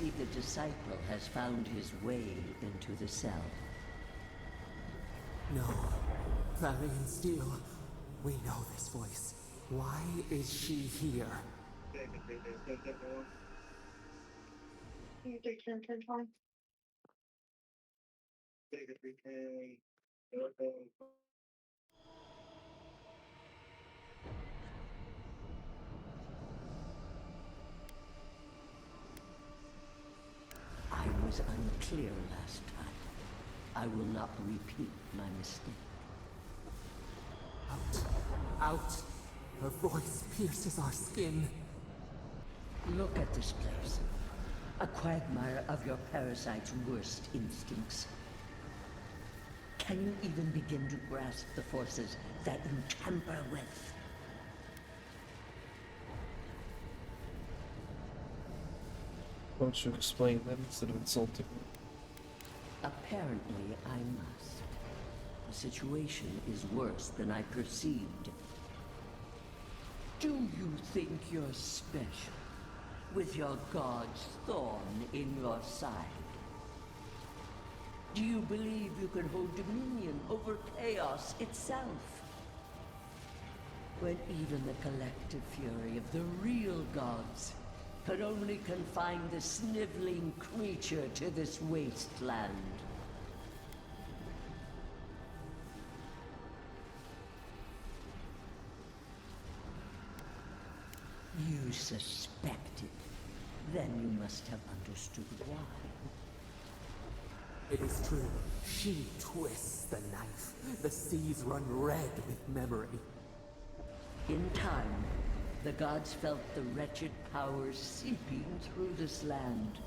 see the disciple has found his way into the cell. No. Clarion Steel. We know this voice. Why is she here? I was unclear last time. I will not repeat my mistake. Out. Out. Her voice pierces our skin. Look at this place. A quagmire of your parasite's worst instincts. Can you even begin to grasp the forces that you tamper with? Why don't you explain that instead of insulting me? Apparently, I must. The situation is worse than I perceived. Do you think you're special, with your god's thorn in your side? Do you believe you can hold dominion over chaos itself? When even the collective fury of the real gods could only confine the sniveling creature to this wasteland. You suspected. Then you must have understood why. It is true. She twists the knife. The seas run red with memory. In time, the gods felt the wretched powers seeping through this land.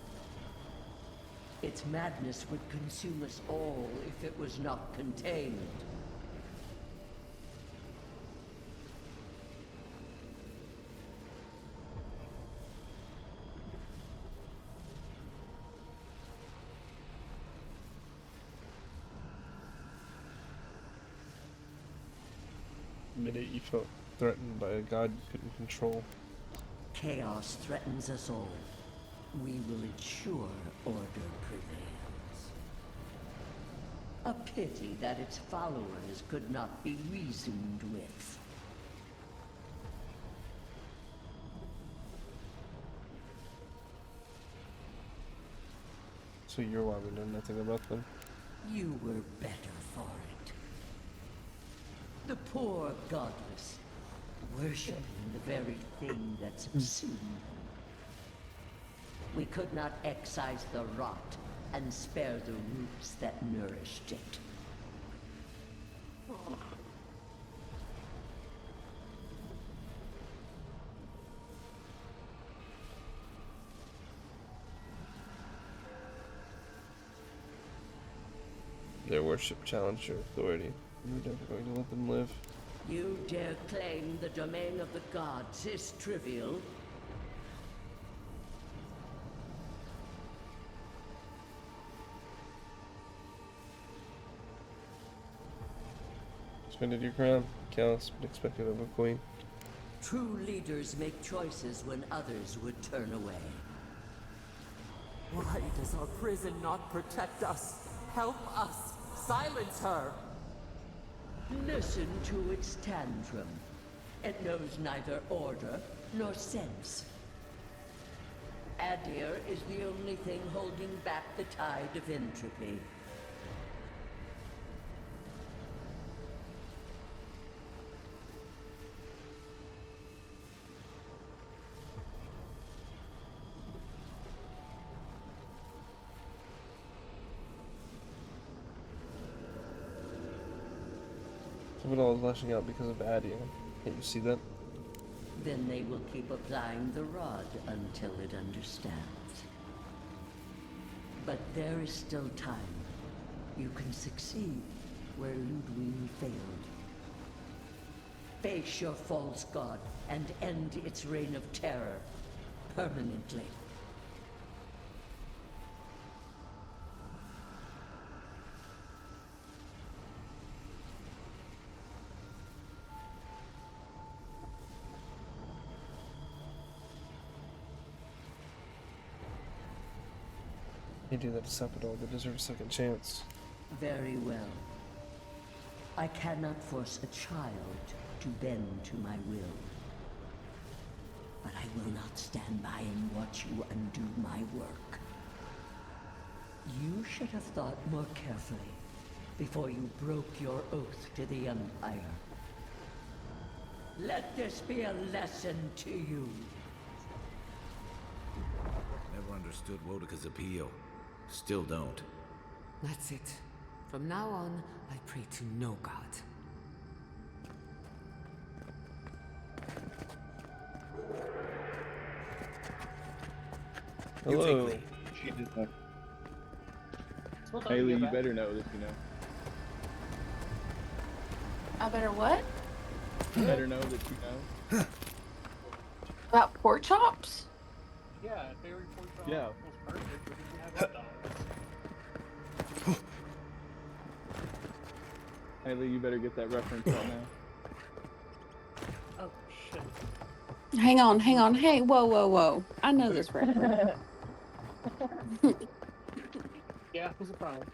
Its madness would consume us all if it was not contained. The minute you felt threatened by a god you couldn't control. Chaos threatens us all. We will ensure order prevails. A pity that its followers could not be reasoned with. So you're why we know nothing about them? You were better for it. The poor godless, worshipping the very thing that subsumed them. We could not excise the rot and spare the roots that nourished it. Their worship challenged your authority. We're never going to let them live. You dare claim the domain of the gods is trivial? Suspended your crown. Callous but expected of a queen. True leaders make choices when others would turn away. Why does our prison not protect us? Help us! Silence her! Listen to its tantrum. It knows neither order nor sense. Adir is the only thing holding back the tide of entropy. Citadel is lashing out because of Adia. Can't you see that? Then they will keep applying the rod until it understands. But there is still time. You can succeed where Ludwig failed. Face your false god and end its reign of terror permanently. He did that to Sepidol. They deserve a second chance. Very well. I cannot force a child to bend to my will. But I will not stand by and watch you undo my work. You should have thought more carefully before you broke your oath to the Empire. Let this be a lesson to you. Never understood Wodika's appeal. Still don't. That's it. From now on, I pray to no god. Hello. She did that. Haley, you better know this, you know. I better what? You better know that you know. About pork chops? Yeah, Fairy Pork Chop Yeah. was perfect, but didn't have hot dogs. Haley, you better get that reference right now. Oh, shit. Hang on. Hey, whoa. I know this reference. Yeah, who's the problem?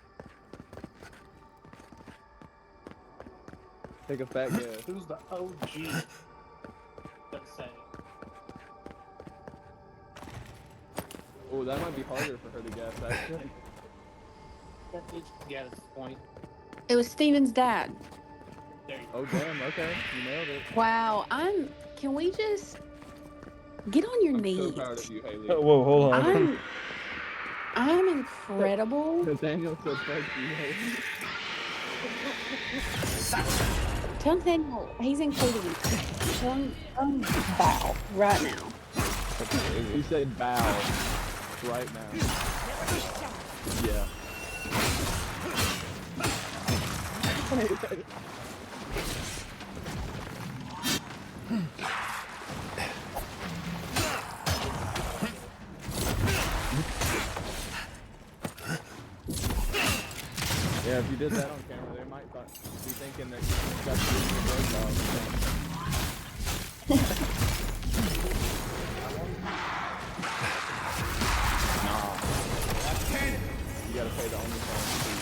Take a fat guess. Who's the OG? Let's say. Oh, that might be harder for her to guess, actually. Yeah, that's the point. It was Steven's dad. There you go. Oh, damn, okay. You nailed it. Wow, can we just get on your I'm knees? so proud of you, Haley. Oh, whoa, hold on. I'm incredible. Nathaniel said thank you, Haley. Tell Nathaniel he's included in Tell him bow right now. He said bow right now. Yeah. Yeah, if you did that on camera, they might be thinking that you got to use your brain dog. Nah. You gotta pay the OnlyFans fee.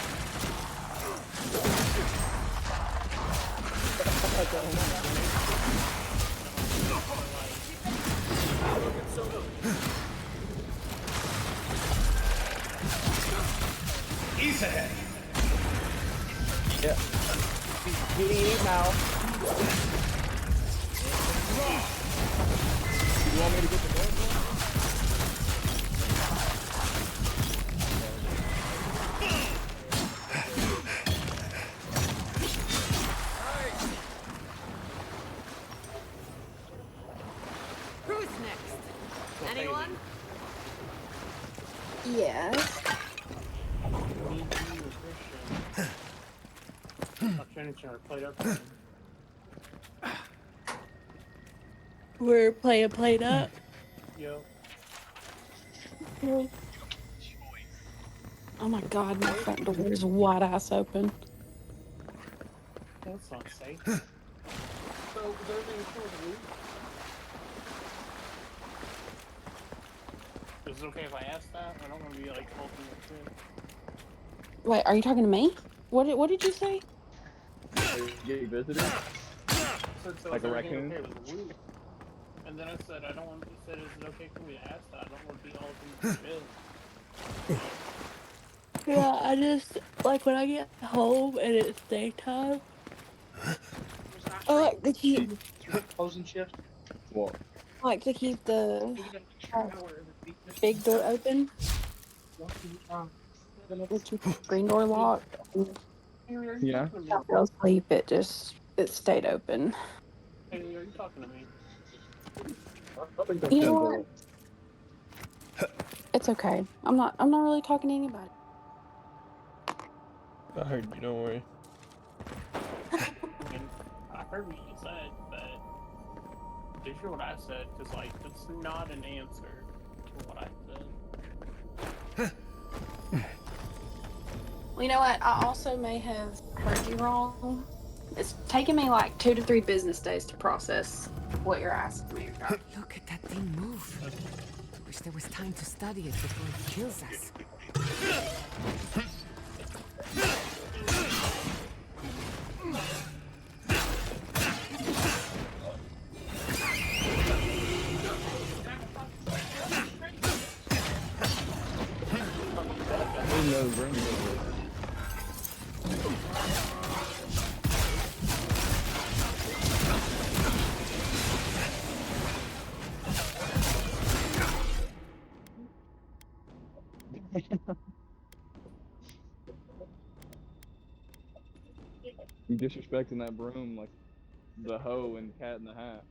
Ease ahead. Yeah. Get now. You want me to get the door? Who's next? Anyone? Yes. I'm finishing our plate up. We're playing plate up. Yo. Oh my god, my front door is wide ass open. That's not safe. So, is everything cool with the loot? Is it okay if I ask that? I don't want to be like holding it too. Wait, are you talking to me? What did you say? Get visitors? So Like is a everything raccoon? okay with the loot? And then I said, I don't want to say, is it okay for me to ask that? I don't want to be all things to bill. Yeah, I just like when I get home and it's daytime. I like to keep Closing shift? What? the big door open. And keep the screen door locked. Yeah. When I fell asleep, it stayed open. Hey, are you talking to me? You know what? It's okay. I'm not really talking to anybody. I heard you, don't worry. And I heard what you said, but did you hear what I said? Because, like, it's not an answer to what I said. Well, you know what? I also may have heard you wrong. It's taken me like 2 to 3 business days to process what you're asking me about. Look at that thing move. Wish there was time to study it before it kills us. Who knows ring is it? You disrespecting that broom like the hoe and Cat in the Hat.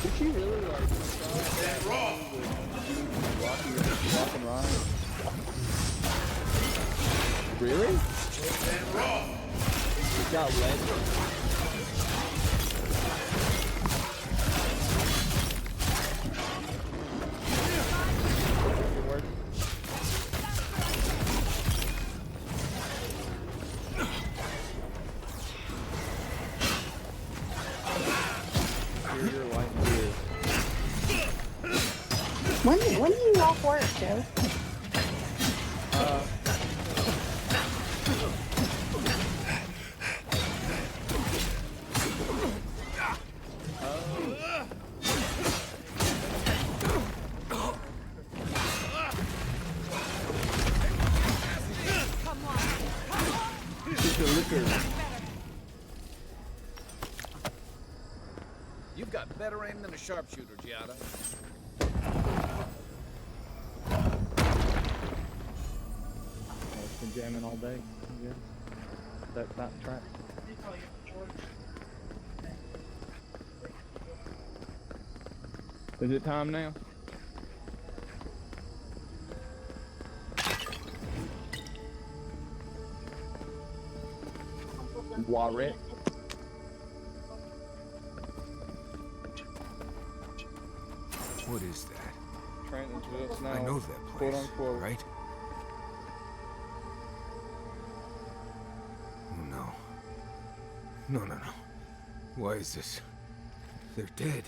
Did she really like that wrong? Rock and Ryan? Really? It got lead. When do you off work, Joe? You've got better aim than a sharpshooter, Giada. It's been jamming all day, I guess. That's not track. Is it time now? Warret. What is that? Trenton just now. I know that Quote place, unquote. right? Oh no. No. Why is this? They're dead.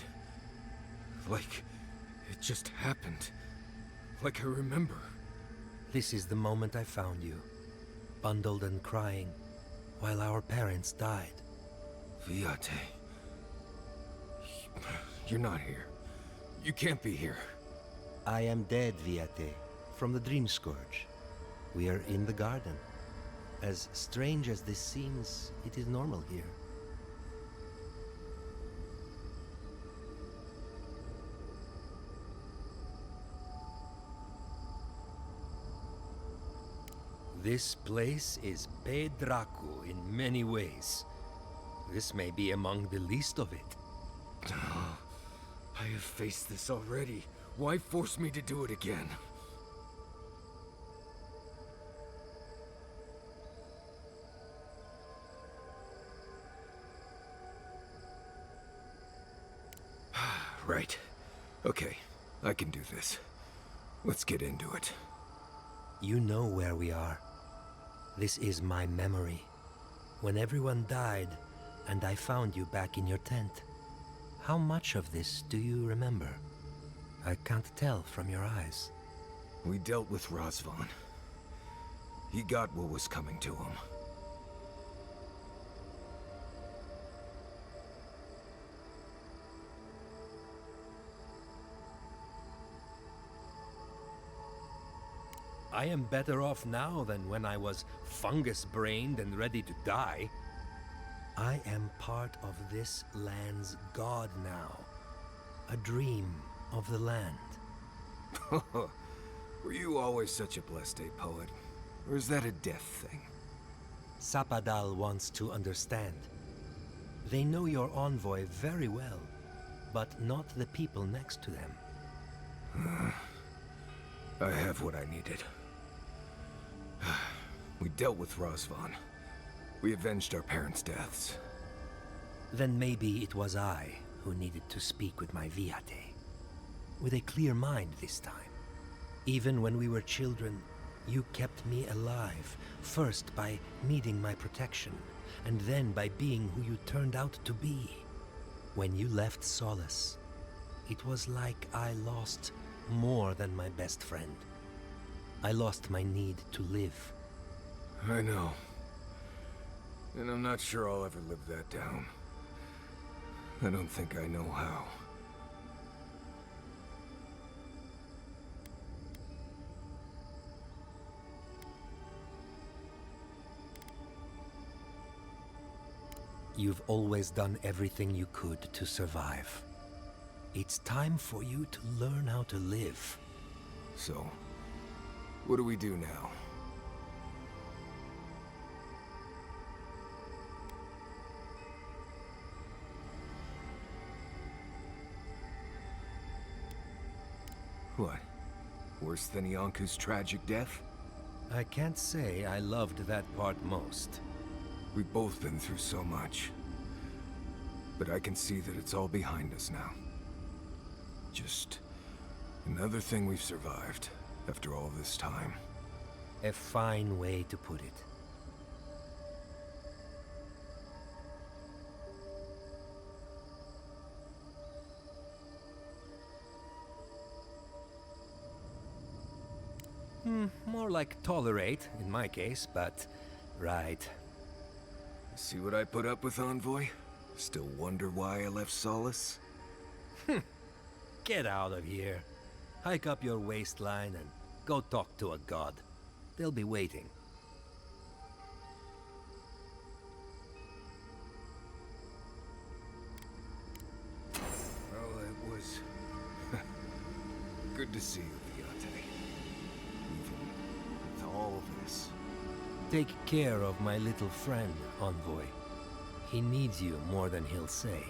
Like it just happened. Like I remember. This is the moment I found you, bundled and crying, while our parents died. Viate. You're not here. You can't be here. I am dead, Viate, from the Dream Scourge. We are in the garden. As strange as this seems, it is normal here. This place is Pedraku in many ways. This may be among the least of it. I have faced this already. Why force me to do it again? Right. Okay, I can do this. Let's get into it. You know where we are. This is my memory. When everyone died, and I found you back in your tent. How much of this do you remember? I can't tell from your eyes. We dealt with Razvan. He got what was coming to him. I am better off now than when I was fungus-brained and ready to die. I am part of this land's god now. A dream of the land. Were you always such a blessed a poet? Or is that a death thing? Sapadal wants to understand. They know your envoy very well, but not the people next to them. I have what I needed. We dealt with Razvan. We avenged our parents' deaths. Then maybe it was I who needed to speak with my Viate. With a clear mind this time. Even when we were children, you kept me alive, first by needing my protection, and then by being who you turned out to be. When you left Solace, it was like I lost more than my best friend. I lost my need to live. I know. And I'm not sure I'll ever live that down. I don't think I know how. You've always done everything you could to survive. It's time for you to learn how to live. So, what do we do now? What? Worse than Yonku's tragic death? I can't say I loved that part most. We've both been through so much. But I can see that it's all behind us now. Just another thing we've survived after all this time. A fine way to put it. More like tolerate, in my case, but right. See what I put up with, Envoy? Still wonder why I left Solace? Get out of here. Hike up your waistline and go talk to a god. They'll be waiting. Well, it was good to see you, Viate. Even with all this. Take care of my little friend, Envoy. He needs you more than he'll say.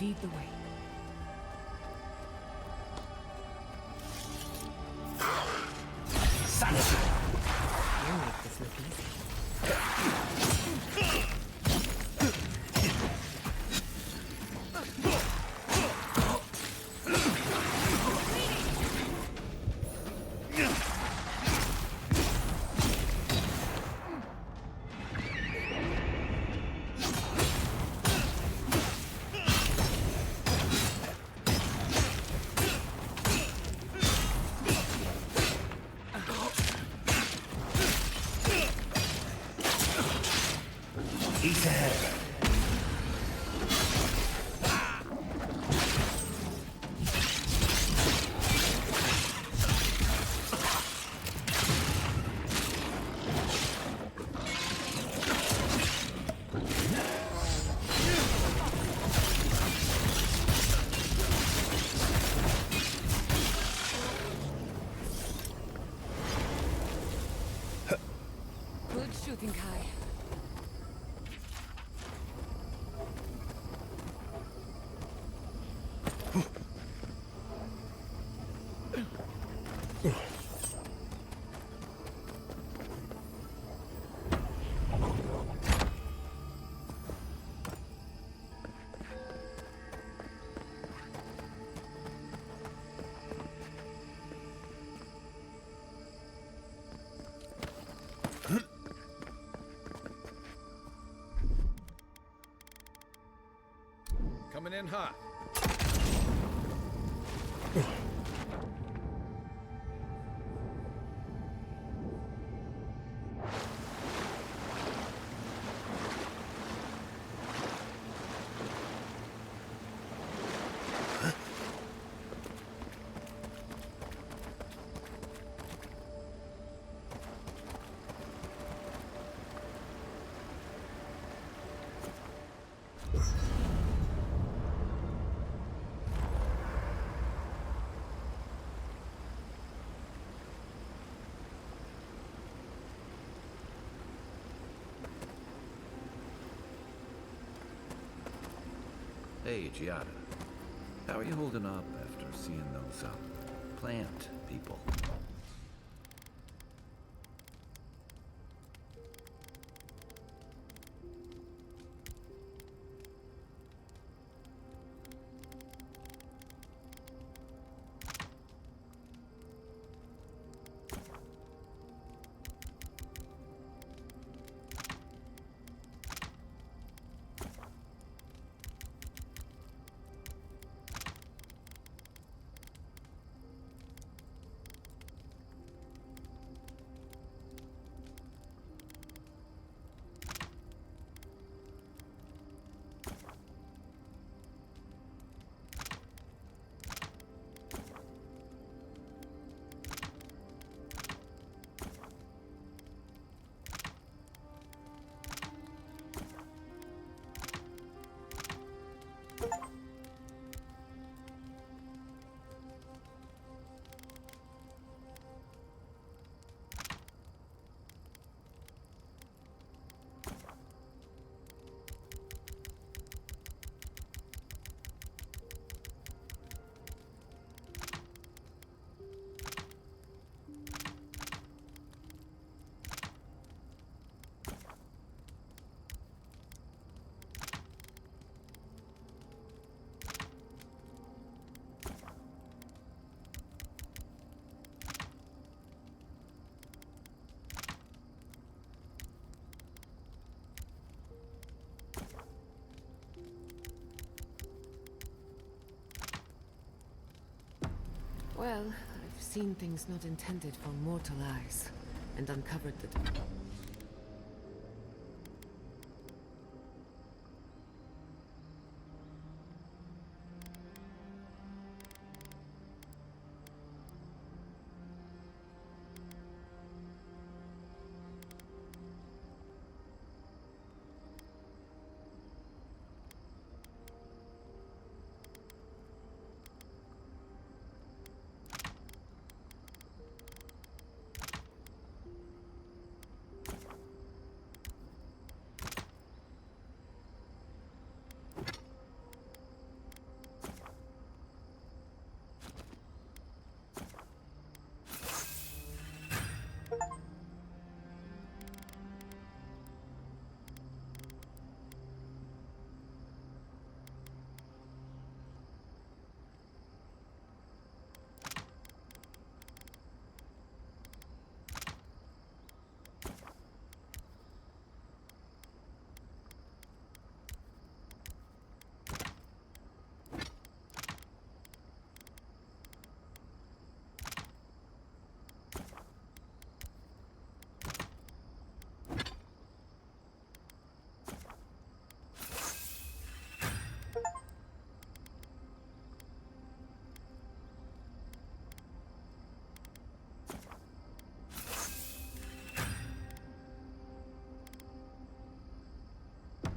Lead the way. You make this look easy. Eat ahead. Good shooting, Kai. Coming in hot. Hey, Giada. How are you holding up after seeing those, plant people? Well, I've seen things not intended for mortal eyes, and uncovered the...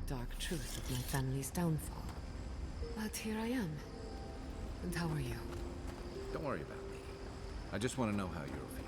dark truth of my family's downfall. But here I am. And how are you? Don't worry about me. I just want to know how you're feeling.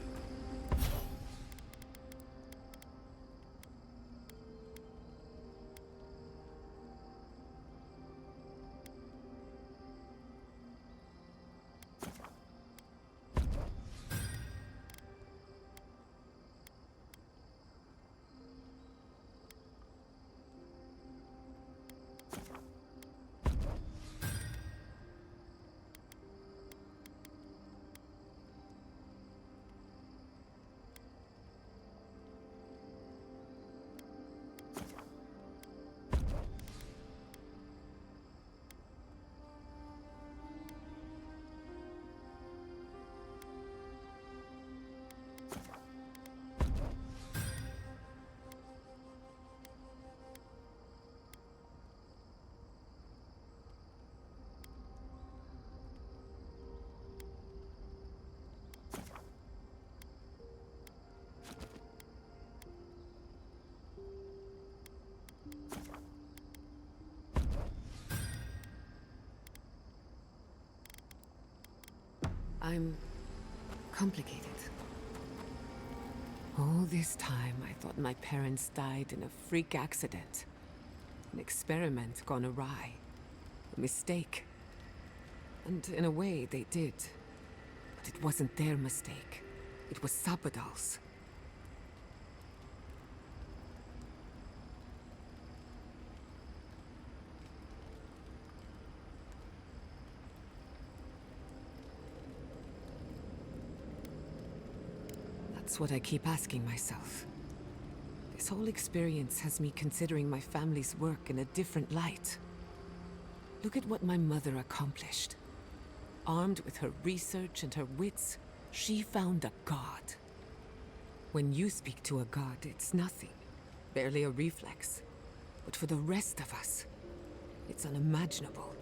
I'm complicated. All this time, I thought my parents died in a freak accident. An experiment gone awry. mistake. And in a way, they did. But it wasn't their mistake. It was Sabadal's. That's what I keep asking myself. This whole experience has me considering my family's work in a different light. Look at what my mother accomplished. Armed with her research and her wits, she found a god. When you speak to a god, it's nothing. Barely a reflex. But for the rest of us, it's unimaginable.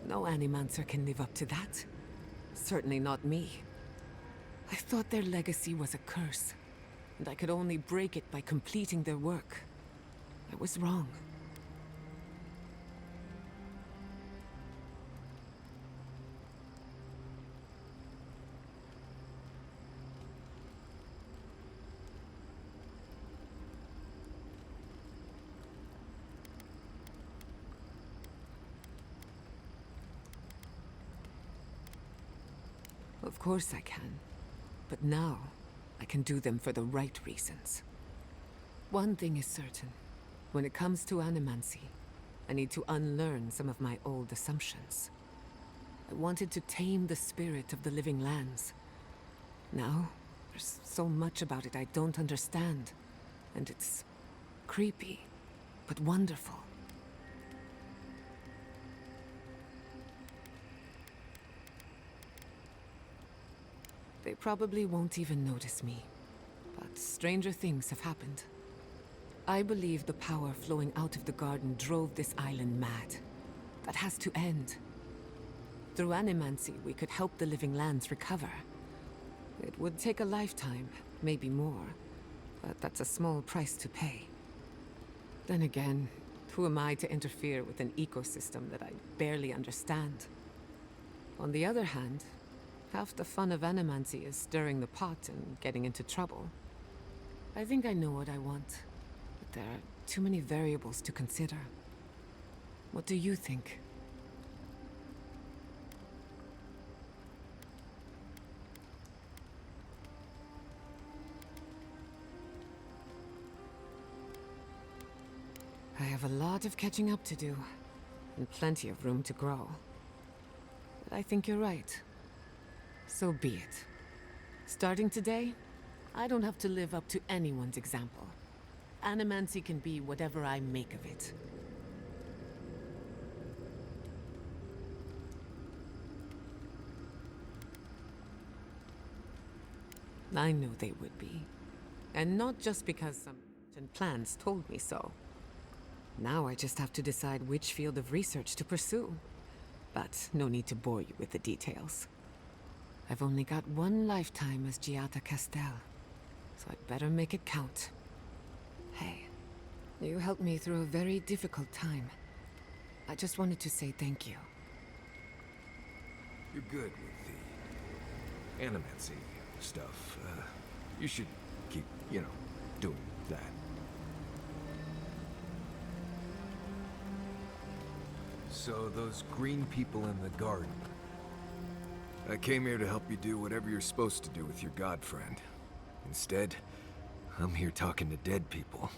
No animancer can live up to that. Certainly not me. I thought their legacy was a curse, and I could only break it by completing their work. I was wrong. Of course I can. But now, I can do them for the right reasons. One thing is certain. When it comes to animancy, I need to unlearn some of my old assumptions. I wanted to tame the spirit of the living lands. Now, there's so much about it I don't understand. And it's creepy, but wonderful. They probably won't even notice me. But stranger things have happened. I believe the power flowing out of the garden drove this island mad. That has to end. Through animancy, we could help the living lands recover. It would take a lifetime, maybe more. But that's a small price to pay. Then again, who am I to interfere with an ecosystem that I barely understand? On the other hand, half the fun of animancy is stirring the pot and getting into trouble. I think I know what I want, but there are too many variables to consider. What do you think? I have a lot of catching up to do, and plenty of room to grow. But I think you're right. So be it. Starting today, I don't have to live up to anyone's example. Animancy can be whatever I make of it. I knew they would be. And not just because some plans told me so. Now I just have to decide which field of research to pursue. But no need to bore you with the details. I've only got one lifetime as Giata Castel, so I'd better make it count. Hey, you helped me through a very difficult time. I just wanted to say thank you. You're good with the animancy stuff. You should keep, doing that. So those green people in the garden. I came here to help you do whatever you're supposed to do with your god friend. Instead, I'm here talking to dead people.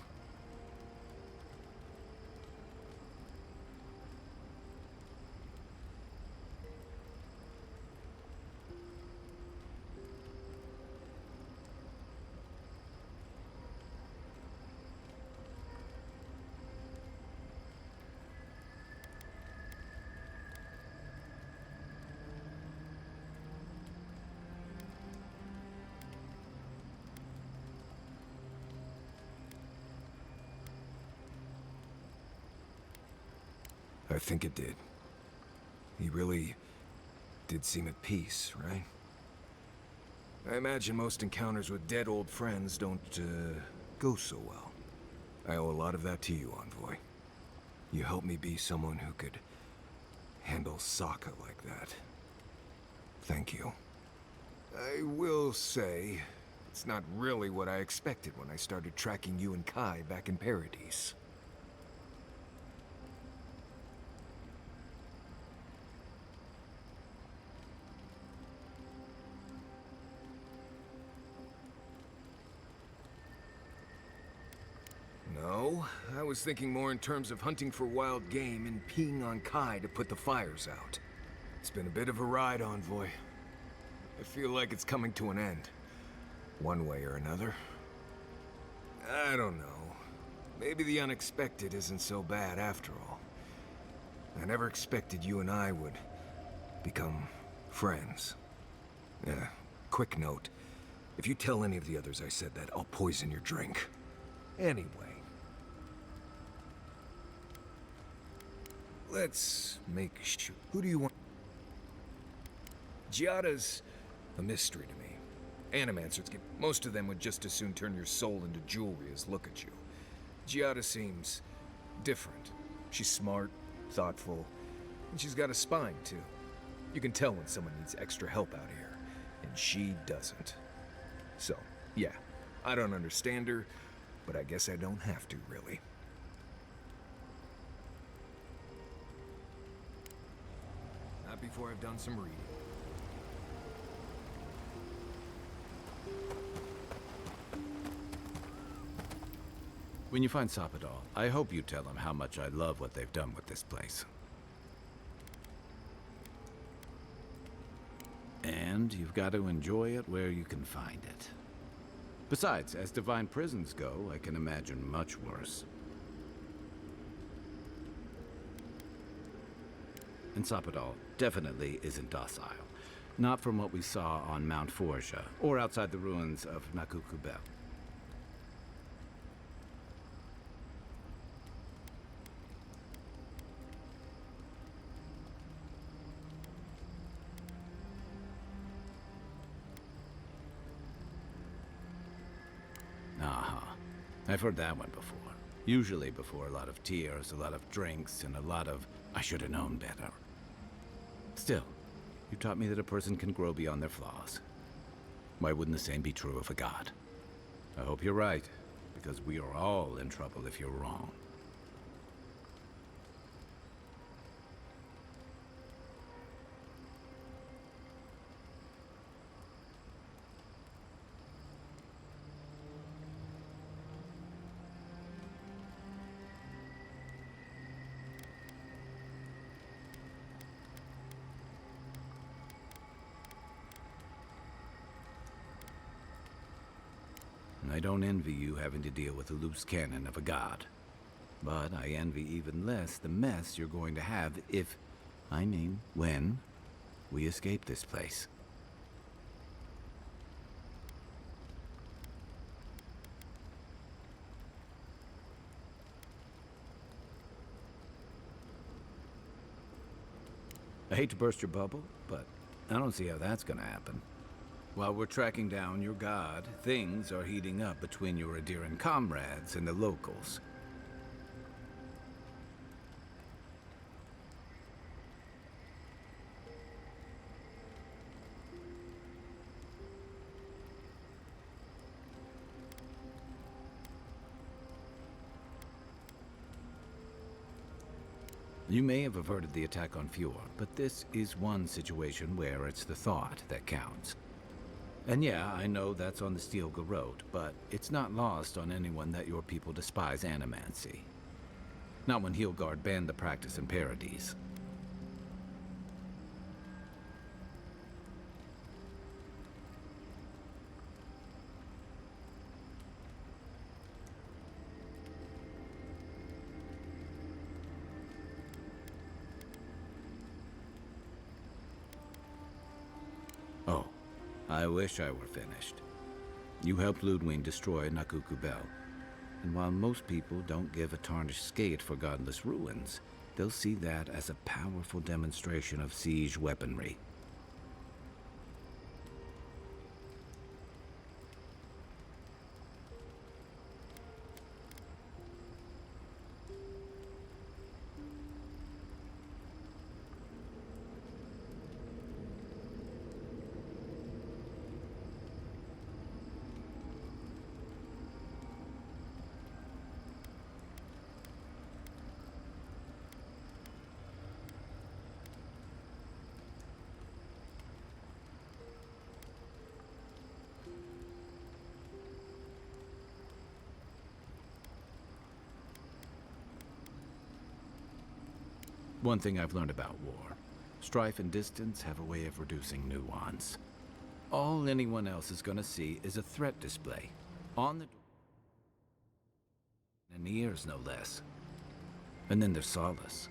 I think it did. He really did seem at peace, right? I imagine most encounters with dead old friends don't, go so well. I owe a lot of that to you, Envoy. You helped me be someone who could handle Sokka like that. Thank you. I will say, it's not really what I expected when I started tracking you and Kai back in Paradise. No, I was thinking more in terms of hunting for wild game and peeing on Kai to put the fires out. It's been a bit of a ride, Envoy. I feel like it's coming to an end. One way or another. I don't know. Maybe the unexpected isn't so bad after all. I never expected you and I would become friends. Yeah, quick note. If you tell any of the others I said that, I'll poison your drink. Anyway. Let's make sure. Who do you want? Giada's a mystery to me. Animancers, most of them would just as soon turn your soul into jewelry as look at you. Giada seems different. She's smart, thoughtful, and she's got a spine, too. You can tell when someone needs extra help out here, and she doesn't. So, yeah, I don't understand her, but I guess I don't have to, really. Not before I've done some reading. When you find Sapadal, I hope you tell him how much I love what they've done with this place. And you've got to enjoy it where you can find it. Besides, as divine prisons go, I can imagine much worse. And Sapadal definitely isn't docile. Not from what we saw on Mount Forja, or outside the ruins of Nakukubel. I've heard that one before. Usually before a lot of tears, a lot of drinks, and a lot of, I should have known better. Still, you taught me that a person can grow beyond their flaws. Why wouldn't the same be true of a god? I hope you're right, because we are all in trouble if you're wrong. I don't envy you having to deal with a loose cannon of a god. But I envy even less the mess you're going to have if, I mean, when, we escape this place. I hate to burst your bubble, but I don't see how that's gonna happen. While we're tracking down your god, things are heating up between your Adiran comrades and the locals. You may have averted the attack on Fjord, but this is one situation where it's the thought that counts. And yeah, I know that's on the Steel Garrote, but it's not lost on anyone that your people despise animancy. Not when Heelgard banned the practice in Paradise. Oh. I wish I were finished. You helped Ludwig destroy Nakukubel, and while most people don't give a tarnished skate for godless ruins, they'll see that as a powerful demonstration of siege weaponry. One thing I've learned about war. Strife and distance have a way of reducing nuance. All anyone else is gonna see is a threat display. On the door. And ears, no less. And then there's Solace.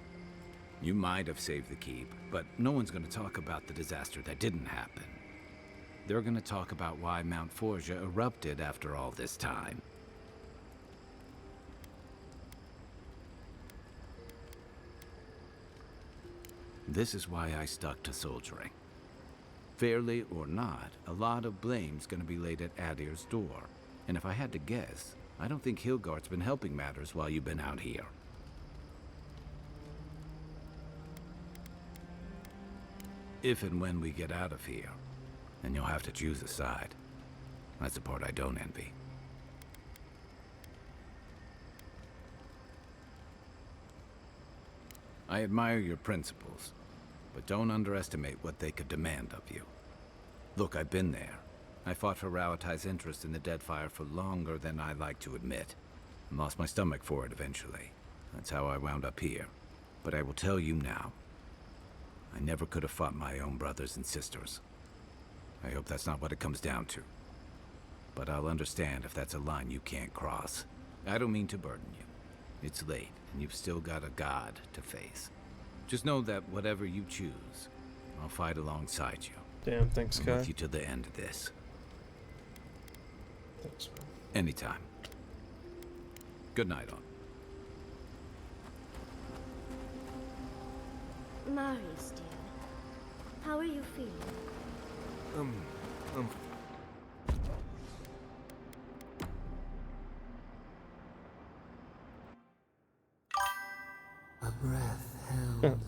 You might have saved the keep, but no one's gonna talk about the disaster that didn't happen. They're gonna talk about why Mount Forja erupted after all this time. This is why I stuck to soldiering. Fairly or not, a lot of blame's gonna be laid at Adir's door. And if I had to guess, I don't think Hilgard's been helping matters while you've been out here. If and when we get out of here, then you'll have to choose a side. That's the part I don't envy. I admire your principles, but don't underestimate what they could demand of you. Look, I've been there. I fought for Rauatai's interest in the Deadfire for longer than I like to admit, and lost my stomach for it eventually. That's how I wound up here. But I will tell you now, I never could have fought my own brothers and sisters. I hope that's not what it comes down to. But I'll understand if that's a line you can't cross. I don't mean to burden you. It's late, and you've still got a god to face. Just know that whatever you choose, I'll fight alongside you. Damn, thanks, I'm Kai. with you to the end of this. Thanks, man. Anytime. Good night, on. Marius, dear. How are you feeling? A breath held.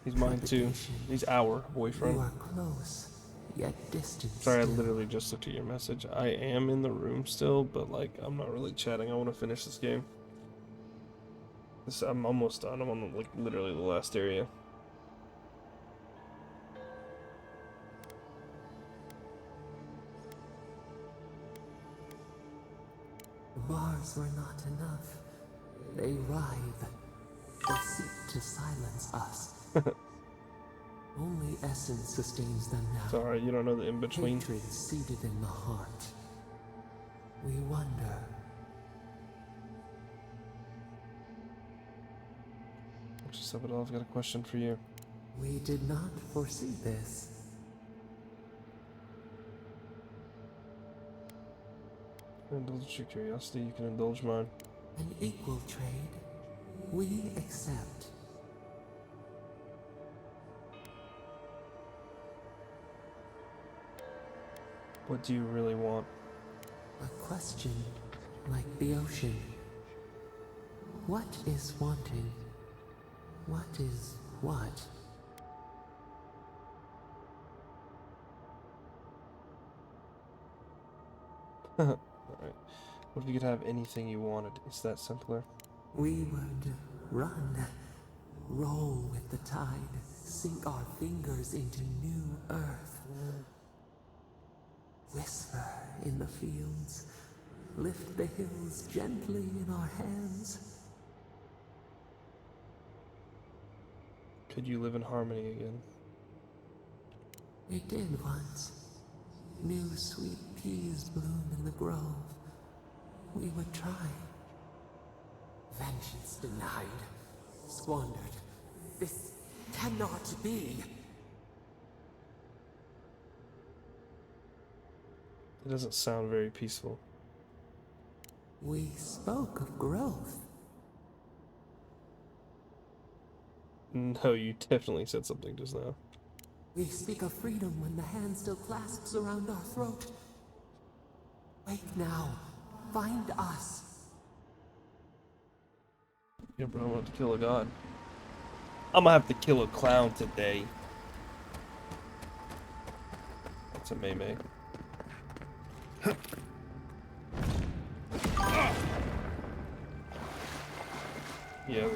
He's mine too. He's our You boyfriend. are close, yet distant. Sorry, I still. literally just looked at your message. I am in the room still, but like, I'm not really chatting. I want to finish this game. I'm almost done. I'm on like literally the last area. The bars were not enough. They writhe. They seek to silence us. Only essence sustains them now. Sorry, you don't know the in-between. Hatred seated in the heart. We wonder. Just up it all. I've got a question for you. We did not foresee this. Indulge your curiosity, you can indulge mine. An equal trade. We accept. What do you really want? A question like the ocean. What is wanting? What is what? Alright. What if you could have anything you wanted? Is that simpler? We would run, roll with the tide, sink our fingers into new earth. Whisper in the fields, lift the hills gently in our hands. Could you live in harmony again? We did once. New sweet peas bloom in the grove. We would try. Vengeance denied, squandered. This cannot be. It doesn't sound very peaceful. We spoke of growth. No, you definitely said something just now. We speak of freedom when the hand still clasps around our throat. Wake now. Find us. Yeah, bro, I'm gonna have to kill a god. I'm gonna have to kill a clown today. That's a May. Yeah,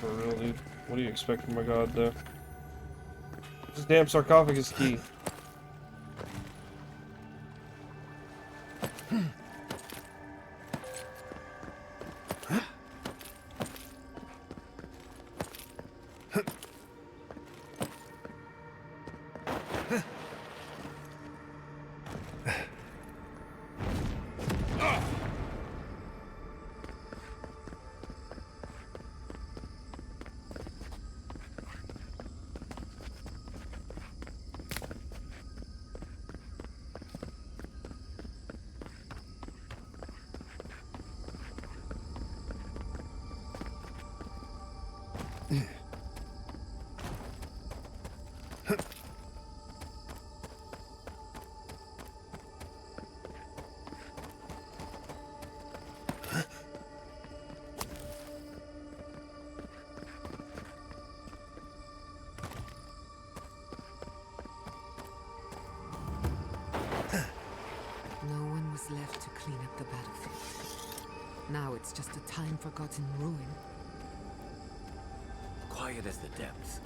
for real, dude. What do you expect from my god, though? This damn sarcophagus key. No one was left to clean up the battlefield. Now it's just a time-forgotten ruin. Quiet as the depths.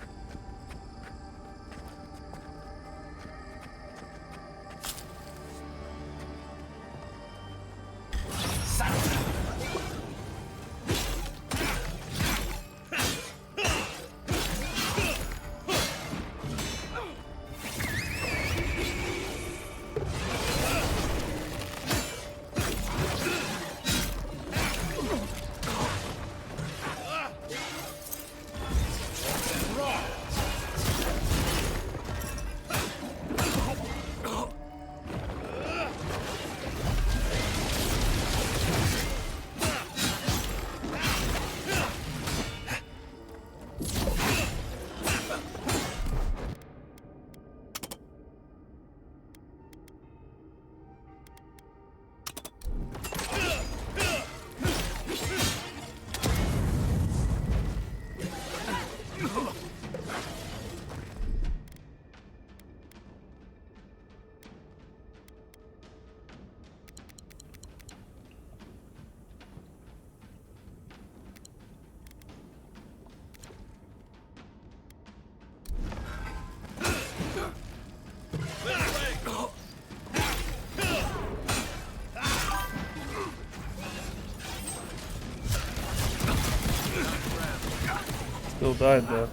Still died though.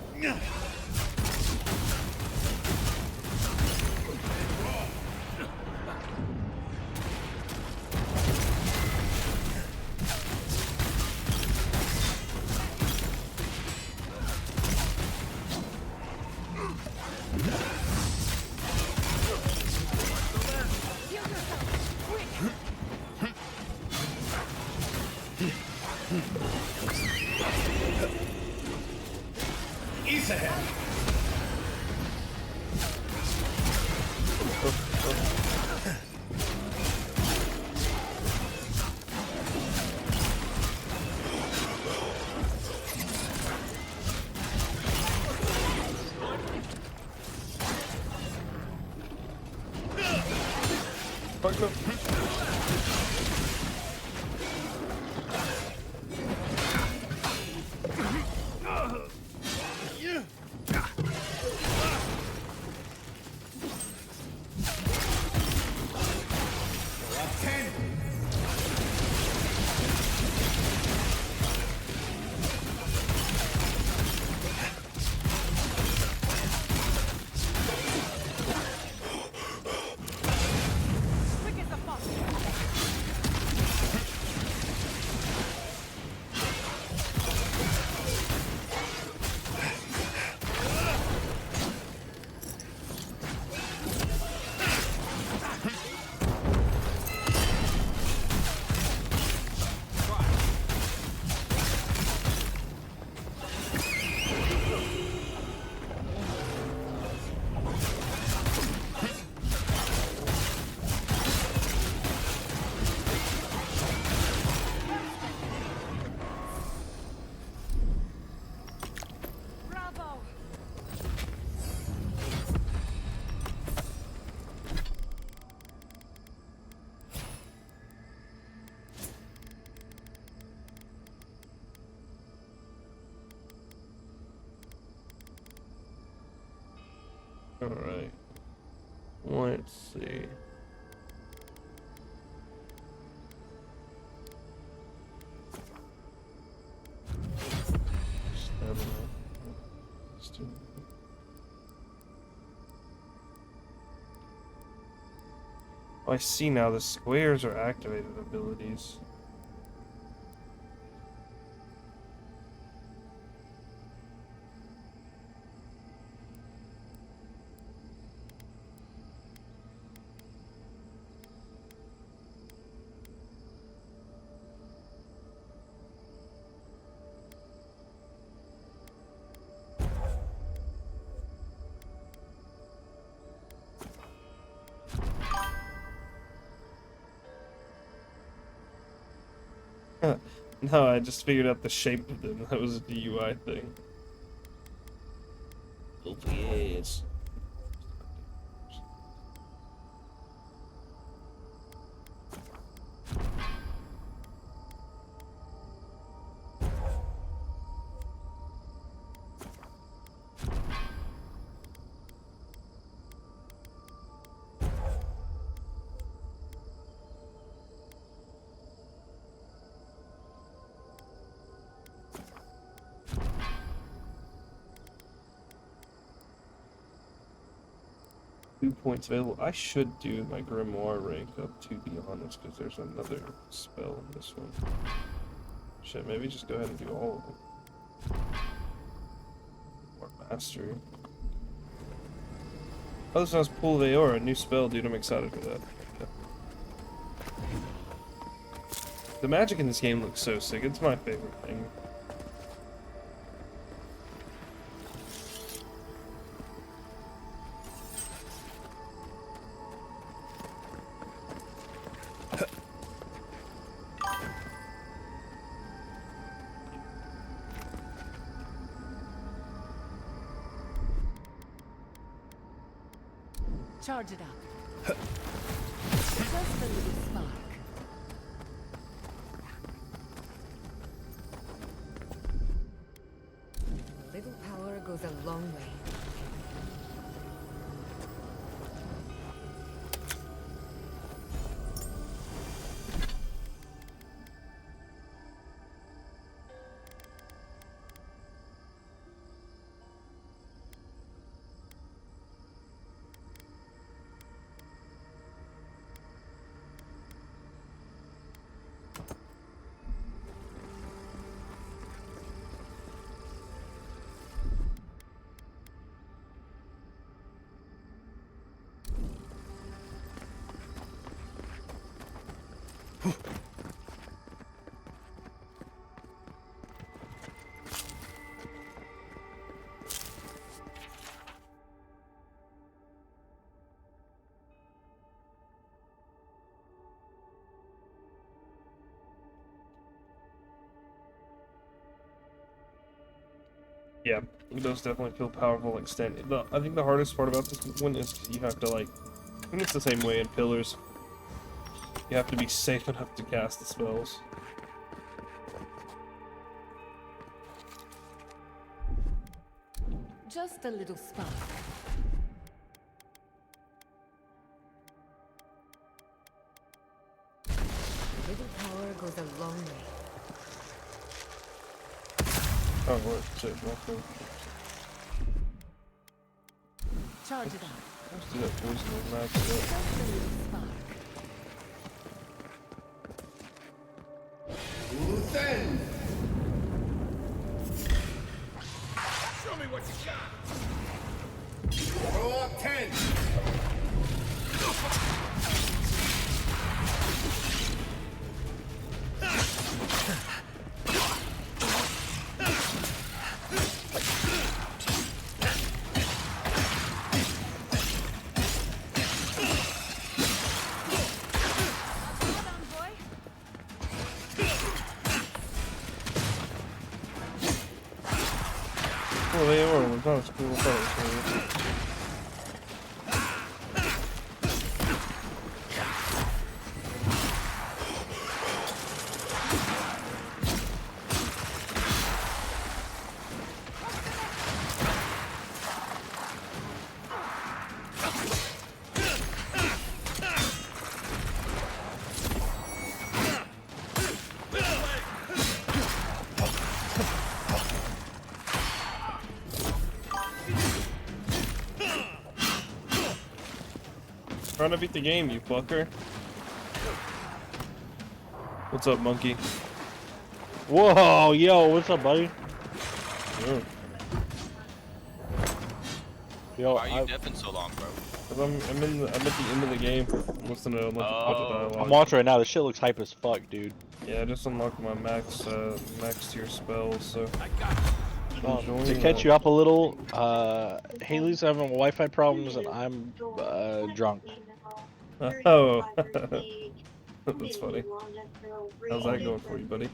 Ease ahead. Fuck no. Alright. Let's see. Stamina. Oh, I see now, the squares are activated abilities. No, I just figured out the shape of them. That was a DUI thing. Oh, yes. 2 points available. I should do my Grimoire rank up, to be honest, because there's another spell in this one. Shit, maybe just go ahead and do all of them. Or Mastery. Oh, this sounds Pool of Aora, a new spell, dude. I'm excited for that. Yeah. The magic in this game looks so sick. It's my favorite thing. Charge it up. Just a little spark. A little power goes a long way. Yeah, it does definitely feel powerful extent. I think the hardest part about this one is you have to, like, I think it's the same way in Pillars. You have to be safe enough to cast the spells. Just a little spark. A little power goes a long way. Oh, what? Shit, okay. Charge it up. Let's do that poison with max. Just a little spark. Then. Show me what you got. Throw up 10. Well, they were. It's not as cool as I thought it was. Trying to beat the game, you fucker. What's up, monkey? Whoa, yo, what's up, buddy? Yeah. Yo, why are you dipping so long, bro? Cause I'm at the end of the game. I'm listening to a bunch of dialogue. I'm watching right now. This shit looks hype as fuck, dude. Yeah, I just unlocked my max tier spells, so. To catch you up a little, Haley's having Wi-Fi problems and I'm drunk. Oh. That's funny. How's that going for you, buddy?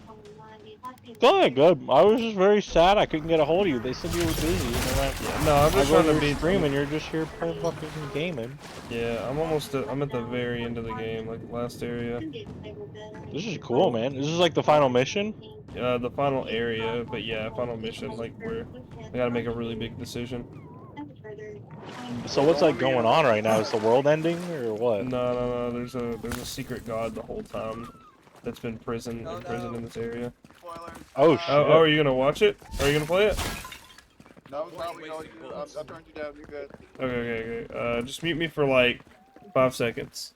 Good, good. I was just very sad I couldn't get a hold of you. They said you were busy. And then No, I'm just trying to be beat streaming. You're just here playing fucking gaming. Yeah, I'm almost. I'm at the very end of the game, like last area. This is cool, man. This is like the final mission. The final area, but yeah, final mission, like where I gotta make a really big decision. So what's like going on right now? Is the world ending or what? No. There's a secret god the whole time that's been imprisoned in this area. Oh shit! Oh, are you gonna watch it? Are you gonna play it? No, I turned you down. You good? Okay. Just mute me for like 5 seconds.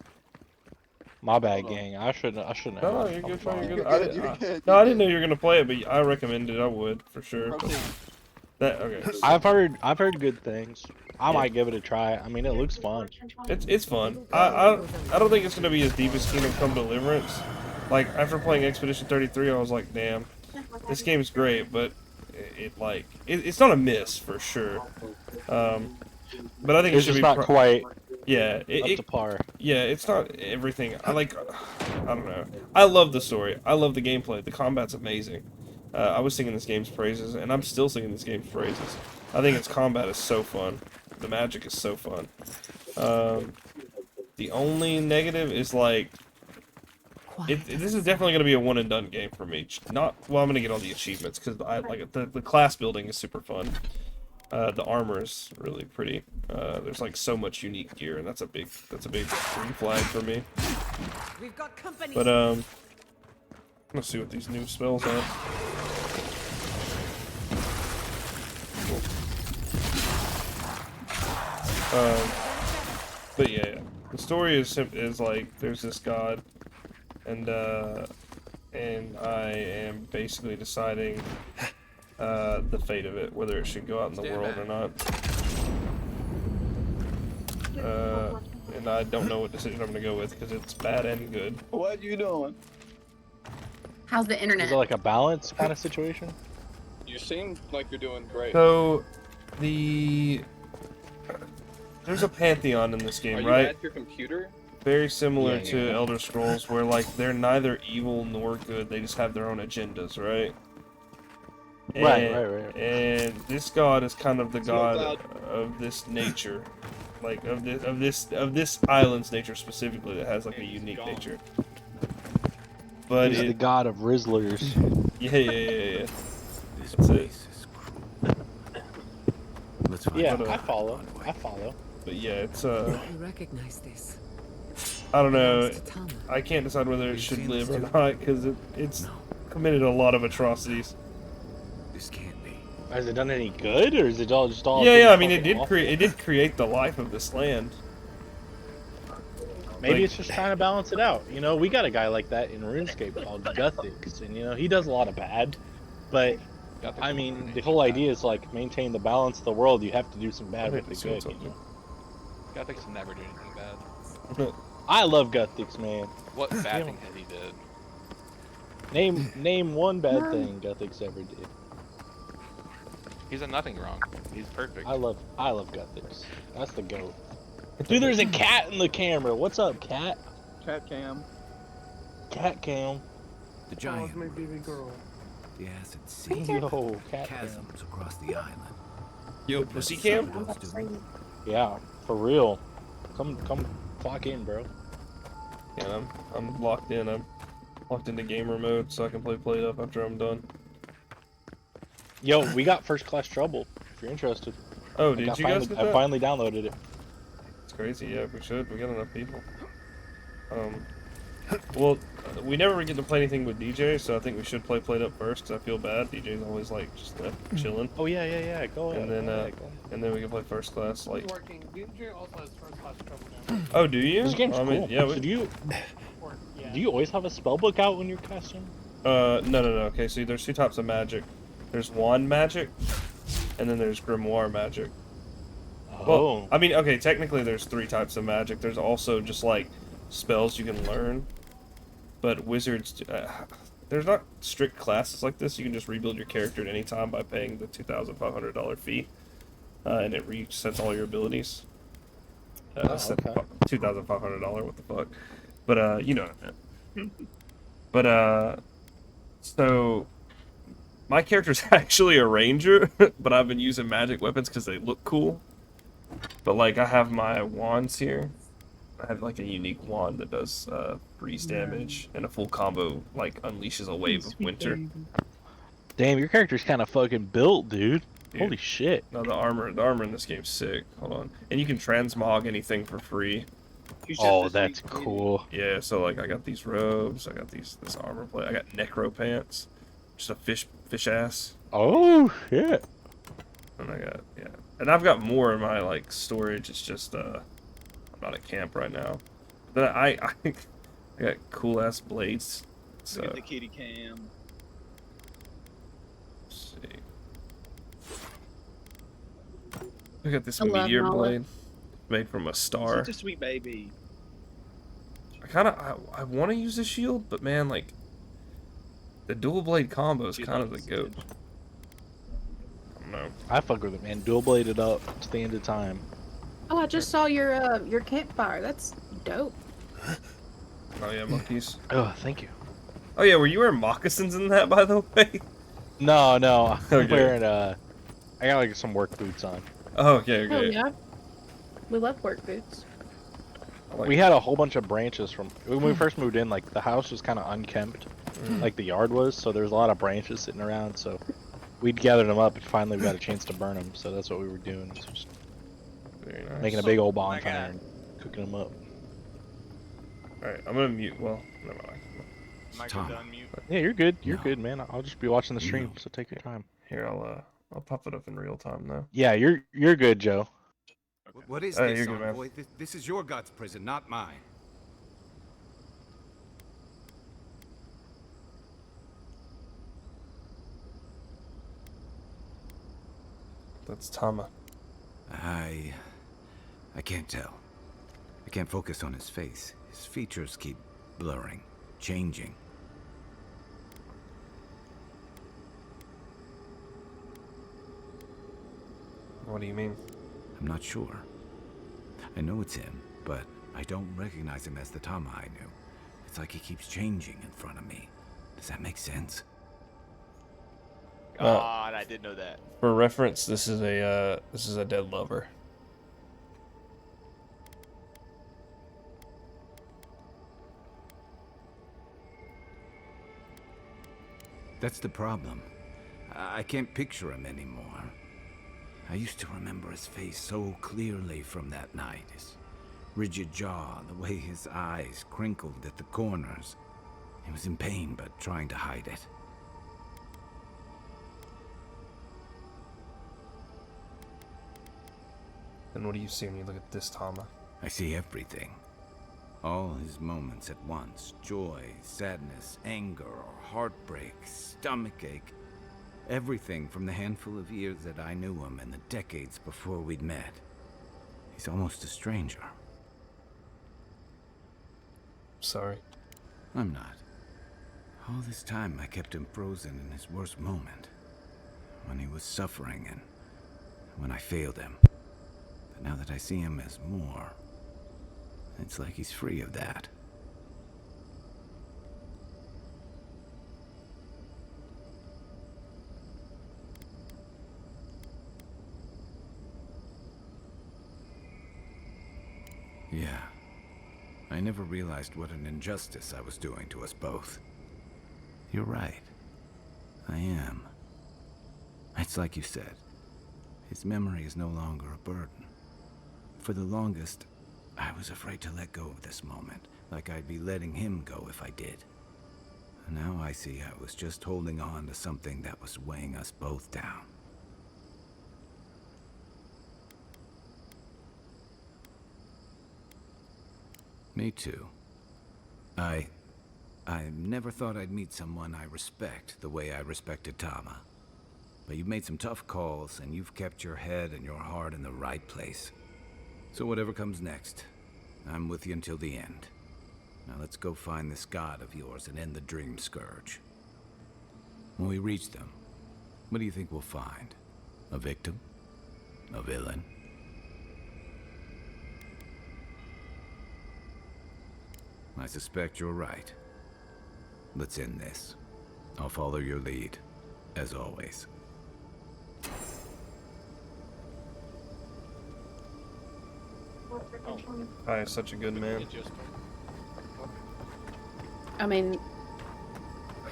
My bad, gang. I shouldn't. No, you're good. You're good. No, I didn't know you were gonna play it, but I recommended I would for sure. Okay. I've heard good things. I might give it a try. I mean, it looks fun. It's fun. I don't think it's gonna be as deep as Kingdom Come Deliverance. Like after playing Expedition 33, I was like, damn, this game's great, but it's not a miss for sure. But I think it's it should just be not quite. Yeah, up to par. Yeah, it's not everything. I don't know. I love the story. I love the gameplay. The combat's amazing. I was singing this game's praises, and I'm still singing this game's praises. I think its combat is so fun. The magic is so fun. The only negative is like, this is definitely going to be a one and done game for me. Well, I'm going to get all the achievements because I like the class building is super fun. The armor is really pretty. There's like so much unique gear, and that's a big green flag for me. We've got company. But let's see what these new spells are. But yeah, the story is like there's this god, and I am basically deciding the fate of it, whether it should go out in the world or not. And I don't know what decision I'm gonna go with because it's bad and good. What you doing? How's the internet? Is it like a balance kind of situation? You seem like you're doing great. So, there's a pantheon in this game, right? Are you at your computer? Very similar to Elder Scrolls, where like they're neither evil nor good. They just have their own agendas, right? Right. And this god is kind of the god of this nature, like of this island's nature specifically, that has like a unique nature. But he's the god of Rizzlers. Yeah. This place is cruel. Yeah, I follow. But yeah, it's I recognize this. I don't know. I can't decide whether it should live or not because it's committed a lot of atrocities. This can't be. Has it done any good, or is it all just all? Yeah. I mean, it did create the life of this land. Maybe it's just trying to balance it out. You know, we got a guy like that in RuneScape called Guthix, and you know he does a lot of bad, but I mean the whole idea is like maintain the balance of the world. You have to do some bad with the good. You know? Guthix never did anything bad. I love Guthix, man. What bad thing has he did? Name one bad thing Guthix ever did. He's done nothing wrong. He's perfect. I love Guthix. That's the GOAT. Dude, there's a cat in the camera. What's up, cat? Cat cam. Cat cam. The giant my baby girl. the acid sea, Yo, cat chasms across the island. Yo, pussy cam? Yeah, for real. Come clock in, bro. Yeah, I'm locked in. I'm locked into gamer mode so I can play Played Up after I'm done. Yo, we got First Class Trouble, if you're interested. Oh, did you guys get that? I finally downloaded it. It's crazy, yeah, we should. We got enough people. Well, we never get to play anything with DJ, so I think we should play Played Up first, because I feel bad. DJ's always, like, just left chilling. Oh, yeah, go ahead. And then we can play First Class, like... It's working. DJ also has First Class Trouble now. Oh, do you? This game's cool. Yeah, so do you always have a spellbook out when you're casting? No. Okay, see, there's two types of magic. There's wand magic, and then there's grimoire magic. Oh. Well, I mean, okay, technically there's three types of magic. There's also just, like, spells you can learn. But wizards, there's not strict classes like this. You can just rebuild your character at any time by paying the $2,500 fee. And it resets all your abilities. Okay. $2,500, what the fuck. But, you know what I meant. But so my character's actually a ranger, but I've been using magic weapons because they look cool. But like I have my wands here. I have like a unique wand that does freeze damage, and a full combo like unleashes a wave of winter. Damn, your character's kind of fucking built, dude. Dude. Holy shit. No, the armor in this game's sick. Hold on, and you can transmog anything for free. Oh, that's cool. Yeah, so like I got these robes, I got this armor plate, I got necro pants, just a fish ass. Oh shit. And and I've got more in my like storage. It's just I'm not at camp right now. Then I got cool ass blades. So Look at the kitty cam. let's see. I got this I love meteor Nala. blade made from a star. Such a sweet baby. I want to use the shield, but man, like the dual blade combo is kind of the goat. I don't know. I fuck with it, man. Dual bladed up, stand of time. Oh, I just saw your campfire. That's dope. Oh yeah, monkeys. Oh, thank you. Oh yeah, were you wearing moccasins in that, by the way? No, I'm Okay. wearing I got like some work boots on. Oh, okay. Oh yeah. We love work boots. We had a whole bunch of branches from when we first moved in. Like the house was kind of unkempt, like the yard was. So there's a lot of branches sitting around. So we'd gather them up, and finally we got a chance to burn them. So that's what we were doing. So just Very nice. making a big old bonfire and cooking them up. All right, I'm gonna mute. Well, never mind. Michael done mute. Yeah, you're good. You're good, man. I'll just be watching the stream. So take your time. Here, I'll pop it up in real time now. Yeah, you're good, Joe. What is Hey, this, you're good, man. Envoy? This is your God's prison, not mine. That's Tama. I can't tell. I can't focus on his face. His features keep blurring, changing. What do you mean? I'm not sure. I know it's him, but I don't recognize him as the Tama I knew. It's like he keeps changing in front of me. Does that make sense? God, I did know that. For reference, this is a dead lover. That's the problem. I can't picture him anymore. I used to remember his face so clearly from that night. His rigid jaw, the way his eyes crinkled at the corners. He was in pain, but trying to hide it. Then what do you see when you look at this Tama? I see everything. All his moments at once. Joy, sadness, anger, heartbreak, stomachache. Everything from the handful of years that I knew him and the decades before we'd met. He's almost a stranger. Sorry. I'm not. All this time I kept him frozen in his worst moment. When he was suffering and when I failed him. But now that I see him as more, it's like he's free of that. Yeah. I never realized what an injustice I was doing to us both. You're right. I am. It's like you said. His memory is no longer a burden. For the longest, I was afraid to let go of this moment, like I'd be letting him go if I did. And now I see I was just holding on to something that was weighing us both down. Me too. I never thought I'd meet someone I respect the way I respected Tama. But you've made some tough calls, and you've kept your head and your heart in the right place. So whatever comes next, I'm with you until the end. Now let's go find this god of yours and end the Dream Scourge. When we reach them, what do you think we'll find? A victim? A villain? I suspect you're right. Let's end this. I'll follow your lead, as always. I am such a good man. I mean,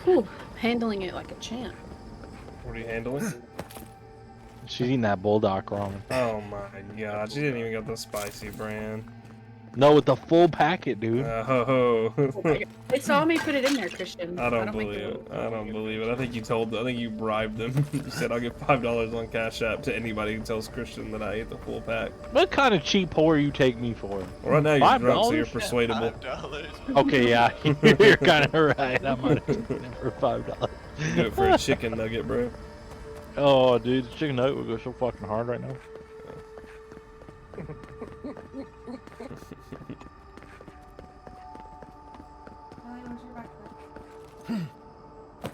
whew, handling it like a champ. What are you handling? She's eating that bulldog ramen. Oh my god, she didn't even get the spicy brand. No, with the full packet, dude. Oh. They saw me put it in there, Christian. I don't make believe it it. I don't believe it. I think you bribed them. You said I'll give $5 on Cash App to anybody who tells Christian that I ate the full pack. What kind of cheap whore you take me for? Well, right now you're drunk, so you're $5? persuadable. Okay, yeah, you're kind of right. I might have taken it for $5. Do it for a chicken nugget, bro. Oh, dude, the chicken nugget would go so fucking hard right now.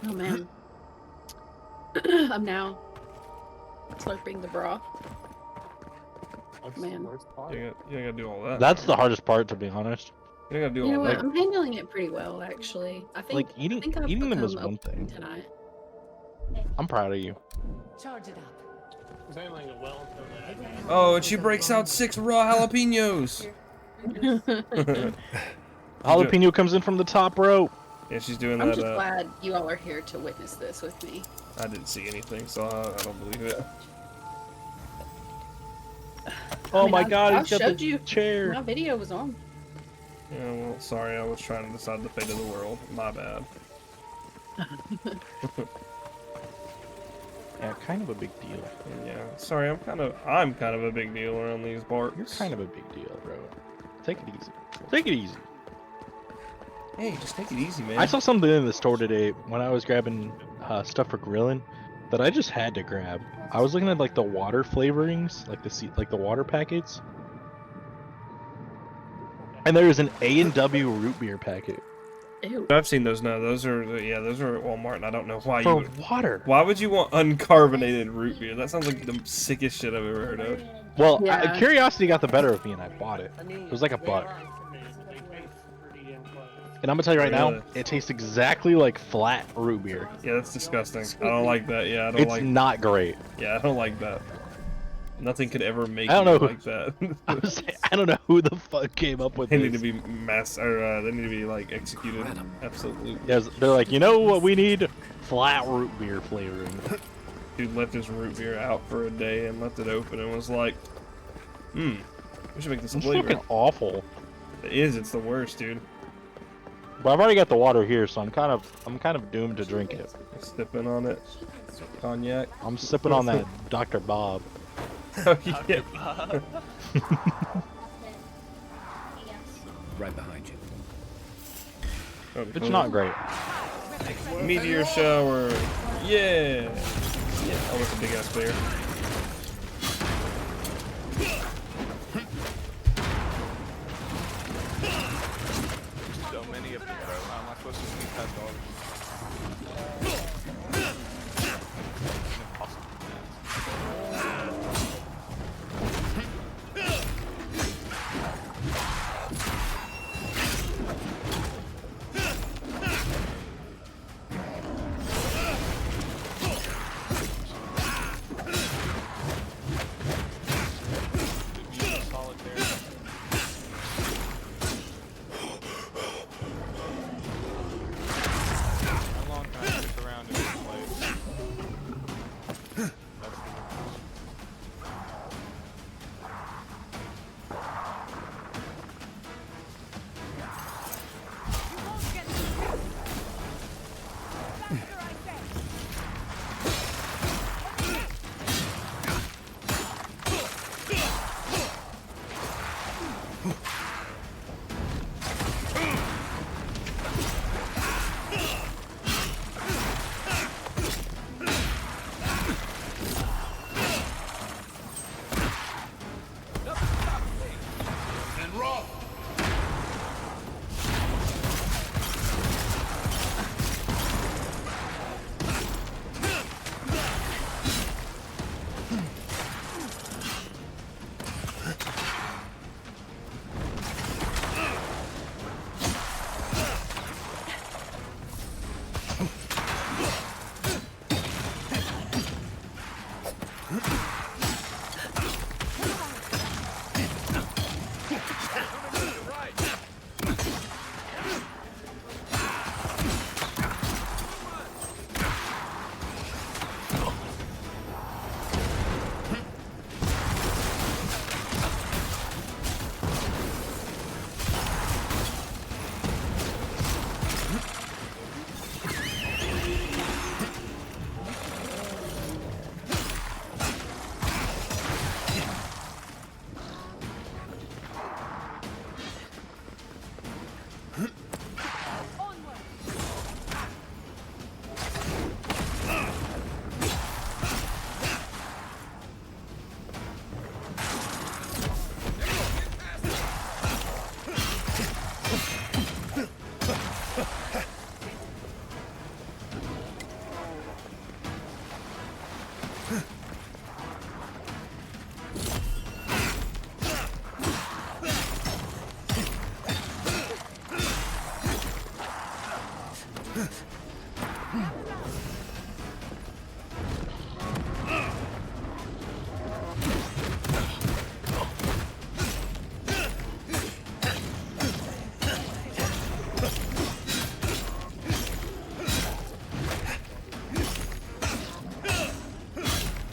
Oh man. I'm now slurping the broth. Man. You gotta do all that. That's the hardest part, to be honest. You gotta do You know all what? that. I'm handling it pretty well, actually. I think Like, eating- I think I've eating them is become one thing. tonight. I'm proud of you. Charge it up. It's handling it well until that. Oh, and she breaks out 6 raw jalapenos. Jalapeno comes in from the top rope. Yeah, she's doing I'm that. just glad you all are here to witness this with me. I didn't see anything, so I don't believe it. Oh I my mean, god, I he's got showed the you. chair. My video was on. Yeah, well, sorry, I was trying to decide the fate of the world. My bad. Yeah, kind of a big deal. Yeah, sorry, I'm kind of a big deal around these parts. You're kind of a big deal, bro. Take it easy. Take it easy. Hey, just take it easy, man. I saw something in the store today when I was grabbing stuff for grilling that I just had to grab. I was looking at like the water flavorings, like the water packets, and there is an A&W root beer packet. Ew. I've seen those now. Those are at Walmart, and I don't know why For you would. water. Why would you want uncarbonated root beer? That sounds like the sickest shit I've ever heard of. Well, Yeah. curiosity got the better of me, and I bought it. It was like $1. And I'm gonna tell you right now, Really? it tastes exactly like flat root beer. Yeah, that's disgusting. I don't like that. Yeah, I don't like. It's not great. Yeah, I don't like that. Nothing could ever make I don't me know. like that. I don't know who the fuck came up with They this. need to be they need to be like executed. Absolutely. Yes, they're like, you know what we need? Flat root beer flavoring. Dude left his root beer out for a day and left it open and was like, we should make this a It's flavor. fucking awful. It is. It's the worst, dude. But I've already got the water here, so I'm kind of doomed to drink it. Sipping on it. Cognac. I'm sipping on that Dr. Bob. Oh, yeah. Right behind you. It's not great. Meteor shower. Yeah. Yeah. Oh, that's a big ass bear. So many of them, bro. How am I supposed to sneak past all of them?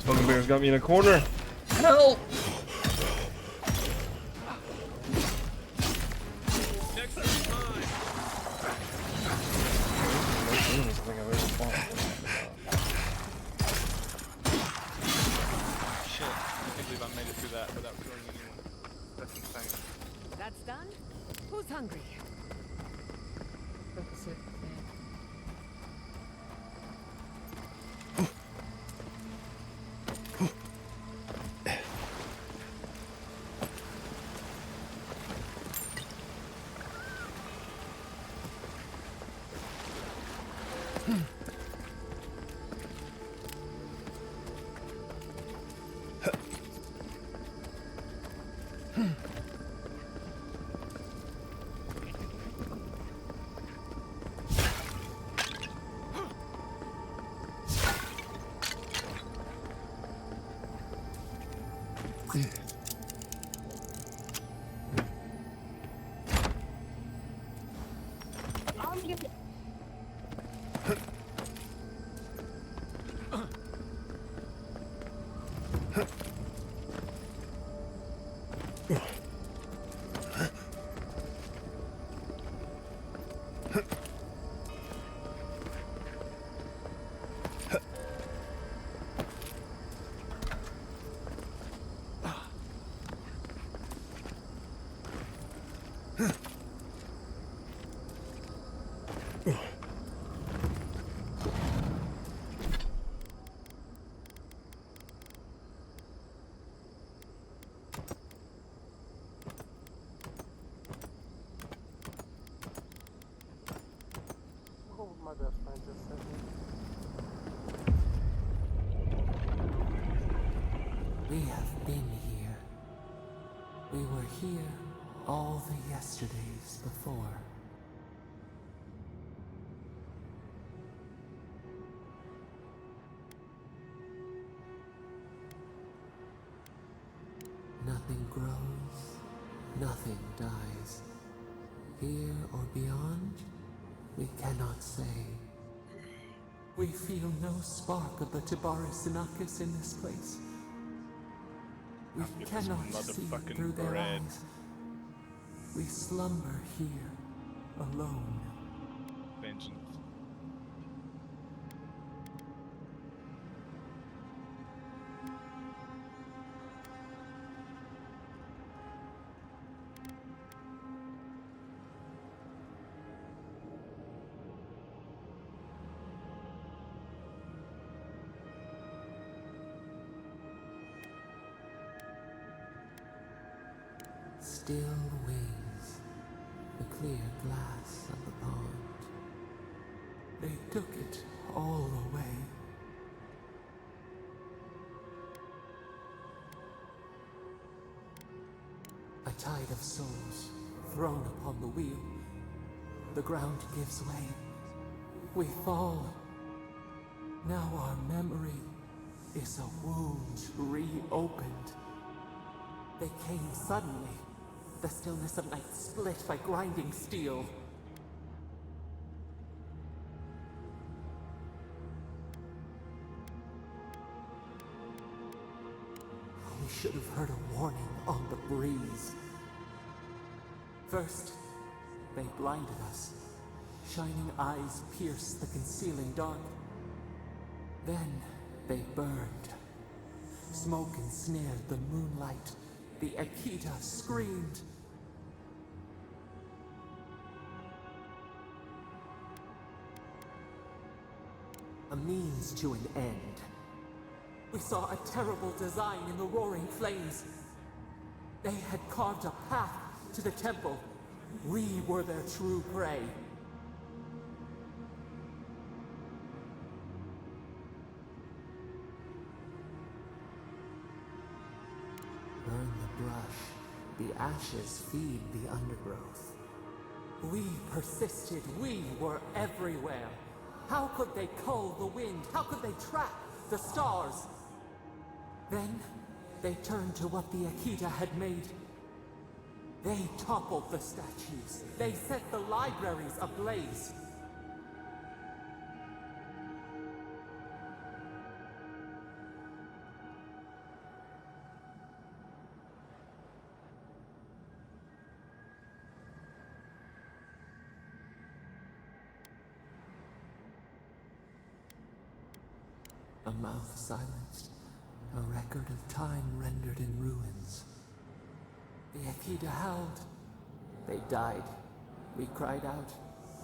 Bugbear's got me in a corner. Help! Shit, I can't believe I made it through that without killing anyone. That's insane. That's done? Who's hungry? My best friend just sent me. We have been here. We were here all the yesterdays before. Nothing grows, nothing dies. Here or beyond, we cannot say. We feel no spark of the Tibaris Inachus in this place. We cannot see through their eyes. We slumber here, alone. Vengeance. Still wings, the clear glass of the pond. They took it all away. A tide of souls thrown upon the wheel. The ground gives way. We fall. Now our memory is a wound reopened. They came suddenly. The stillness of night split by grinding steel. We should have heard a warning on the breeze. First, they blinded us. Shining eyes pierced the concealing dark. Then they burned. Smoke ensnared the moonlight. The Akita screamed. A means to an end. We saw a terrible design in the roaring flames. They had carved a path to the temple. We were their true prey. Burn the brush. The ashes feed the undergrowth. We persisted. We were everywhere. How could they cull the wind? How could they track the stars? Then they turned to what the Akita had made. They toppled the statues. They set the libraries ablaze. A mouth silenced, a record of time rendered in ruins. The Akida howled. They died. We cried out,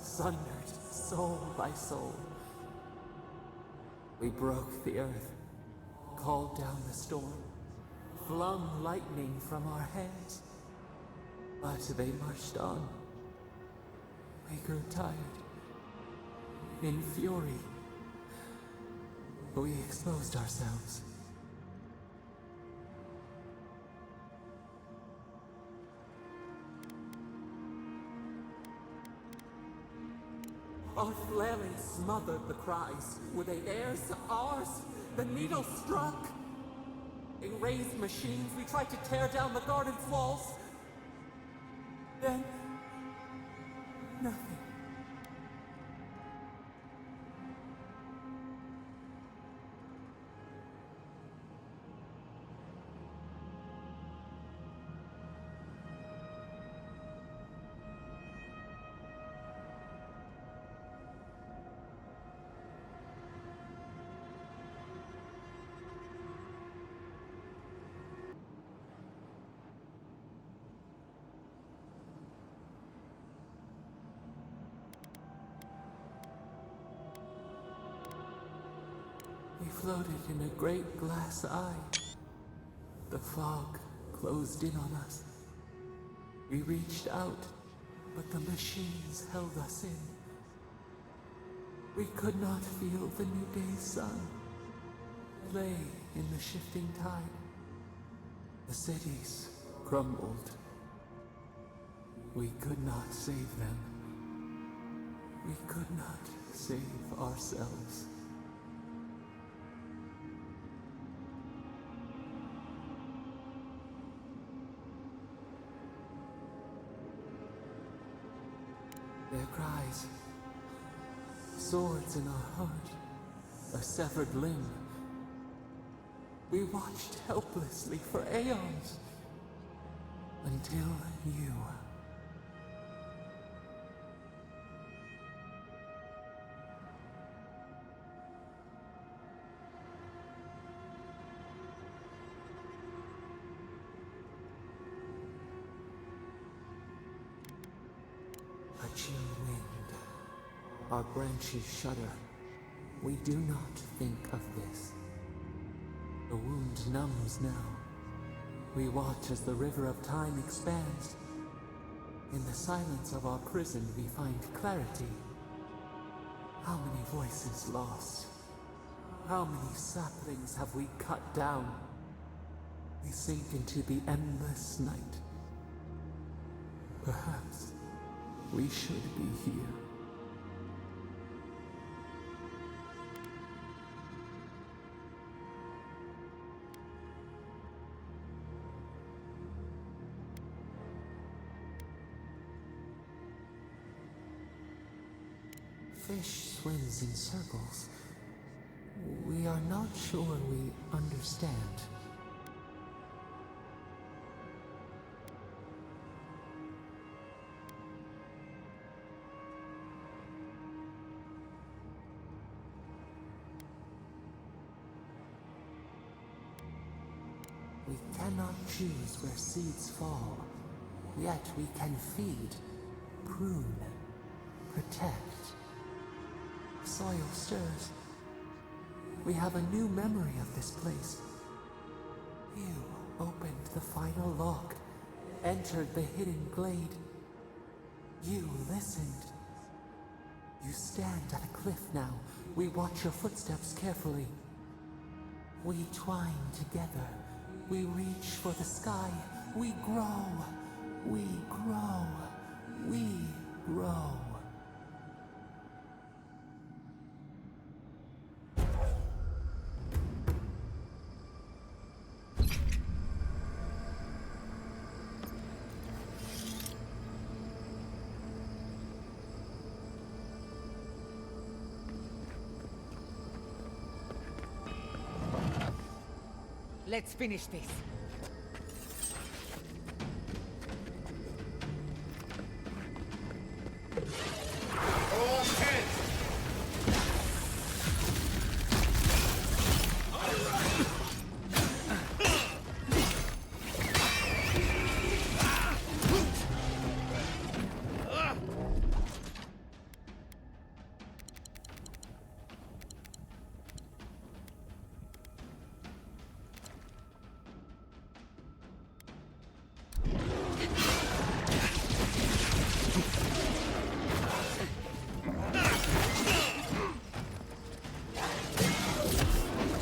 sundered, soul by soul. We broke the earth, called down the storm, flung lightning from our hands. But they marched on. We grew tired. In fury, we exposed ourselves. Our flailing smothered the cries. Were they theirs? Ours? The needle struck. Enraged machines, we tried to tear down the garden's walls. Then, nothing. We floated in a great glass eye. The fog closed in on us. We reached out, but the machines held us in. We could not feel the new day's sun. Lay in the shifting tide. The cities crumbled. We could not save them. We could not save ourselves. Their cries, swords in our heart, a severed limb. We watched helplessly for aeons, until you. A chill wind. Our branches shudder. We do not think of this. The wound numbs now. We watch as the river of time expands. In the silence of our prison we find clarity. How many voices lost? How many saplings have we cut down? We sink into the endless night. Perhaps we should be here. Fish swims in circles. We are not sure we understand. We cannot choose where seeds fall, yet we can feed, prune, protect. Soil stirs. We have a new memory of this place. You opened the final lock, entered the hidden glade. You listened. You stand at a cliff now. We watch your footsteps carefully. We twine together. We reach for the sky. We grow. We grow. We grow. Let's finish this. All 10!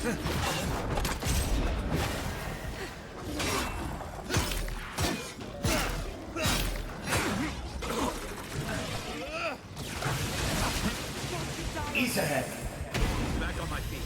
Ease ahead. Back on my feet.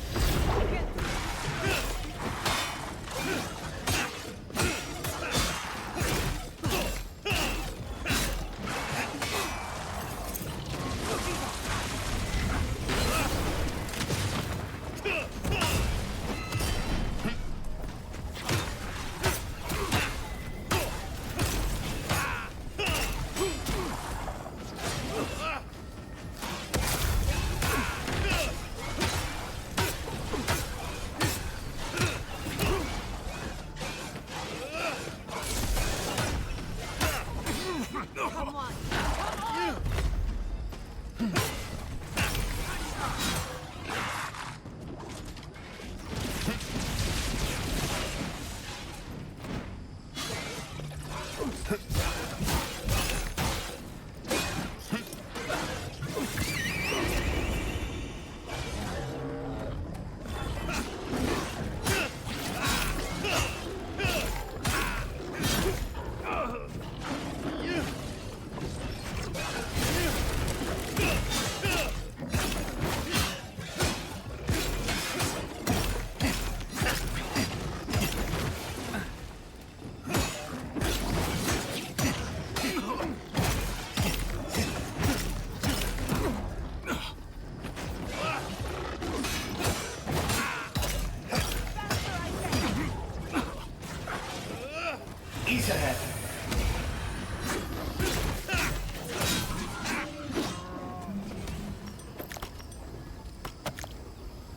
Ease ahead.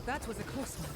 That was a close one.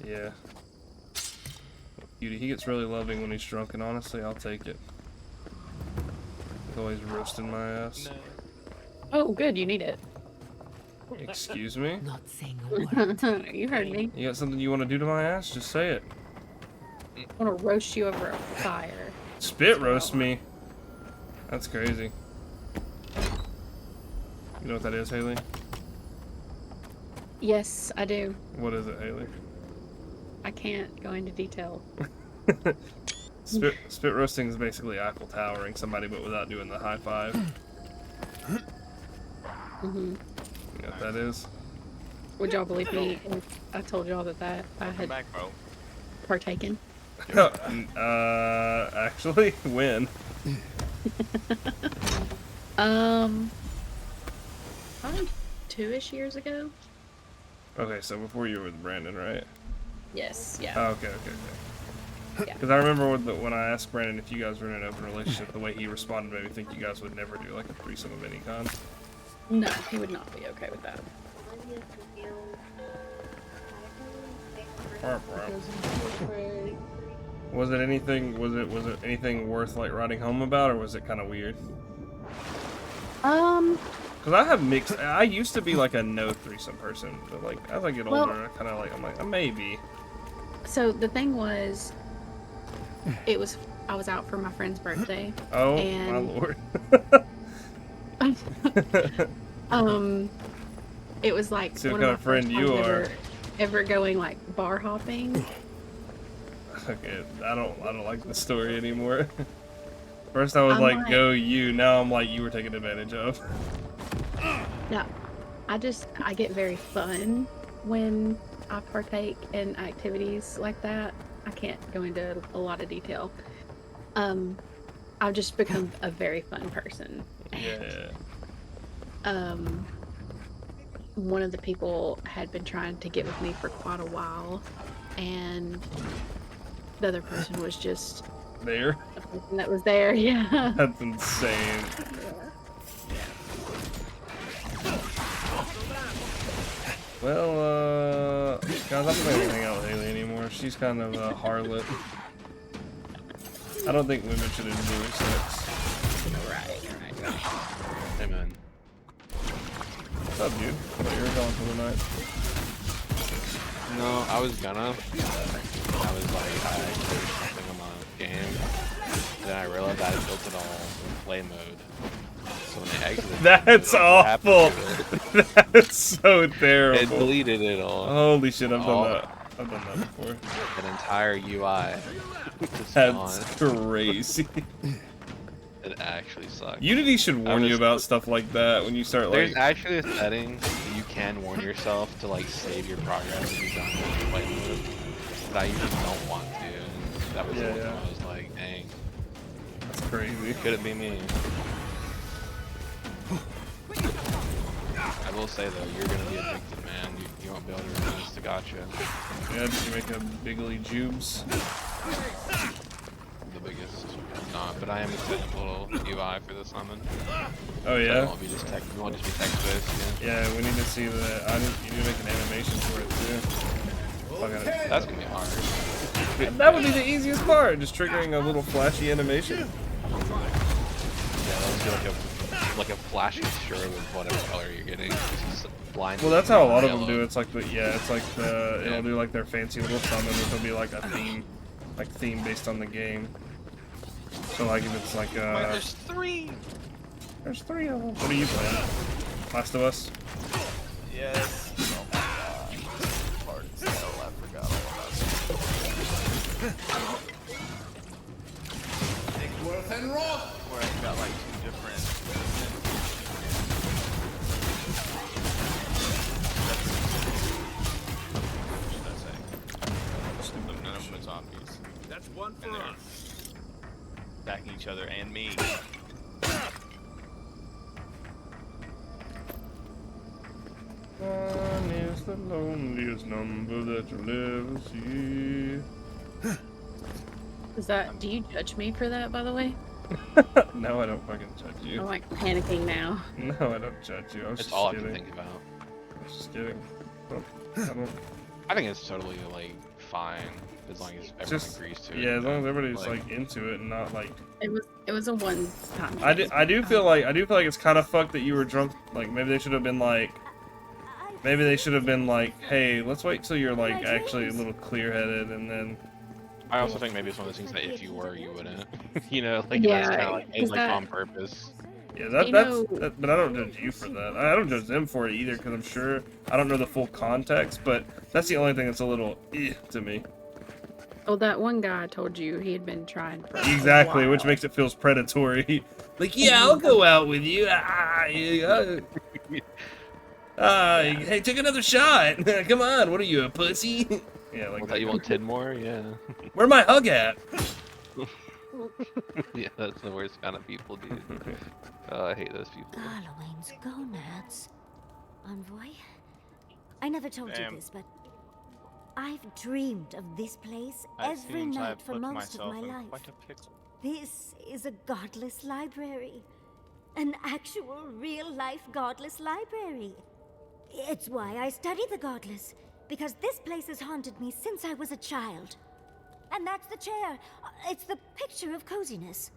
Yeah. Beauty, he gets really loving when he's drunk, and honestly, I'll take it. He's always roasting my ass. Oh, good, you need it. Excuse me? Not saying a word. You heard me. You got something you want to do to my ass? Just say it. I want to roast you over a fire. Spit roast me? That's crazy. You know what that is, Haley? Yes, I do. What is it, Haley? I can't go into detail. Spit roasting is basically Eiffel Towering somebody, but without doing the high five. Mm-hmm. You know what that is? Would y'all believe me if I told y'all that I had partaken? Actually, when? Probably 2-ish years ago. Okay, so before you were with Brandon, right? Yes, yeah. Oh, okay. Because I remember when I asked Brandon if you guys were in an open relationship, the way he responded made me think you guys would never do like a threesome of any kind. No, he would not be okay with that. Was it anything? Was it anything worth like writing home about, or was it kind of weird? Because I have mixed. I used to be like a no threesome person, but like as I get older, I kind of like. I'm like maybe. So the thing was, I was out for my friend's birthday. Oh and, my lord. It was like See what one kind of of my friend first you times are. ever going like bar hopping. Okay, I don't like the story anymore. First I was I'm like, like, go you. Now I'm like, you were taken advantage of. no, I get very fun when I partake in activities like that. I can't go into a lot of detail. I've just become a very fun person. Yeah. One of the people had been trying to get with me for quite a while, and the other person was just There. a person that was there. Yeah. That's insane. Well, guys, I'm not gonna hang out with Haley anymore. She's kind of a harlot. I don't think women should enjoy sex. Right. Hey, man. What's up, dude? I thought you were gone for the night. No, I was gonna. I was like, I did something on the game. Then I realized I built it all in play mode. So when I exited, That's awful. That's so terrible. It deleted it all. Holy shit, I've done that. I've done that before. An entire UI. That's crazy. It actually sucks. Unity should warn you about stuff like that when you start There's like. actually a setting that you can warn yourself to like save your progress if you're done with play mode. But I usually don't want to. And that was the one time I was like, dang. That's crazy. Could it be me? I will say though, you're gonna be addicted, man. You won't be able to resist the gotcha. Yeah, did you make a bigly jubes? The biggest, not, but I am setting up a little UI for the summon. Oh yeah. So it won't be just text. It won't just be text based. Yeah, we need to see that. You need to make an animation for it too. That's gonna be hard. That would be the easiest part. Just triggering a little flashy animation. Yeah, that'll be like a flashing strobe of whatever color you're getting. Blind. Well, that's how a lot of them do. It's like it's like it'll do like their fancy little summon, which will be like a theme based on the game. So like if it's like there's three. There's three of them. What are you playing? Last of Us? Yes. Oh my god. Hard as hell. I forgot all about it. Worth and Roth. Where I've got like two different. None of them are zombies. That's one for us. Backing each other and me. One is the loneliest number that you'll ever see. Do you judge me for that, by the way? No, I don't fucking judge you. I'm like panicking now. No, I don't judge you. I was That's just all kidding. I can think about. I was just kidding. I think it's totally like fine as long as everyone agrees to it. Yeah, as long as everybody's like into it and not like. It was a one time. I do feel like it's kind of fucked that you were drunk. Like maybe they should have been like. Maybe they should have been like, hey, let's wait till you're like actually a little clear-headed and then. I also think maybe it's one of those things that if you were, you wouldn't. You know, like Yeah, that's kind of like made like that- on purpose. Yeah, You but I don't judge you for that. I don't judge them for it either because I'm sure I don't know the full context, but that's the only thing that's a little to me. Oh, that one guy I told you he had been trying for Exactly, a while. which makes it feels predatory. Like, yeah, I'll go out with you. Hey, take another shot. Come on, what are you, a pussy? Yeah, like that. You want Tidmore? Yeah. Where my hug at? Yeah, that's the worst kind of people, dude. Oh, I hate those people. Garlawain's gonads. Envoy? I never told Damn. you this, but I've dreamed of this place It every seems night I've for put most of myself my in life. quite a pickle. This is a godless library. An actual, real-life godless library. It's why I study the godless, because this place has haunted me since I was a child. And that's the chair. It's the picture of coziness.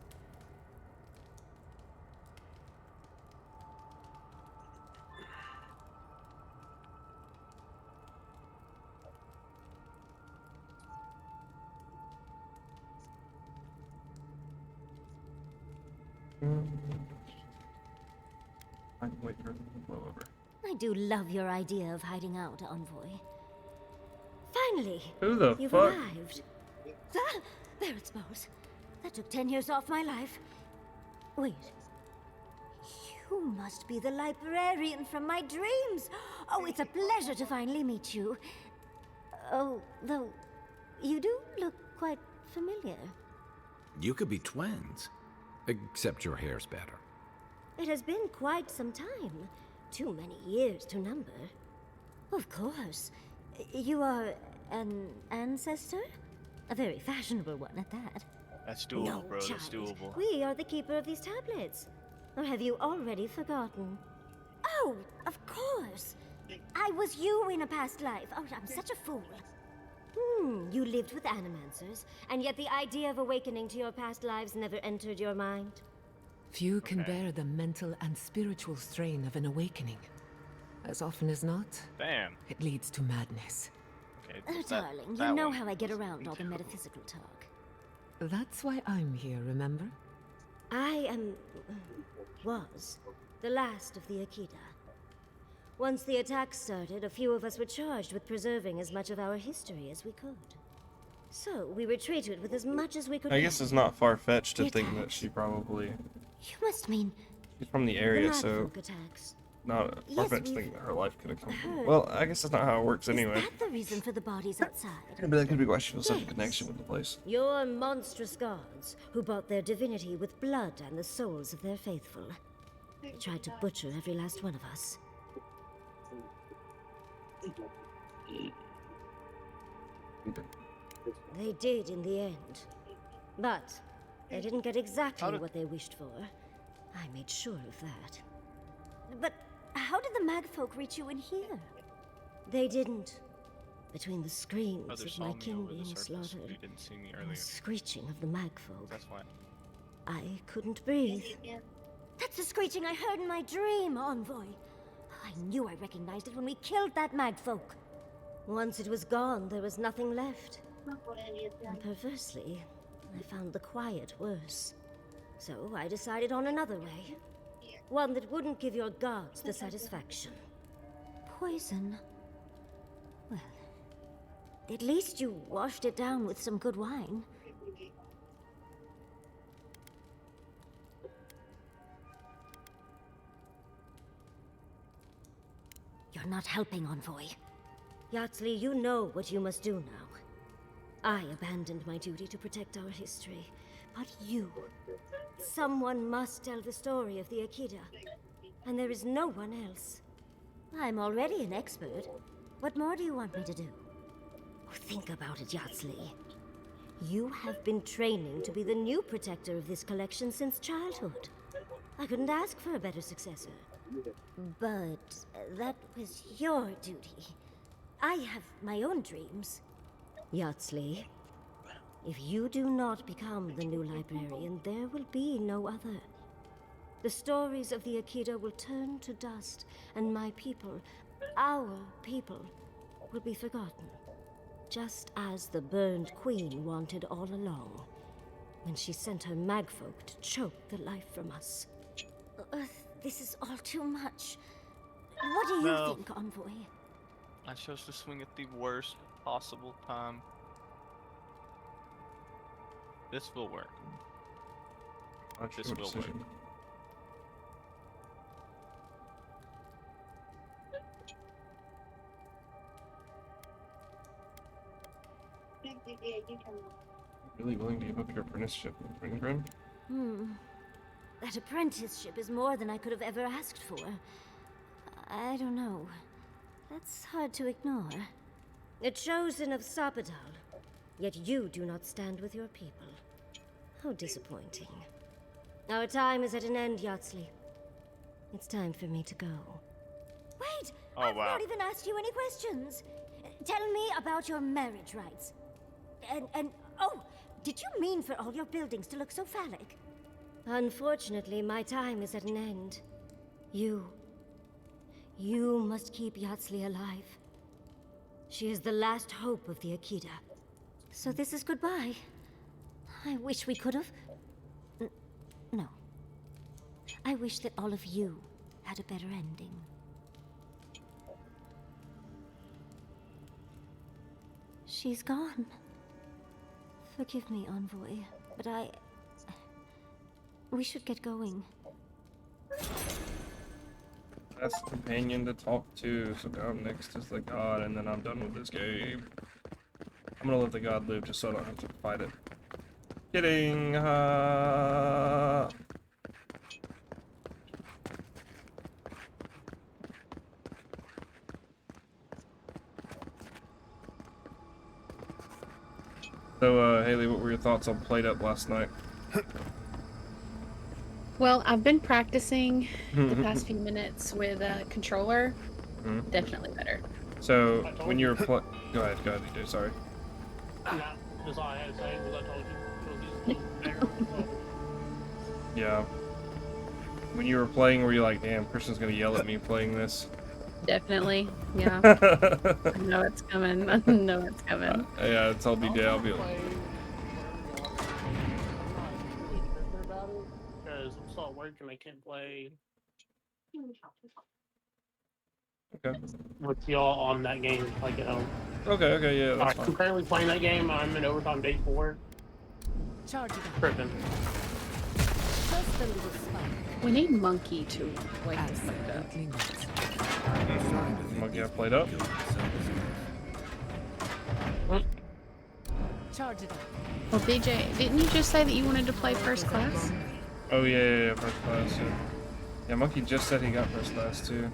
I can wait for it to blow over. I do love your idea of hiding out, Envoy. Finally, Who the you've fuck? arrived. Ah, there it smells. That took 10 years off my life. Wait. You must be the librarian from my dreams. Oh, it's a pleasure to finally meet you. Oh, though, you do look quite familiar. You could be twins. Except your hair's better. It has been quite some time. Too many years to number. Of course. You are an ancestor? A very fashionable one at that. That's doable, No, bro. child. That's doable. We are the keeper of these tablets. Or have you already forgotten? Oh, of course. I was you in a past life. Oh, I'm such a fool. You lived with animancers, and yet the idea of awakening to your past lives never entered your mind. Few can bear the mental and spiritual strain of an awakening. As often as not, Damn. it leads to madness. Okay. Oh, darling, you know how I get around all the metaphysical talk. That's why I'm here, remember? I am... was the last of the Akita. Once the attack started, a few of us were charged with preserving as much of our history as we could. So, we retreated with as much as we could. I guess it's not far-fetched to It think that she probably... You must mean... She's from the area, the so... Madfolk attacks. Not Yes, far-fetched to we've think that her life could have come from... heard. Well, I guess that's not how it works anyway. Is that the reason for the bodies outside? But that could be why she feels such a Yes. connection with the place. Your monstrous gods, who bought their divinity with blood and the souls of their faithful. They tried to butcher every last one of us. They did in the end. But they didn't get exactly what they wished for. I made sure of that. But how did the Magfolk reach you in here? They didn't. Between the screams Others of saw my me kin over the being surface. slaughtered You didn't see me and earlier. the screeching of the Magfolk, That's why. I couldn't breathe. That's the screeching I heard in my dream, Envoy. I knew I recognized it when we killed that Magfolk. Once it was gone, there was nothing left. And perversely, I found the quiet worse. So I decided on another way. One that wouldn't give your gods the satisfaction. Poison. Well, at least you washed it down with some good wine. You're not helping, Envoy. Yatsley, you know what you must do now. I abandoned my duty to protect our history, but you... Someone must tell the story of the Akita, and there is no one else. I'm already an expert. What more do you want me to do? Oh, think about it, Yatsley. You have been training to be the new protector of this collection since childhood. I couldn't ask for a better successor. But that was your duty. I have my own dreams. Yatsley, if you do not become the new librarian, there will be no other. The stories of the Akita will turn to dust, and my people, our people, will be forgotten. Just as the burned queen wanted all along, when she sent her magfolk to choke the life from us. This is all too much. What do you No. think, Envoy? I chose to swing at the worst possible time. This will work. This will work. Really willing to give up your apprenticeship in Grim? That apprenticeship is more than I could have ever asked for. I don't know. That's hard to ignore. A chosen of Sapadal, yet you do not stand with your people. How disappointing. Our time is at an end, Yatsley. It's time for me to go. Wait! Oh, I've wow. not even asked you any questions. Tell me about your marriage rights. Oh, did you mean for all your buildings to look so phallic? Unfortunately, my time is at an end. You must keep Yatsley alive. She is the last hope of the Akita. So this is goodbye. I wish we could have... No. I wish that all of you had a better ending. she's gone. Forgive me, Envoy, but we should get going. That's the companion to talk to, so now next is the god, and then I'm done with this game. I'm gonna let the god live just so I don't have to fight it. Kidding! So, Haley, what were your thoughts on Played Up last night? Well, I've been practicing the past few minutes with a controller. Definitely better. So, when you were Go ahead, DJ, sorry. Nah, that's all I had to say, because I told you. It was better. Yeah. When you were playing, were you like, damn, Christian's gonna yell at me playing this? Definitely, yeah. I know it's coming. I know it's coming. Yeah, it's all DJ, I'll be like... Because I'm still at work and I can't play with y'all on that game, like at home. Okay, yeah, that's fine. I'm currently playing that game. I'm in overtime day 4. Tripping. We need Monkey to wake us up. Monkey have Played Up? Charge it up. Well, DJ, didn't you just say that you wanted to play first class? Oh yeah, first class. Yeah. Yeah, Monkey just said he got first class too.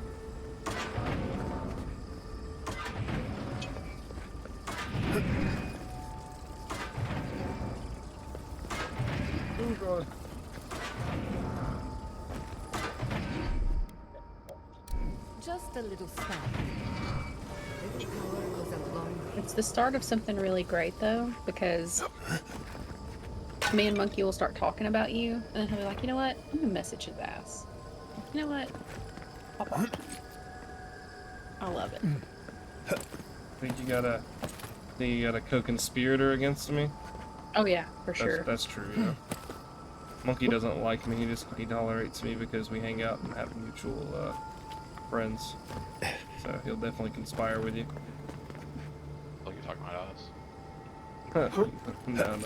Oh god. Just a little spark. It's the start of something really great, though, because me and Monkey will start talking about you, and then he'll be like, you know what? I'm gonna message his ass. You know what? Pop off. I love it. Think you got a co-conspirator against me? Oh yeah, for sure. That's true, yeah. Monkey doesn't like me, he tolerates me because we hang out and have mutual friends. So he'll definitely conspire with you. Like you're talking about us. No.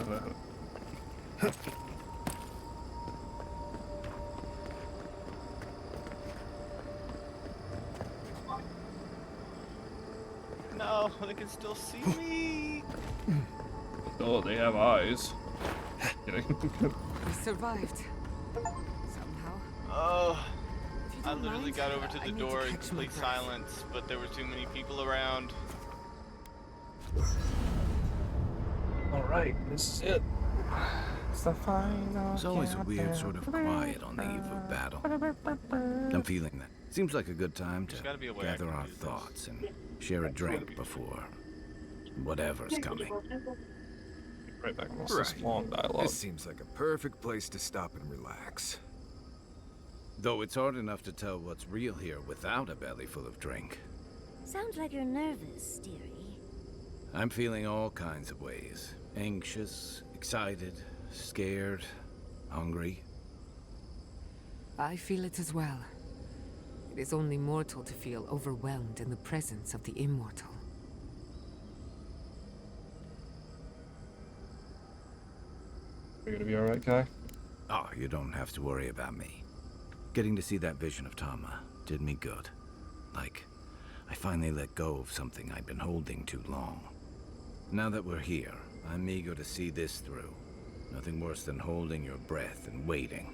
No, they can still see me. Oh, they have eyes. We survived. Somehow. Oh, I literally got over to the door in complete silence, but there were too many people around. Alright, this is it. It's the final. It's always a weird sort of quiet on the eve of battle. I'm feeling that. Seems like a good time to gather our thoughts and share a drink before whatever's coming. Right back on this long dialogue. This seems like a perfect place to stop and relax. Though it's hard enough to tell what's real here without a belly full of drink. Sounds like you're nervous, dearie. I'm feeling all kinds of ways. Anxious, excited, scared, hungry. I feel it as well. It is only mortal to feel overwhelmed in the presence of the immortal. You're gonna be alright, Kai? Oh, you don't have to worry about me. Getting to see that vision of Tama did me good. Like, I finally let go of something I'd been holding too long. Now that we're here, I'm eager to see this through. Nothing worse than holding your breath and waiting.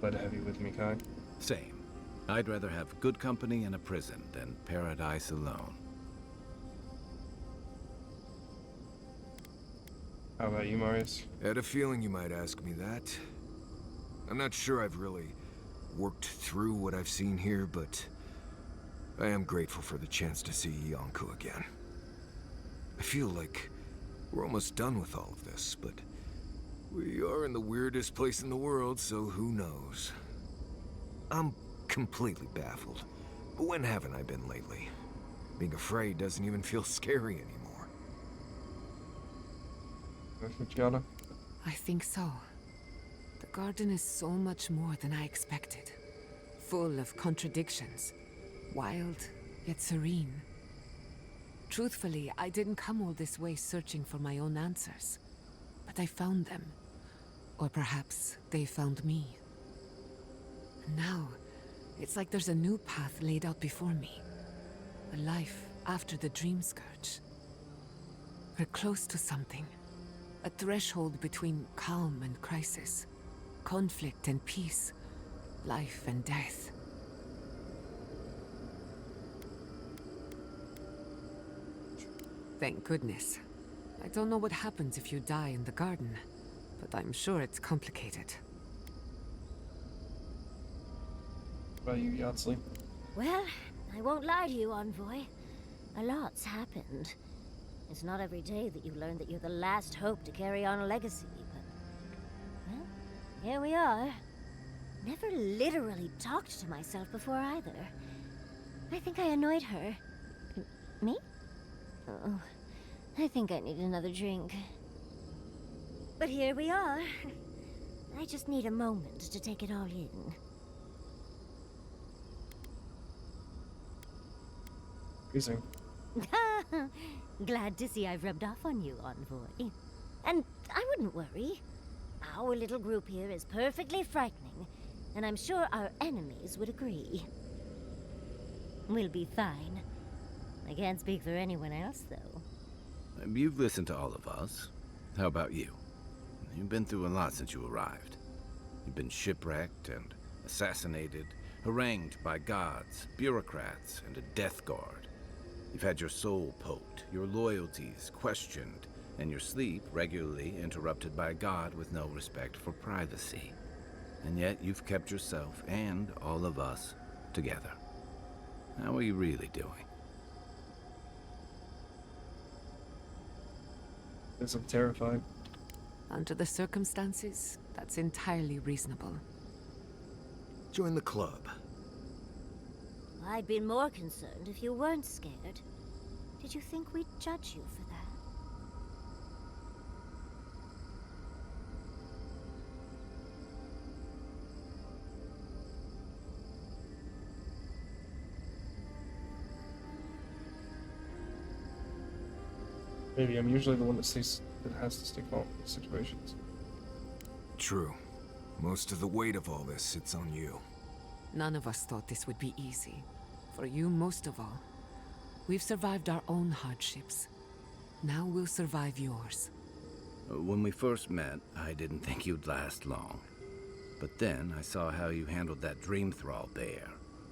Glad to have you with me, Kai. Same. I'd rather have good company in a prison than paradise alone. How about you, Marius? I had a feeling you might ask me that. I'm not sure I've really worked through what I've seen here, but I am grateful for the chance to see Yonku again. I feel like we're almost done with all of this, but we are in the weirdest place in the world, so who knows? I'm completely baffled. But when haven't I been lately? Being afraid doesn't even feel scary anymore. Gianna? I think so. The garden is so much more than I expected. full of contradictions. Wild, yet serene. Truthfully, I didn't come all this way searching for my own answers. But I found them. Or perhaps they found me. And now, it's like there's a new path laid out before me. A life after the Dream Scourge. We're close to something. A threshold between calm and crisis. Conflict and peace. Life and death. Thank goodness. I don't know what happens if you die in the garden, but I'm sure it's complicated. What about you, Yardsley? Well, I won't lie to you, Envoy. A lot's happened. It's not every day that you learn that you're the last hope to carry on a legacy, but... well, here we are. Never literally talked to myself before either. I think I annoyed her. Me? Oh, I think I need another drink. But here we are. I just need a moment to take it all in. Amazing. Glad to see I've rubbed off on you, Envoy. And I wouldn't worry. Our little group here is perfectly frightening, and I'm sure our enemies would agree. We'll be fine. I can't speak for anyone else, though. You've listened to all of us. How about you? You've been through a lot since you arrived. You've been shipwrecked and assassinated, harangued by gods, bureaucrats, and a death guard. You've had your soul poked, your loyalties questioned, and your sleep regularly interrupted by a god with no respect for privacy. And yet you've kept yourself and all of us together. How are you really doing? Yes, I'm terrified. Under the circumstances, that's entirely reasonable. Join the club. I'd been more concerned if you weren't scared. Did you think we'd judge you for that? Maybe I'm usually the one that has to stay calm in these situations. True. Most of the weight of all this sits on you. None of us thought this would be easy. For you, most of all. We've survived our own hardships. Now we'll survive yours. When we first met, I didn't think you'd last long. But then I saw how you handled that dream thrall bear.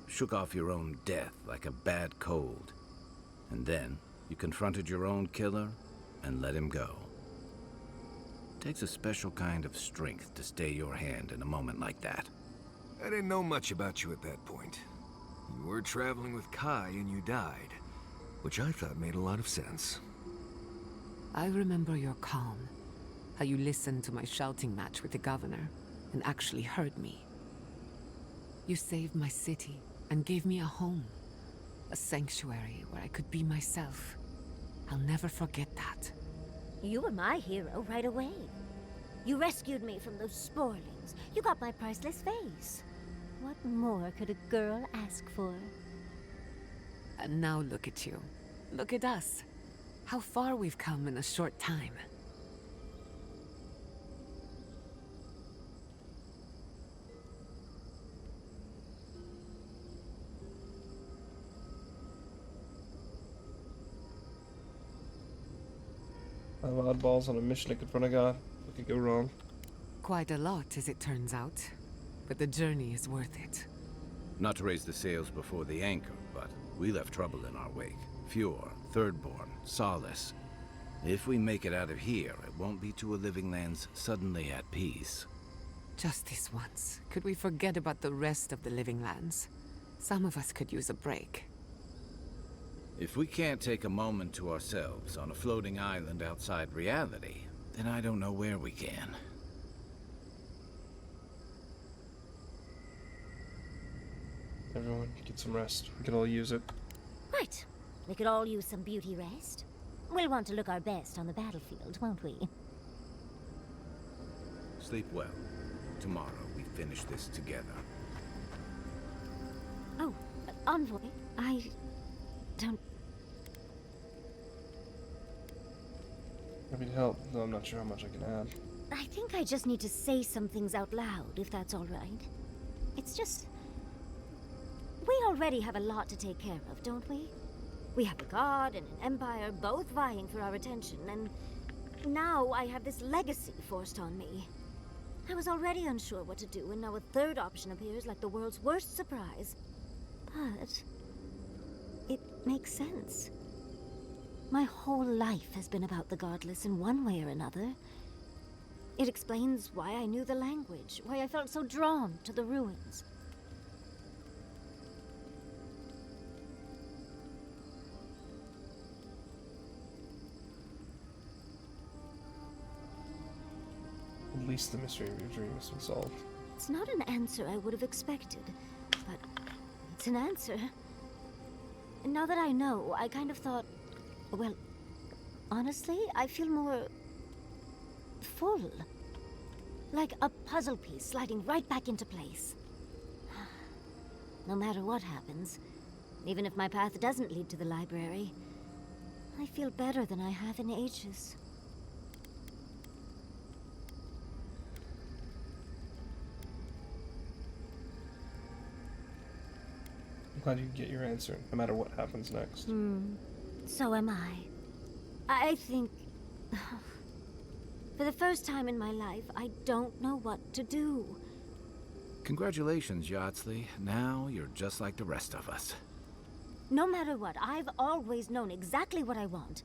Shook off your own death like a bad cold. And then you confronted your own killer and let him go. It takes a special kind of strength to stay your hand in a moment like that. I didn't know much about you at that point. You were traveling with Kai and you died, which I thought made a lot of sense. I remember your calm. How you listened to my shouting match with the governor and actually heard me. You saved my city and gave me a home. A sanctuary where I could be myself. I'll never forget that. You were my hero right away. You rescued me from those sporlings. You got my priceless face. What more could a girl ask for? And now look at you. Look at us. How far we've come in a short time. I'm oddballs on a mission to confront a god. What could go wrong? Quite a lot, as it turns out. But the journey is worth it. Not to raise the sails before the anchor, but we left trouble in our wake. Fjord, Thirdborn, Solace. If we make it out of here, it won't be to a living lands suddenly at peace. Just this once. Could we forget about the rest of the living lands? Some of us could use a break. If we can't take a moment to ourselves on a floating island outside reality, then I don't know where we can. Everyone, get some rest. We can all use it. Right. We could all use some beauty rest. We'll want to look our best on the battlefield, won't we? Sleep well. Tomorrow we finish this together. Oh, Envoy, I don't... Happy to help, though I'm not sure how much I can add. I think I just need to say some things out loud, if that's all right. It's just... We already have a lot to take care of, don't we? We have a god and an empire, both vying for our attention, and now I have this legacy forced on me. I was already unsure what to do, and now a third option appears like the world's worst surprise. But... it makes sense. My whole life has been about the godless in one way or another. It explains why I knew the language, why I felt so drawn to the ruins. At least the mystery of your dream has been solved. It's not an answer I would have expected, but it's an answer. And now that I know, I kind of thought, well, honestly, I feel more full. Like a puzzle piece sliding right back into place. No matter what happens, even if my path doesn't lead to the library, I feel better than I have in ages. I'm glad you get your answer, no matter what happens next. So am I. I think... For the first time in my life, I don't know what to do. Congratulations, Yardsley. Now you're just like the rest of us. No matter what, I've always known exactly what I want.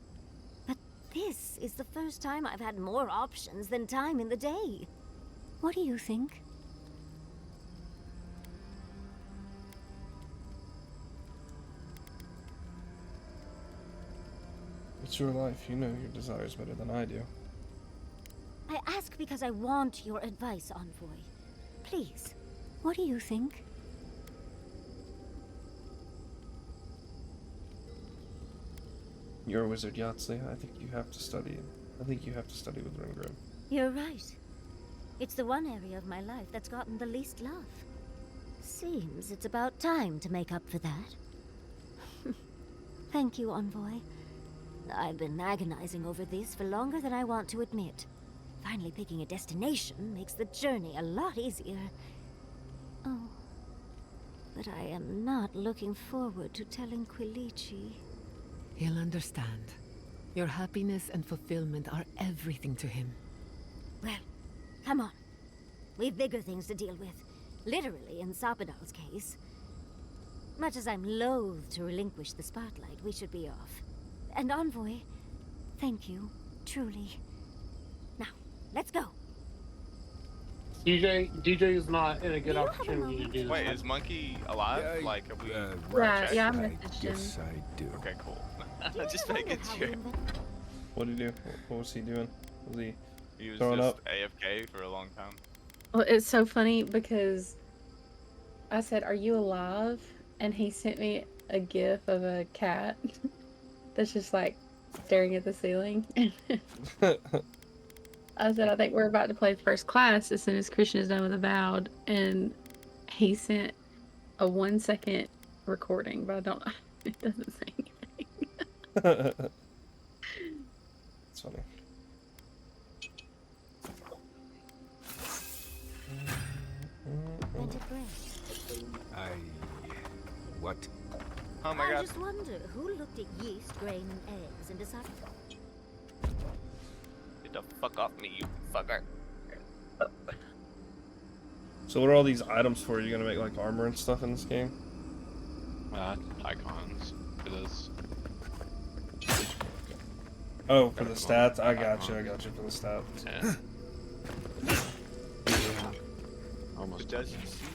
But this is the first time I've had more options than time in the day. What do you think? It's your life. You know your desires better than I do. I ask because I want your advice, Envoy. Please, what do you think? You're a wizard, Yardsley. I think you have to study. I think you have to study with Ringgrim. You're right. It's the one area of my life that's gotten the least love. Seems it's about time to make up for that. Thank you, Envoy. I've been agonizing over this for longer than I want to admit. Finally picking a destination makes the journey a lot easier. Oh, but I am not looking forward to telling Quilici. He'll understand. Your happiness and fulfillment are everything to him. Well, come on. We've bigger things to deal with. Literally, in Sapadal's case. Much as I'm loath to relinquish the spotlight, we should be off. And Envoy, thank you, truly. Now, let's go. DJ is not in a good opportunity to do this. Wait, is Monkey alive? Like, have we... Yeah, I messaged him. Yes, I do. Okay, cool. Just making sure. What did he do? What was he doing? Was He was throwing just up? AFK for a long time. Well, it's so funny because I said, "Are you alive?" And he sent me a gif of a cat that's just like staring at the ceiling. I said, "I think we're about to play first class as soon as Christian is done with Avowed," and he sent a 1-second recording, but I don't. It doesn't say anything. It's funny. What? Oh my I god. just wonder who looked at yeast, grain, and eggs and decided. Get the fuck off me, you fucker. So what are all these items for? Are you gonna make like armor and stuff in this game? Icons for this. Oh, for the stats? I got you for the stats. Yeah. Almost. Does he see me?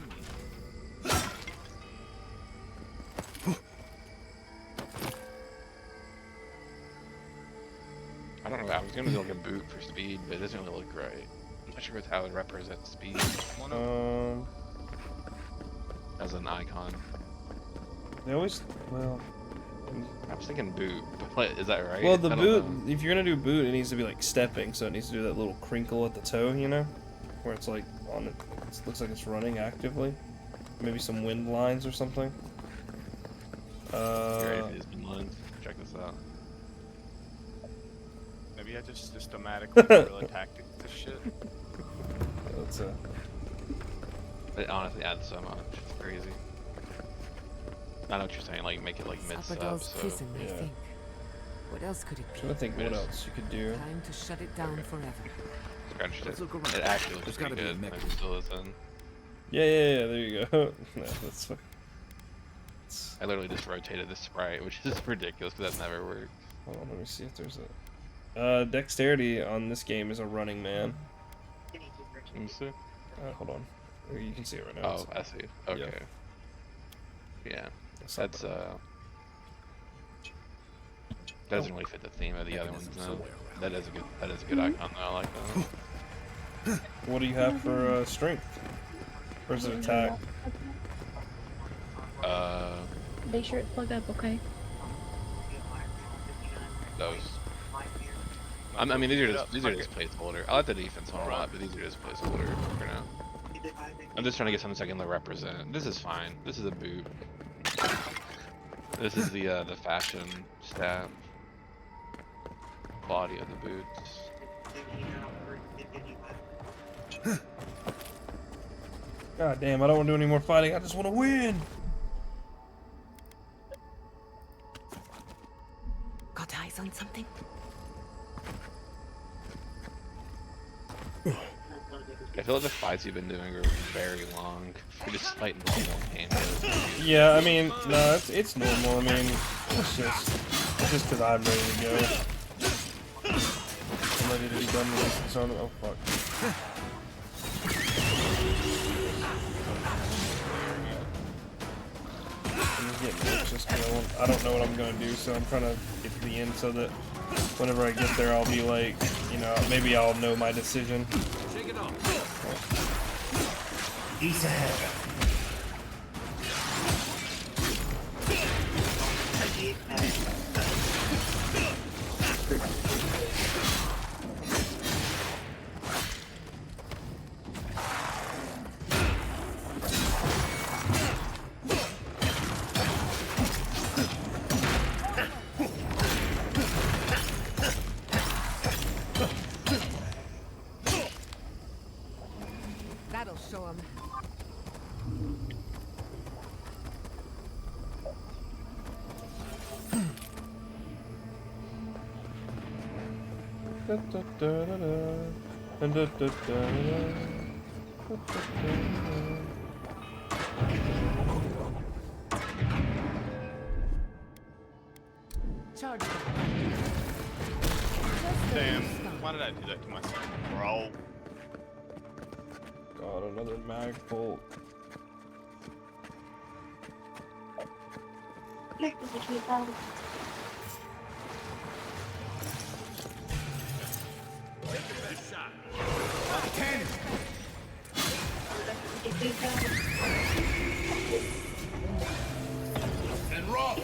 I don't know. I was gonna do like a boot for speed, but it doesn't really look right. I'm not sure with how it represents speed. As an icon. They always, well... I was thinking boot, but what, is that right? Well, the I don't boot, know. if you're gonna do boot, it needs to be like stepping, so it needs to do that little crinkle at the toe, you know? Where it's like on it, looks like it's running actively. Maybe some wind lines or something. You ready for these lines? Check this out. Maybe I just systematically guerrilla tactics this shit. That's It honestly adds so much. It's crazy. I know what you're saying. Like make it like mid sub. Abigail's So prison, I yeah. think. What else could it be? I'm trying to think what else you could do. Time to shut it down forever. scratched Let's it. look around. It actually looks There's pretty gotta be a good. mechanism. It still isn't. Yeah, there you go. No, that's fine. I literally just rotated the sprite, which is ridiculous because that never worked. Hold on, let me see if there's a... dexterity on this game is a running man. Let me see. Hold on. You can see it right now. Oh, I see. Okay. Yeah. That's, doesn't really fit the theme of the other ones, no. That is a good icon, though. I like that. What do you have for, strength? Or is it attack? Make sure it's plugged up, okay? Those. I mean, these are just placeholder. I like the defense one a lot, but these are just placeholder for now. I'm just trying to get something so I can represent. This is fine. This is a boot. This is the fashion stat. Body of the boots. God damn, I don't want to do any more fighting. I just want to win. Got eyes on something? I feel like the fights you've been doing are very long. You're just fighting normal game. Yeah, I mean, no, it's normal. I mean, it's just because I'm ready to go. I'm ready to be done with this. Oh fuck. I'm just getting anxious because I don't know what I'm gonna do, so I'm trying to get to the end so that whenever I get there, I'll be like, you know, maybe I'll know my decision. Shake it off. East ahead. That'll show him. Charge. Damn, why did I do that to myself, bro? God, another mag bolt. Good shot. 10. And roll.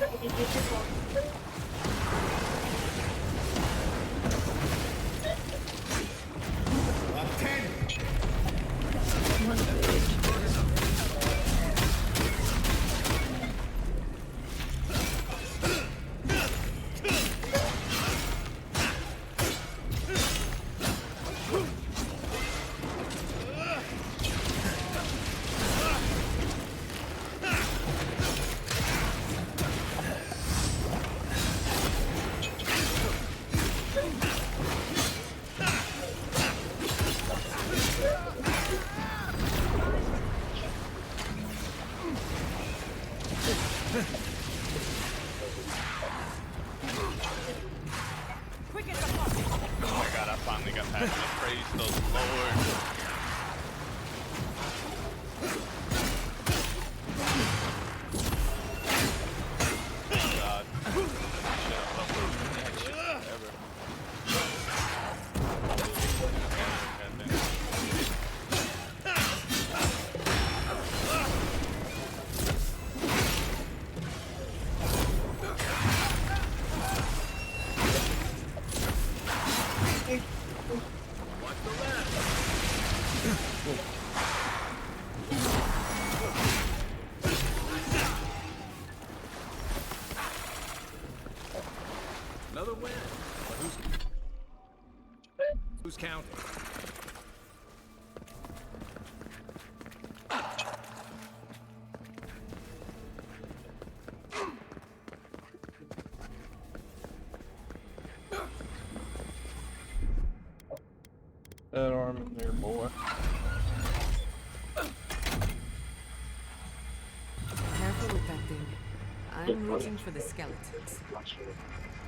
I'm rooting for the skeletons.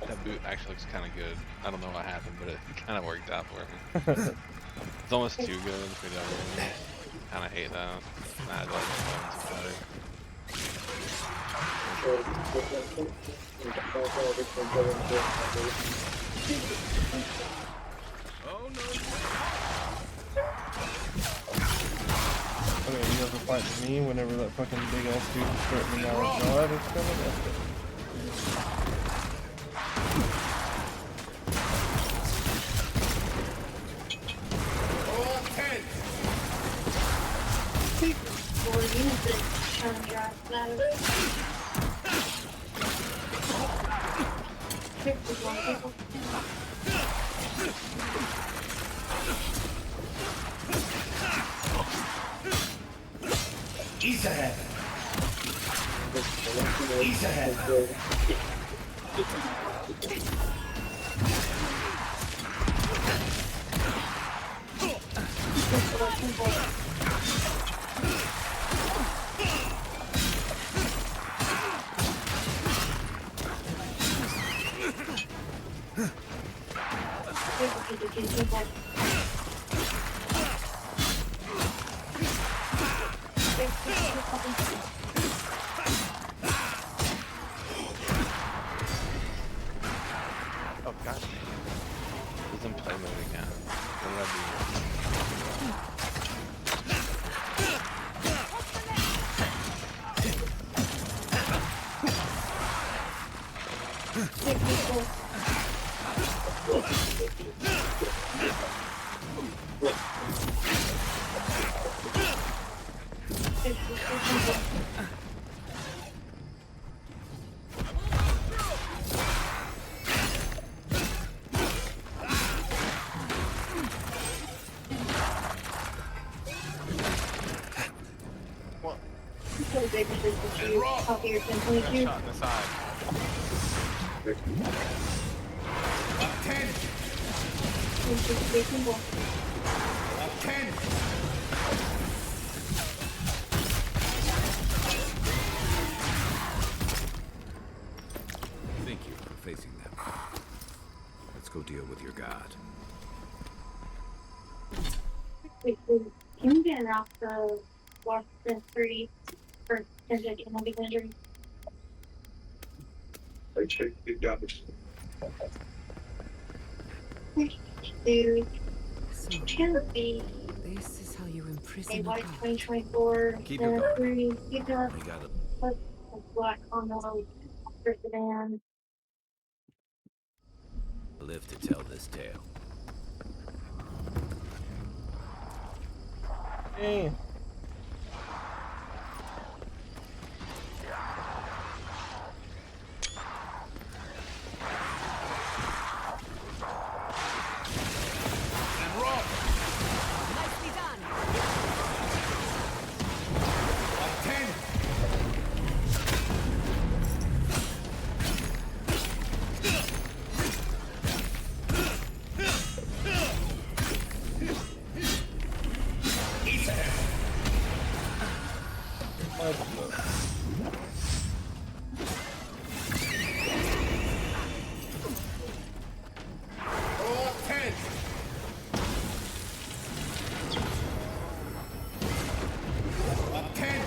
That boot actually looks kind of good. I don't know what happened, but it kind of worked out for me. It's almost too good. Kind of hate that. Nah, it doesn't better. Okay, you guys are fighting me whenever that fucking big ass dude is threatening our god is coming. That's it. East ahead. East ahead. Oh god. He's in play mode again. What did I do? Shot in the side. 10. 10. Thank you for facing them. Let's go deal with your god. Wait, can you get off the Washington 3 for Kendrick and Heavy Injury? I checked the garbage. Dude, So, can be this is how you a imprison a white god. 2024 Keep it going. 3 pickup We got it. plus a black Honda for sedan. Live to tell this tale. Hey. Nicely done. 10. East ahead. All 10. Up 10.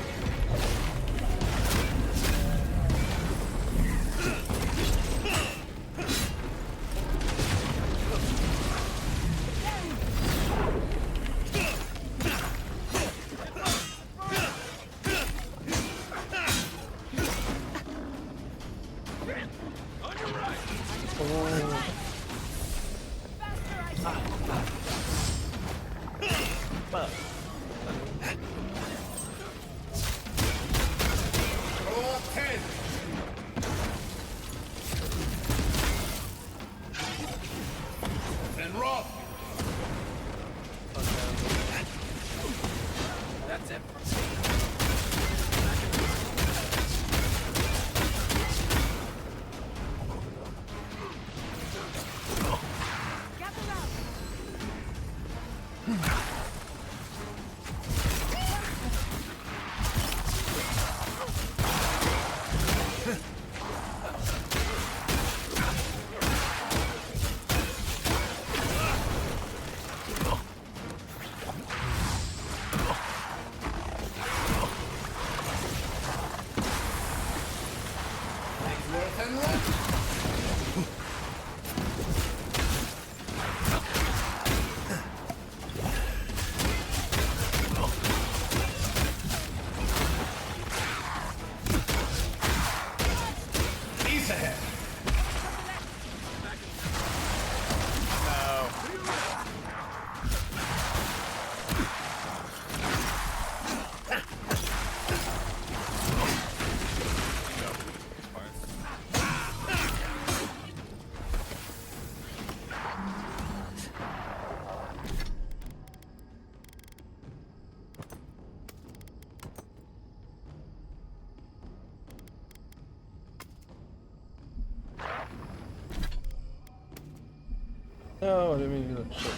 Oh, I didn't mean to do that. Shit.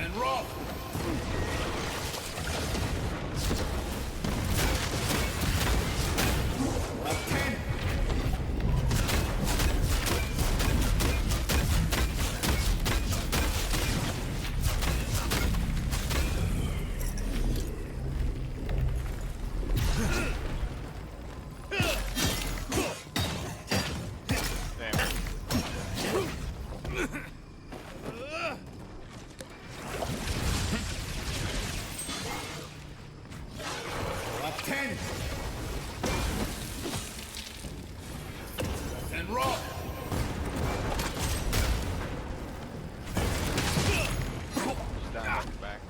And roll! Up 10! And roll! He's down back.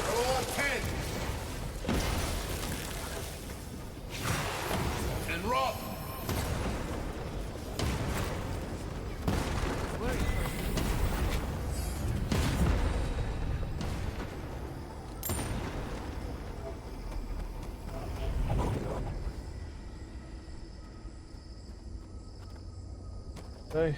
Roll up 10! And roll! Hey.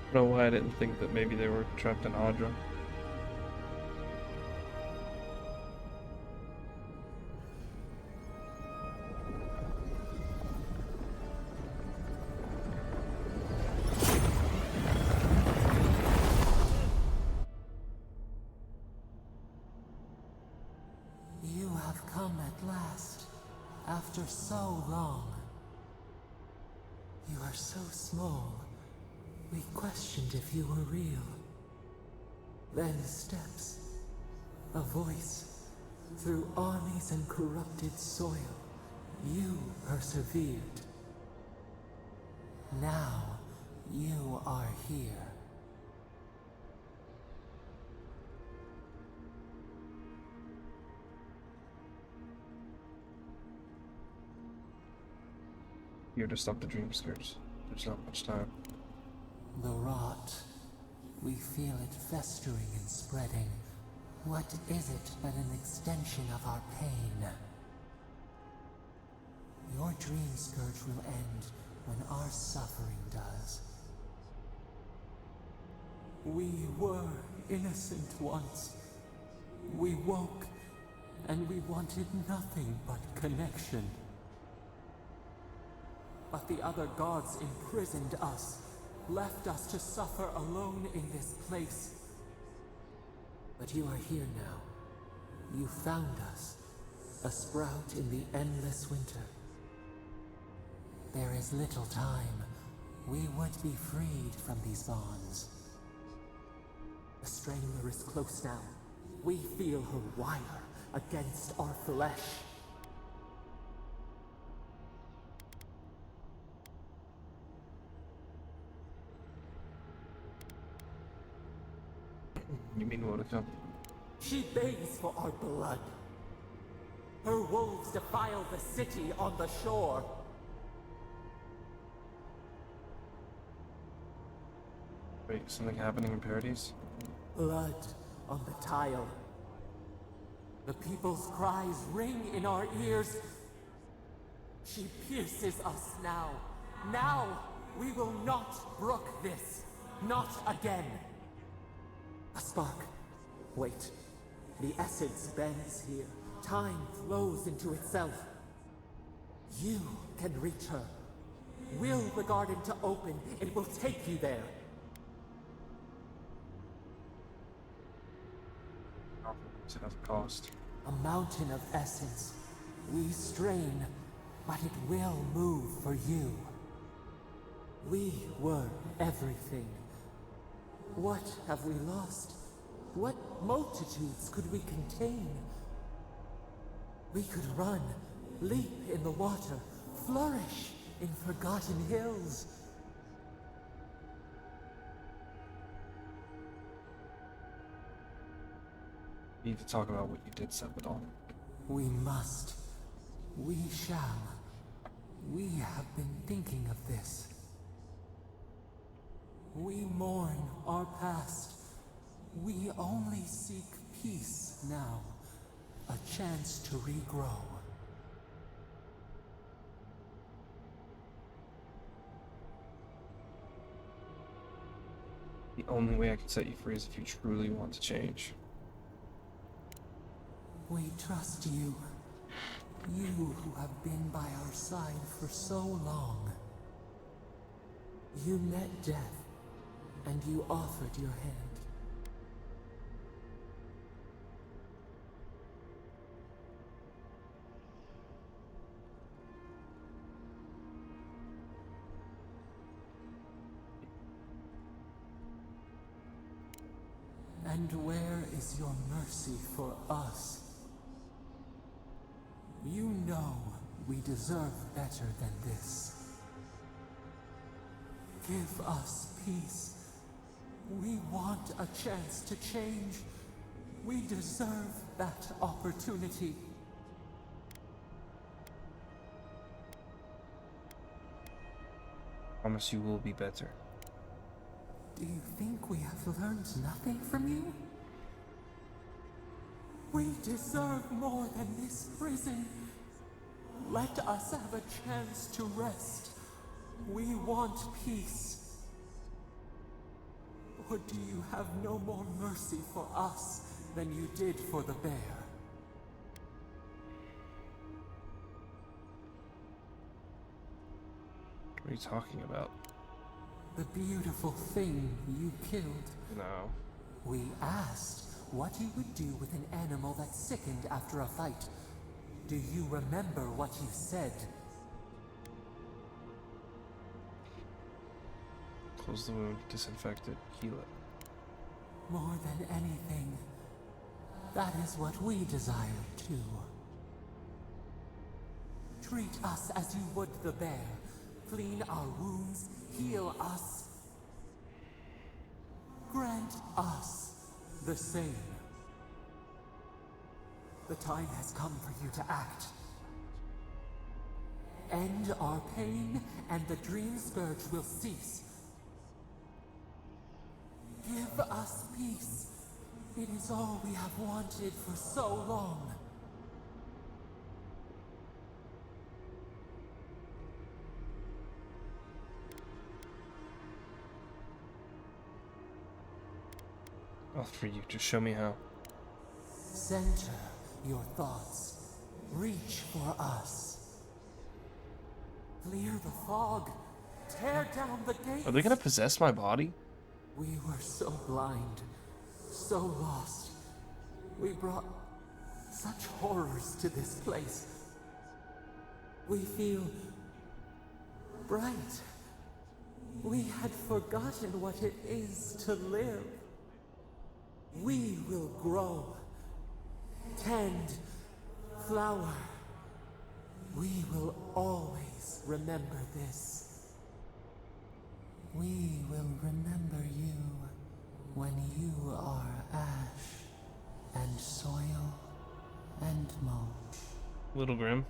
I don't know why I didn't think that maybe they were trapped in Audra. You have come at last, after so long. You are so small. We questioned if you were real. Then steps, a voice, through armies and corrupted soil. You persevered. Now, you are here. Here to stop the dream scourge. There's not much time. The rot. We feel it festering and spreading. What is it but an extension of our pain? Your dream scourge will end when our suffering does. We were innocent once. We woke, and we wanted nothing but connection. But the other gods imprisoned us, left us to suffer alone in this place. But you are here now. You found us, a sprout in the endless winter. There is little time. We would be freed from these bonds. The Strangler is close now. We feel her wire against our flesh. You mean Wotica? She begs for our blood. Her wolves defile the city on the shore. Wait, something happening in Paradise? Blood on the tile. The people's cries ring in our ears. She pierces us now. Now we will not brook this. Not again. A spark. Wait. The essence bends here. Time flows into itself. You can reach her. Will the garden to open. It will take you there. It has a cost. A mountain of essence. We strain, but it will move for you. We were everything. What have we lost? What multitudes could we contain? We could run, leap in the water, flourish in forgotten hills. We need to talk about what you did, Sepidon. We must. We shall. We have been thinking of this. We mourn our past. We only seek peace now. A chance to regrow. The only way I can set you free is if you truly want to change. We trust you. You who have been by our side for so long. You met death, and you offered your hand. And where is your mercy for us? You know we deserve better than this. Give us peace. We want a chance to change. We deserve that opportunity. Promise you will be better. Do you think we have learned nothing from you? We deserve more than this prison. Let us have a chance to rest. We want peace. Or do you have no more mercy for us than you did for the bear? What are you talking about? The beautiful thing you killed. No. We asked what he would do with an animal that sickened after a fight. Do you remember what you said? Close the wound, disinfect it, heal it. More than anything, that is what we desire too. Treat us as you would the bear. Clean our wounds, heal us. Grant us the same. The time has come for you to act. End our pain, and the dream scourge will cease. Give us peace. It is all we have wanted for so long. All for you, just show me how. Center your thoughts. Reach for us. Clear the fog. Tear down the gates. Are they gonna possess my body? We were so blind, so lost. We brought such horrors to this place. We feel bright. We had forgotten what it is to live. We will grow, tend, flower. We will always remember this. We will remember you. when you are ash and soil and mold. Little grim.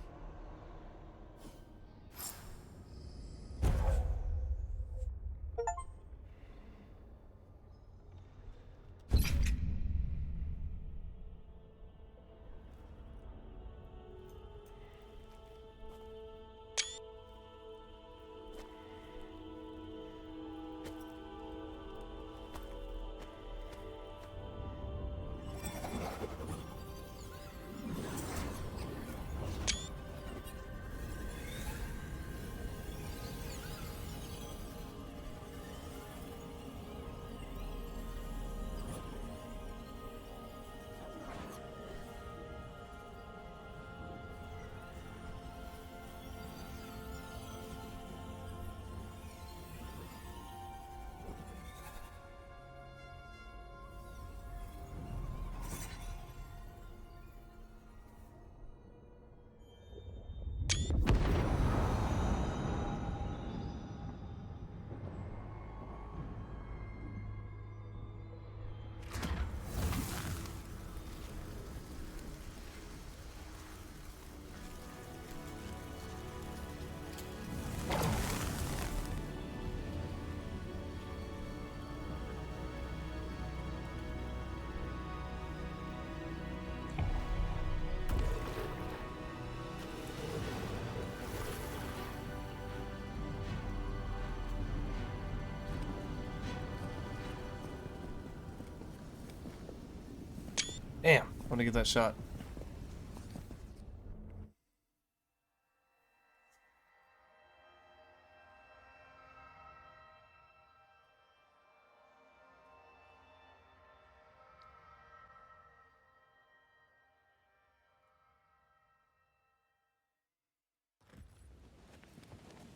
Damn, I want to get that shot.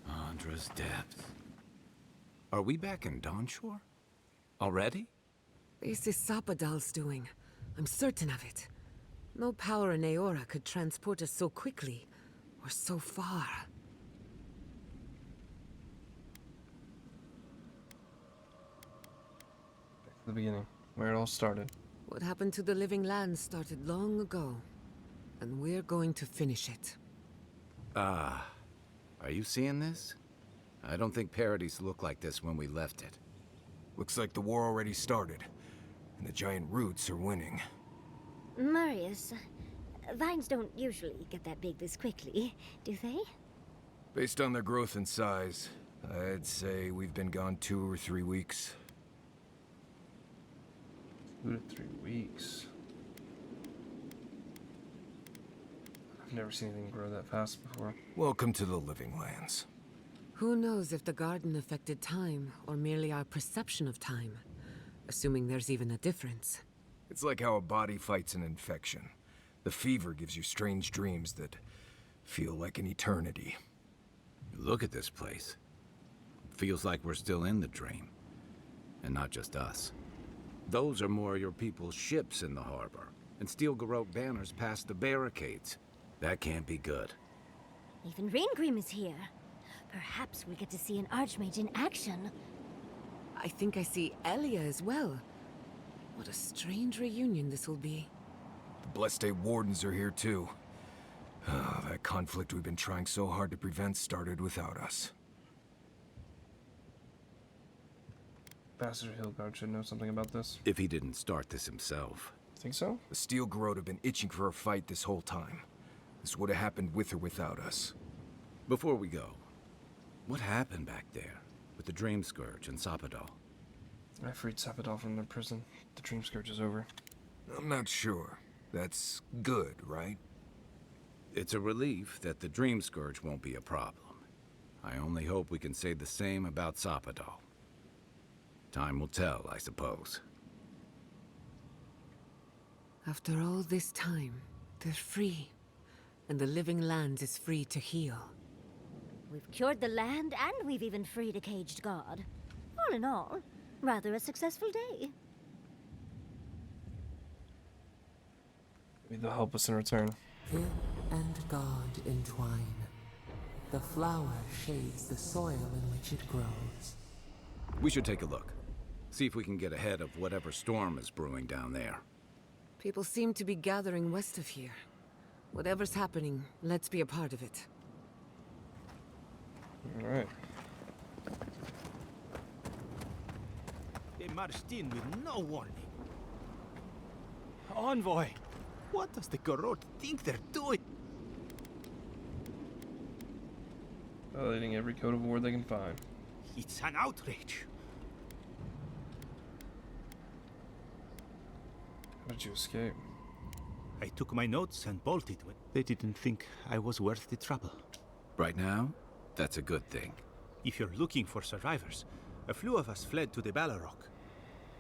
Andra's depth. Are we back in Dawnshore? Already? This is Sapadal's doing. I'm certain of it. No power in Aora could transport us so quickly, or so far. Back to the beginning, where it all started. What happened to the living land started long ago, and we're going to finish it. Ah, are you seeing this? I don't think parodies look like this when we left it. Looks like the war already started, and the giant roots are winning. Marius, vines don't usually get that big this quickly, do they? Based on their growth and size, I'd say we've been gone 2 or 3 weeks. 2 to 3 weeks. I've never seen anything grow that fast before. Welcome to the Living Lands. Who knows if the garden affected time, or merely our perception of time? Assuming there's even a difference. It's like how a body fights an infection. The fever gives you strange dreams that feel like an eternity. Look at this place. It feels like we're still in the dream. And not just us. Those are more your people's ships in the harbor, and steel Garrote banners past the barricades. That can't be good. Even Reingrim is here. Perhaps we get to see an Archmage in action. I think I see Elia as well. What a strange reunion this will be. The Blessed Wardens are here too. That conflict we've been trying so hard to prevent started without us. Bastard Hillguard should know something about this. If he didn't start this himself. Think so? The Steel Garrote have been itching for a fight this whole time. This would have happened with or without us. Before we go, what happened back there with the Dream Scourge and Sapadal? I freed Sapadal from their prison. The Dream Scourge is over. I'm not sure. That's good, right? It's a relief that the Dream Scourge won't be a problem. I only hope we can say the same about Sapadal. Time will tell, I suppose. After all this time, they're free. And the living land is free to heal. We've cured the land, and we've even freed a caged god. All in all, rather a successful day. Maybe they'll help us in return. Kid and God entwine. The flower shades the soil in which it grows. We should take a look. See if we can get ahead of whatever storm is brewing down there. People seem to be gathering west of here. Whatever's happening, let's be a part of it. Alright. They marched in with no warning. Envoy, what does the Garrote think they're doing? Violating every code of war they can find. It's an outrage. How did you escape? I took my notes and bolted. They didn't think I was worth the trouble. Right now, that's a good thing. If you're looking for survivors, a few of us fled to the Balrog.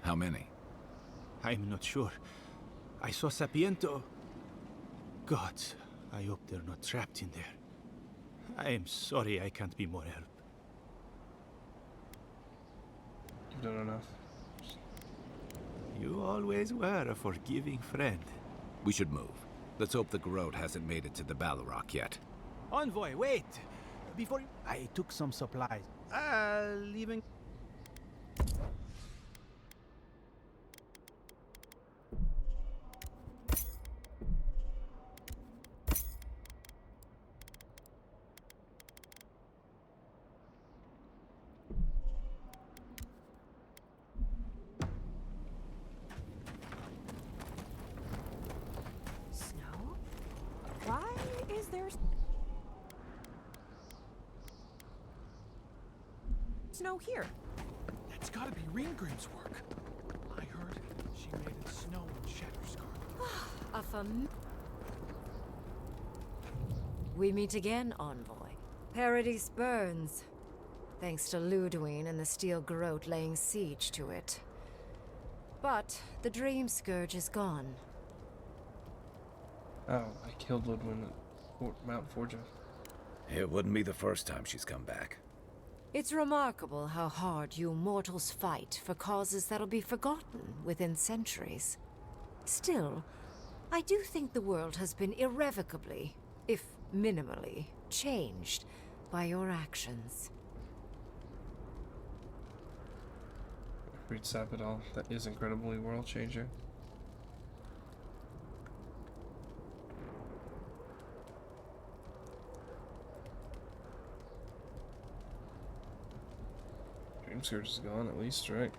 How many? I'm not sure. I saw Sapiento. God, I hope they're not trapped in there. I am sorry I can't be more help. You've done enough. You always were a forgiving friend. We should move. Let's hope the Garrote hasn't made it to the Balrog yet. Envoy, wait! Before you... I took some supplies. Leaving... Snow? Why is there snow here? That's gotta be Ringrim's work. I heard she made it snow in Shatterscar. We meet again, Envoy. Paradise burns. Thanks to Ludwine and the Steel Garrote laying siege to it. But the Dream Scourge is gone. Oh, I killed Ludwin at Mount Forja. It wouldn't be the first time she's come back. It's remarkable how hard you mortals fight for causes that'll be forgotten within centuries. Still, I do think the world has been irrevocably, if minimally, changed by your actions. Read Sapidal. That is incredibly world changing. Dream Scourge is gone at least, right?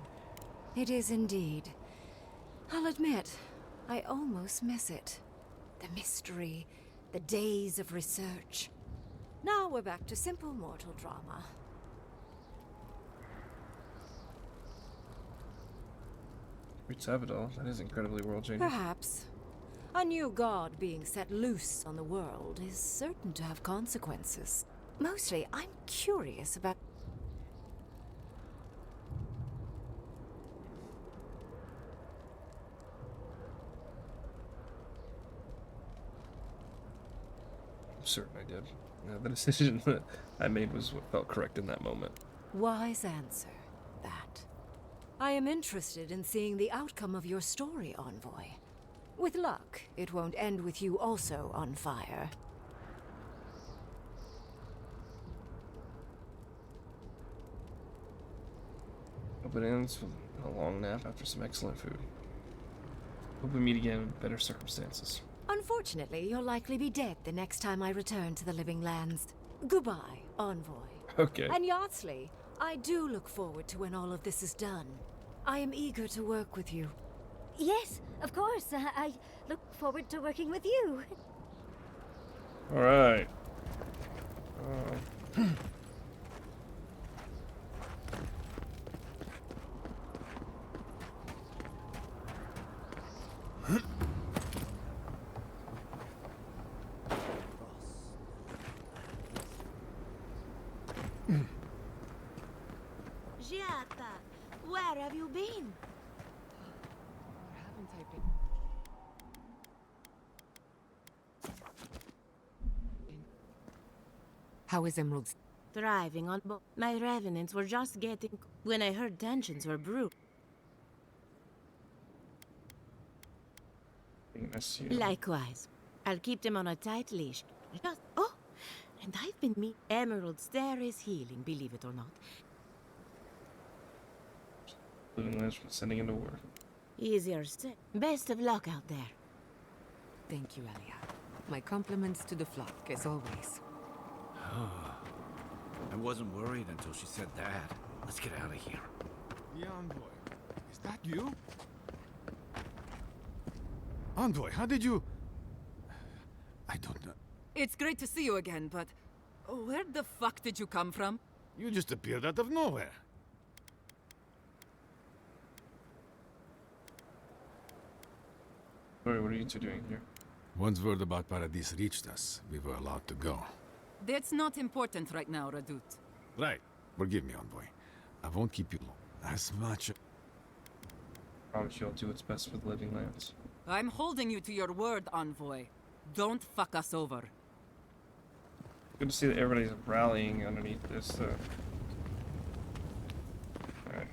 It is indeed. I'll admit, I almost miss it. The mystery, the days of research. Now we're back to simple mortal drama. Read Sapidal. That is incredibly world changing. Perhaps. A new god being set loose on the world is certain to have consequences. Mostly, I'm curious about... I'm certain I did. The decision that I made was what felt correct in that moment. Wise answer, that. I am interested in seeing the outcome of your story, Envoy. With luck, it won't end with you also on fire. Hope it ends with a long nap after some excellent food. Hope we meet again in better circumstances. Unfortunately, you'll likely be dead the next time I return to the Living Lands. Goodbye, Envoy. Okay. And Yardsley, I do look forward to when all of this is done. I am eager to work with you. Yes, of course. I look forward to working with you. Alright. Giata, where have you been? Haven't I been? How is Emerald's? Thriving on both. My revenants were just getting when I heard tensions were brewing. Likewise. I'll keep them on a tight leash. Just and I've been Emerald's there is healing, believe it or not. Living lands for sending into war. Easier said. Best of luck out there. Thank you, Elia. My compliments to the flock, as always. I wasn't worried until she said that. Let's get out of here. The envoy. Is that you? Envoy, how did you... I don't know. It's great to see you again, but where the fuck did you come from? You just appeared out of nowhere. Sorry, what are you two doing here? Once word about Paradis reached us, we were allowed to go. That's not important right now, Radut. Right. Forgive me, envoy. I won't keep you long. As much... Promise you I'll do what's best for the living lands. I'm holding you to your word, Envoy. Don't fuck us over. Good to see that everybody's rallying underneath this, Alright.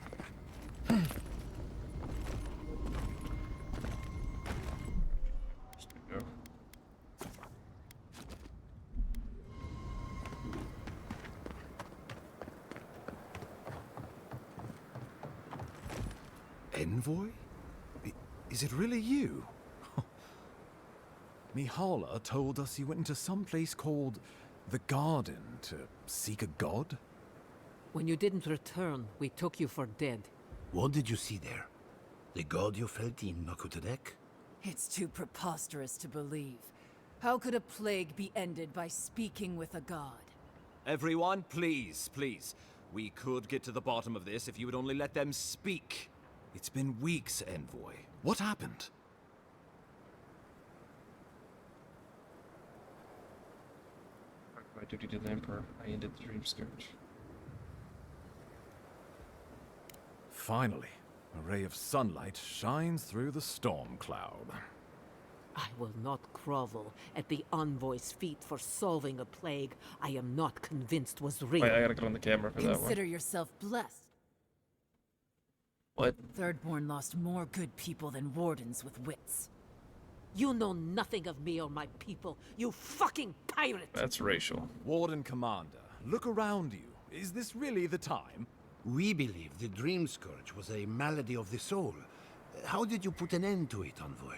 Just gonna go. Envoy? Is it really you? Mihala told us you went into some place called the Garden to seek a god? When you didn't return, we took you for dead. What did you see there? The god you felt in Nakutadek? It's too preposterous to believe. How could a plague be ended by speaking with a god? Everyone, please, please. We could get to the bottom of this if you would only let them speak. It's been weeks, Envoy. What happened? My duty to the Emperor, I ended the Dream Scourge. Finally, a ray of sunlight shines through the storm cloud. I will not grovel at the Envoy's feet for solving a plague I am not convinced was real. Wait, I gotta go on the camera for that one. Consider yourself blessed. What? Thirdborn lost more good people than wardens with wits. You know nothing of me or my people, you fucking pirate! That's racial. Warden Commander, look around you. Is this really the time? We believe the Dream Scourge was a malady of the soul. How did you put an end to it, Envoy?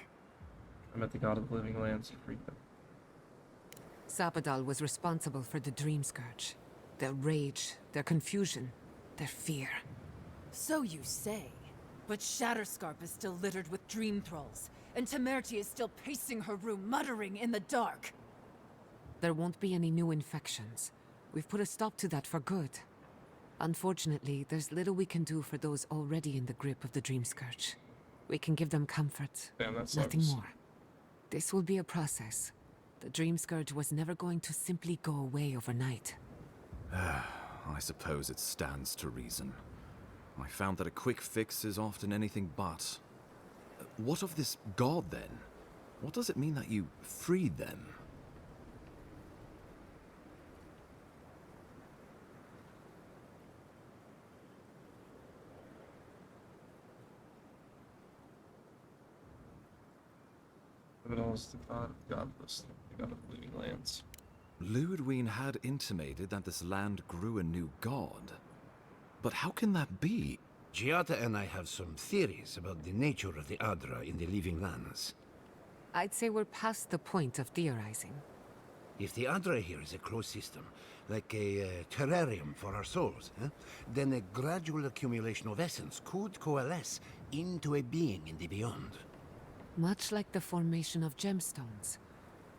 I met the god of the living lands to free them. Sapadal was responsible for the Dream Scourge. Their rage, their confusion, their fear. So you say. But Shatterscarp is still littered with dream thralls, and Temerity is still pacing her room, muttering in the dark. There won't be any new infections. We've put a stop to that for good. Unfortunately, there's little we can do for those already in the grip of the Dream Scourge. We can give them comfort, damn, that nothing sucks. more. This will be a process. The Dream Scourge was never going to simply go away overnight. I suppose it stands to reason. I found that a quick fix is often anything but. What of this god, then? What does it mean that you freed them? Sapadal is the god of godless, the god of the living lands. Luidween had intimated that this land grew a new god. But how can that be? Giata and I have some theories about the nature of the Adra in the living lands. I'd say we're past the point of theorizing. If the Adra here is a closed system, like a terrarium for our souls, then a gradual accumulation of essence could coalesce into a being in the beyond. Much like the formation of gemstones.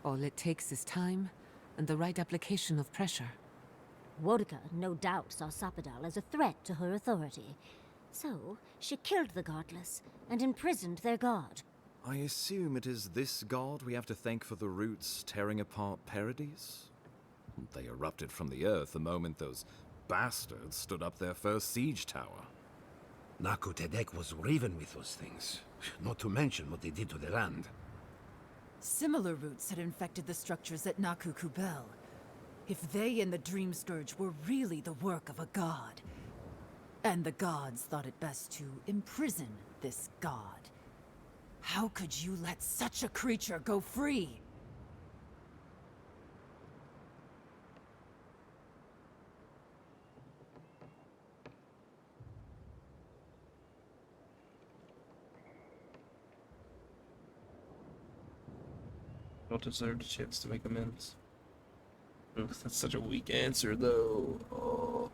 All it takes is time and the right application of pressure. Wodka no doubt saw Sapadal as a threat to her authority. So, she killed the godless and imprisoned their god. I assume it is this god we have to thank for the roots tearing apart Paradis? They erupted from the earth the moment those bastards stood up their first siege tower. Nakutadek was riven with those things, not to mention what they did to the land. Similar roots had infected the structures at Naku Kubel. If they and the Dream Scourge were really the work of a god, and the gods thought it best to imprison this god, how could you let such a creature go free? Don't deserve a chance to make amends. Oof, that's such a weak answer, though. Oh.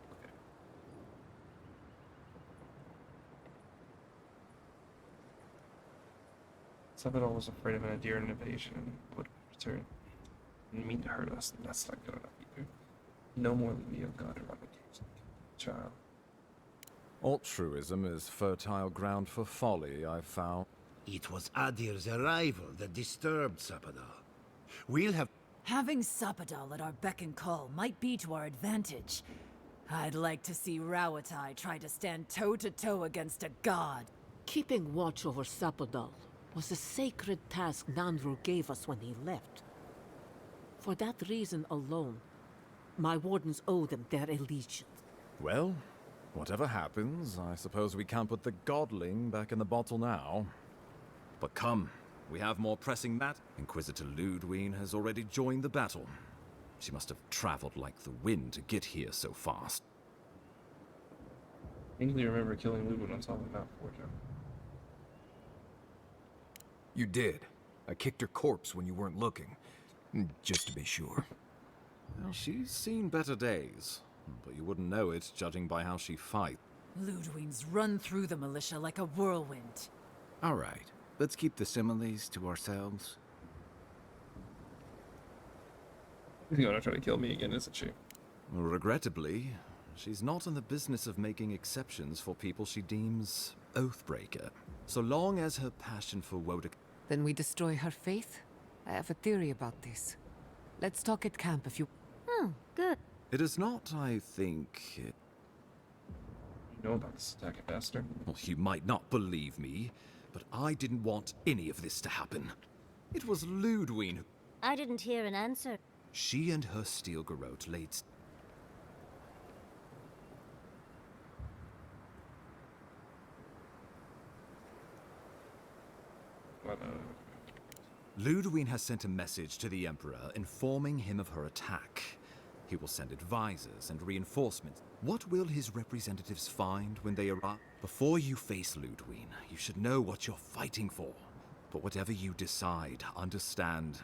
Sabadell was afraid of an Adirian invasion and would return. Didn't mean to hurt us, and that's not good enough either. No more than me, oh God, eradicates child. Altruism is fertile ground for folly, I've found. It was Adir's arrival that disturbed Sapadal. We'll have... Having Sapadal at our beck and call might be to our advantage. I'd like to see Rawatai try to stand toe-to-toe against a god. Keeping watch over Sapadal was a sacred task Nandru gave us when he left. For that reason alone, my wardens owe them their allegiance. Well, whatever happens, I suppose we can't put the godling back in the bottle now. But come, we have more pressing matters. Inquisitor Ludwine has already joined the battle. She must have traveled like the wind to get here so fast. I vaguely remember killing Ludwin on top of Mount Forja. You did. I kicked her corpse when you weren't looking. Just to be sure. Well, she's seen better days, but you wouldn't know it judging by how she fights. Ludwine's run through the militia like a whirlwind. All right, let's keep the similes to ourselves. She's gonna try to kill me again, isn't she? Regrettably, she's not in the business of making exceptions for people she deems oathbreaker. So long as her passion for Wodak... Then we destroy her faith? I have a theory about this. Let's talk at camp if you... Oh, good. It is not, I think... You know about this attack at Esther? Well, you might not believe me, but I didn't want any of this to happen. It was Ludwine who... I didn't hear an answer. She and her steel garrote laid... Ludwine has sent a message to the Emperor informing him of her attack. He will send advisors and reinforcements. What will his representatives find when they arrive? Before you face Ludwine, you should know what you're fighting for. But whatever you decide, understand,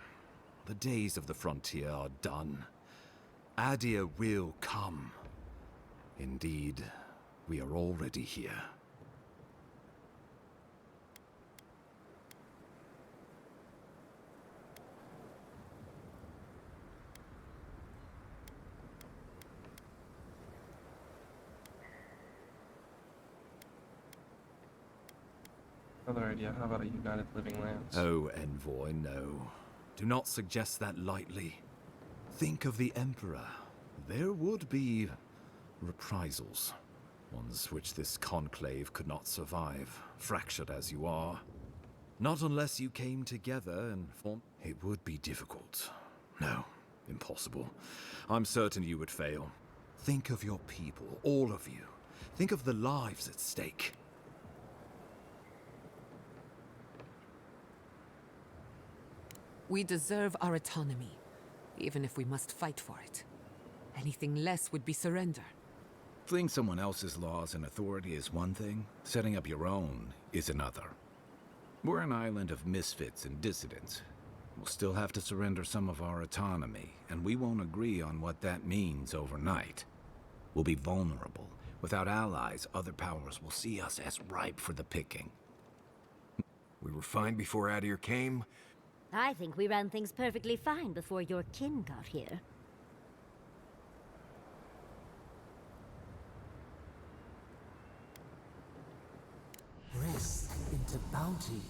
the days of the frontier are done. Adir will come. Indeed, we are already here. Another idea, how about a united living lands? Oh, Envoy, no. Do not suggest that lightly. Think of the Emperor. There would be reprisals. Ones which this conclave could not survive, fractured as you are. Not unless you came together and formed... It would be difficult. No, impossible. I'm certain you would fail. Think of your people, all of you. Think of the lives at stake. We deserve our autonomy, even if we must fight for it. Anything less would be surrender. Fleeing someone else's laws and authority is one thing, setting up your own is another. We're an island of misfits and dissidents. We'll still have to surrender some of our autonomy, and we won't agree on what that means overnight. We'll be vulnerable. Without allies, other powers will see us as ripe for the picking. We were fine before Adir came. I think we ran things perfectly fine before your kin got here. Rest into bounty.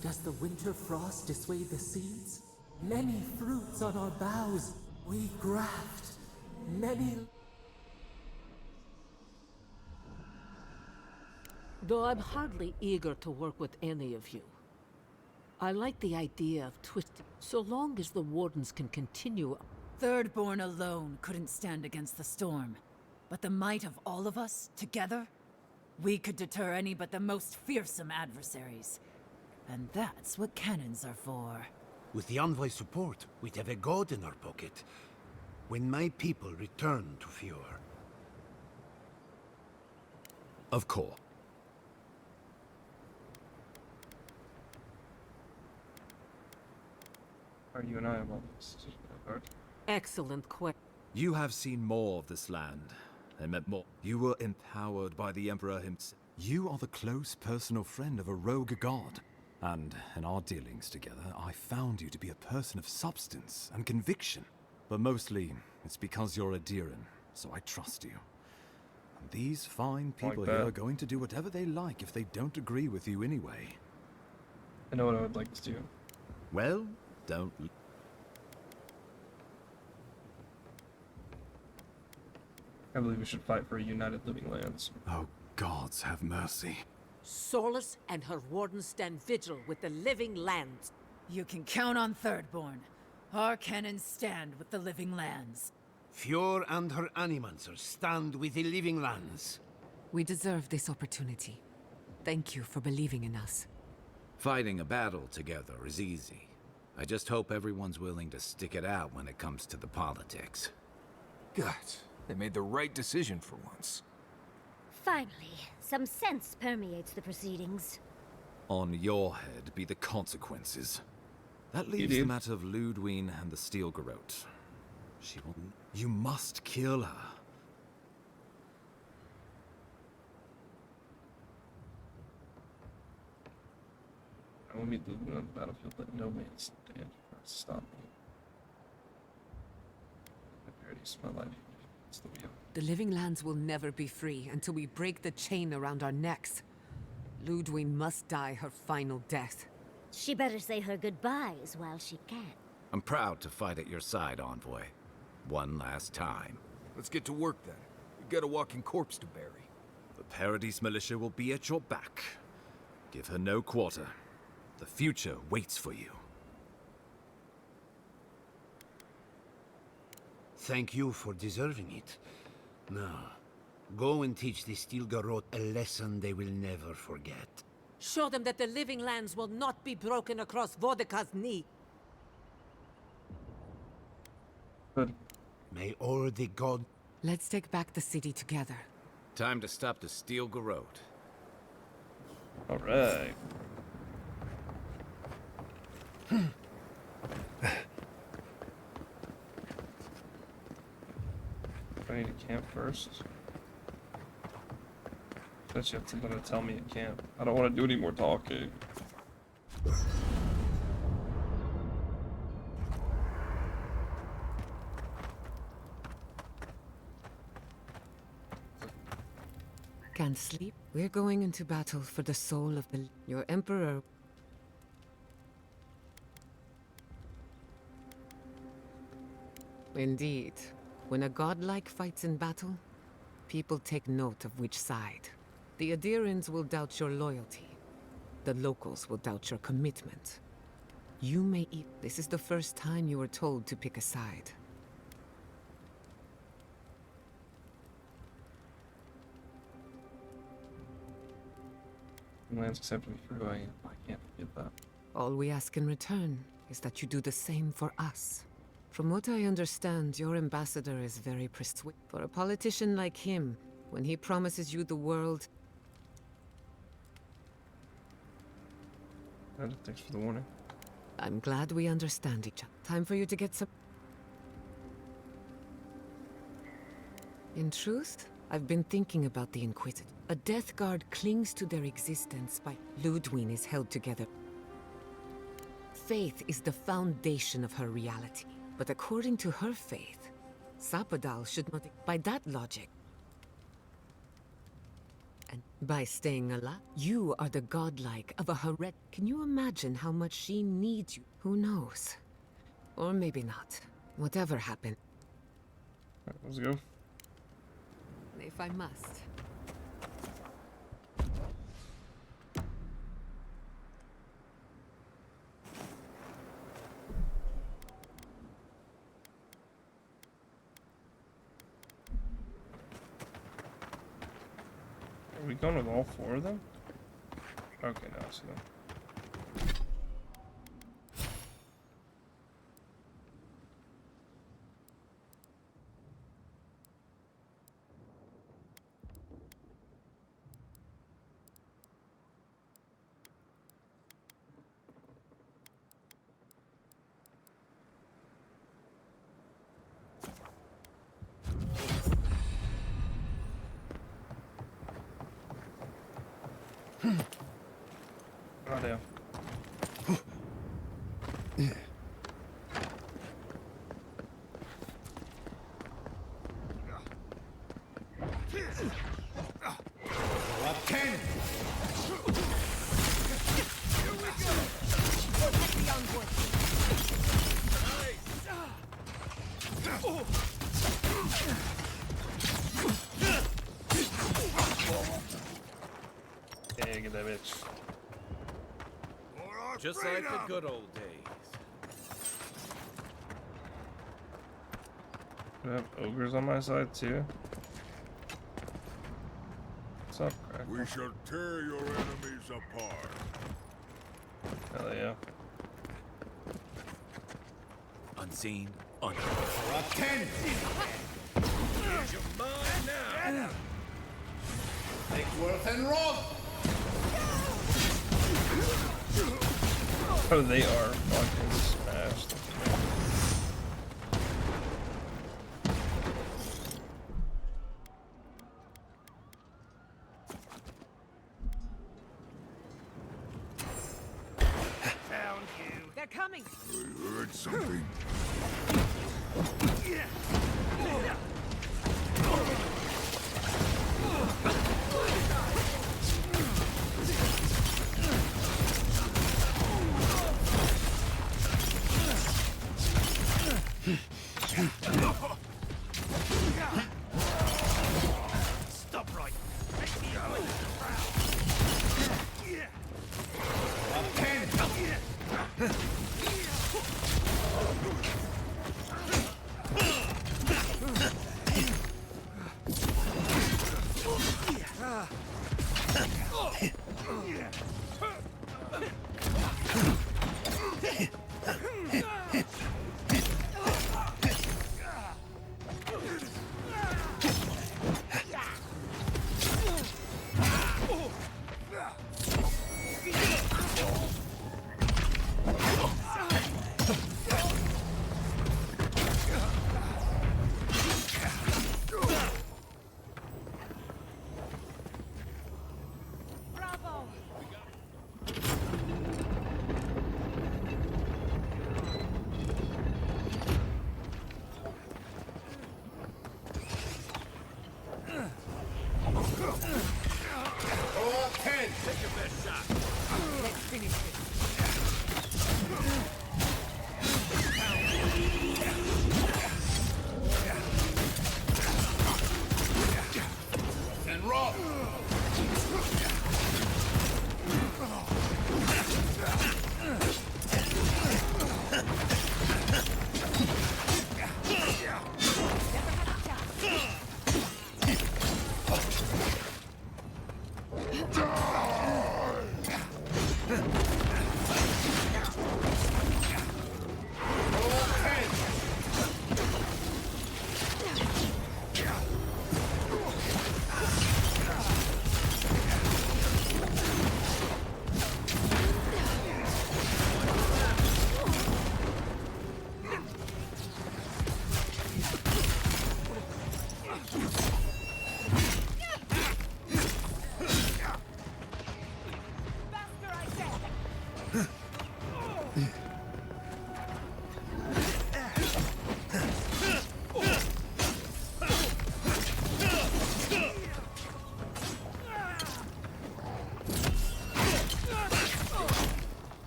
Does the winter frost dissuade the seeds? Many fruits on our boughs. We graft. Many... Though I'm hardly eager to work with any of you. I like the idea of twisting, so long as the Wardens can continue. Thirdborn alone couldn't stand against the storm. But the might of all of us, together, we could deter any but the most fearsome adversaries. And that's what cannons are for. With the Envoy's support, we'd have a god in our pocket. When my people return to Fjord. Of course. Are you and I about this? Excellent question. You have seen more of this land and met more. You were empowered by the Emperor himself. You are the close personal friend of a rogue god. And in our dealings together, I found you to be a person of substance and conviction. But mostly, it's because you're a Diran, so I trust you. And these fine people here are going to do whatever they like if they don't agree with you anyway. I know what I would like to do. Well, don't... I believe we should fight for a united living lands. Oh, gods have mercy. Solas and her wardens stand vigil with the living lands. You can count on Thirdborn. Our cannons stand with the living lands. Fjord and her animancers stand with the living lands. We deserve this opportunity. Thank you for believing in us. Fighting a battle together is easy. I just hope everyone's willing to stick it out when it comes to the politics. God, they made the right decision for once. Finally, some sense permeates the proceedings. On your head be the consequences. That leaves the matter of Ludwine and the Steel Garrote. She will... You must kill her. I will meet Ludwine on the battlefield, let no man stand to stop me. My parities, my life, it's the wheel. The living lands will never be free until we break the chain around our necks. Ludwine must die her final death. She better say her goodbyes while she can. I'm proud to fight at your side, Envoy. One last time. Let's get to work then. We've got a walking corpse to bury. The Paradise Militia will be at your back. Give her no quarter. The future waits for you. Thank you for deserving it. Now, go and teach the Steel Garrote a lesson they will never forget. Show them that the living lands will not be broken across Vodka's knee. Good. May all the god... Let's take back the city together. Time to stop the Steel Garrote. Alright. I need to camp first. Says you have something to tell me at camp. I don't want to do any more talking. Can't sleep? We're going into battle for the soul of your emperor. Indeed. When a godlike fights in battle, people take note of which side. The Adirans will doubt your loyalty. The locals will doubt your commitment. You may eat. This is the first time you were told to pick a side. Lands accept me for who I am. I can't forget that. All we ask in return is that you do the same for us. From what I understand, your ambassador is very persuasive. For a politician like him, when he promises you the world... Thanks for the warning. I'm glad we understand each other. Time for you to get some... In truth, I've been thinking about the Inquisitor. A Death Guard clings to their existence by... Ludwine is held together. Faith is the foundation of her reality. But according to her faith, Sapadal should not... By that logic... And by staying alive, you are the godlike of a Haret. Can you imagine how much she needs you? Who knows? Or maybe not. Whatever happened. Alright, let's go. If I must. Are we going with all four of them? Okay, now I see them. Oh damn. Yeah, get that bitch. Just like the good old days. I have ogres on my side too. What's up, Crack? We shall tear your enemies apart. Hell yeah. Unseen, unknown. Here's your mind now. Make worth and wrong. Oh, they are fucking smashed. Found you. They're coming. I heard something. Stop right. Make me away. Take your best shot. Let's finish this. And roll.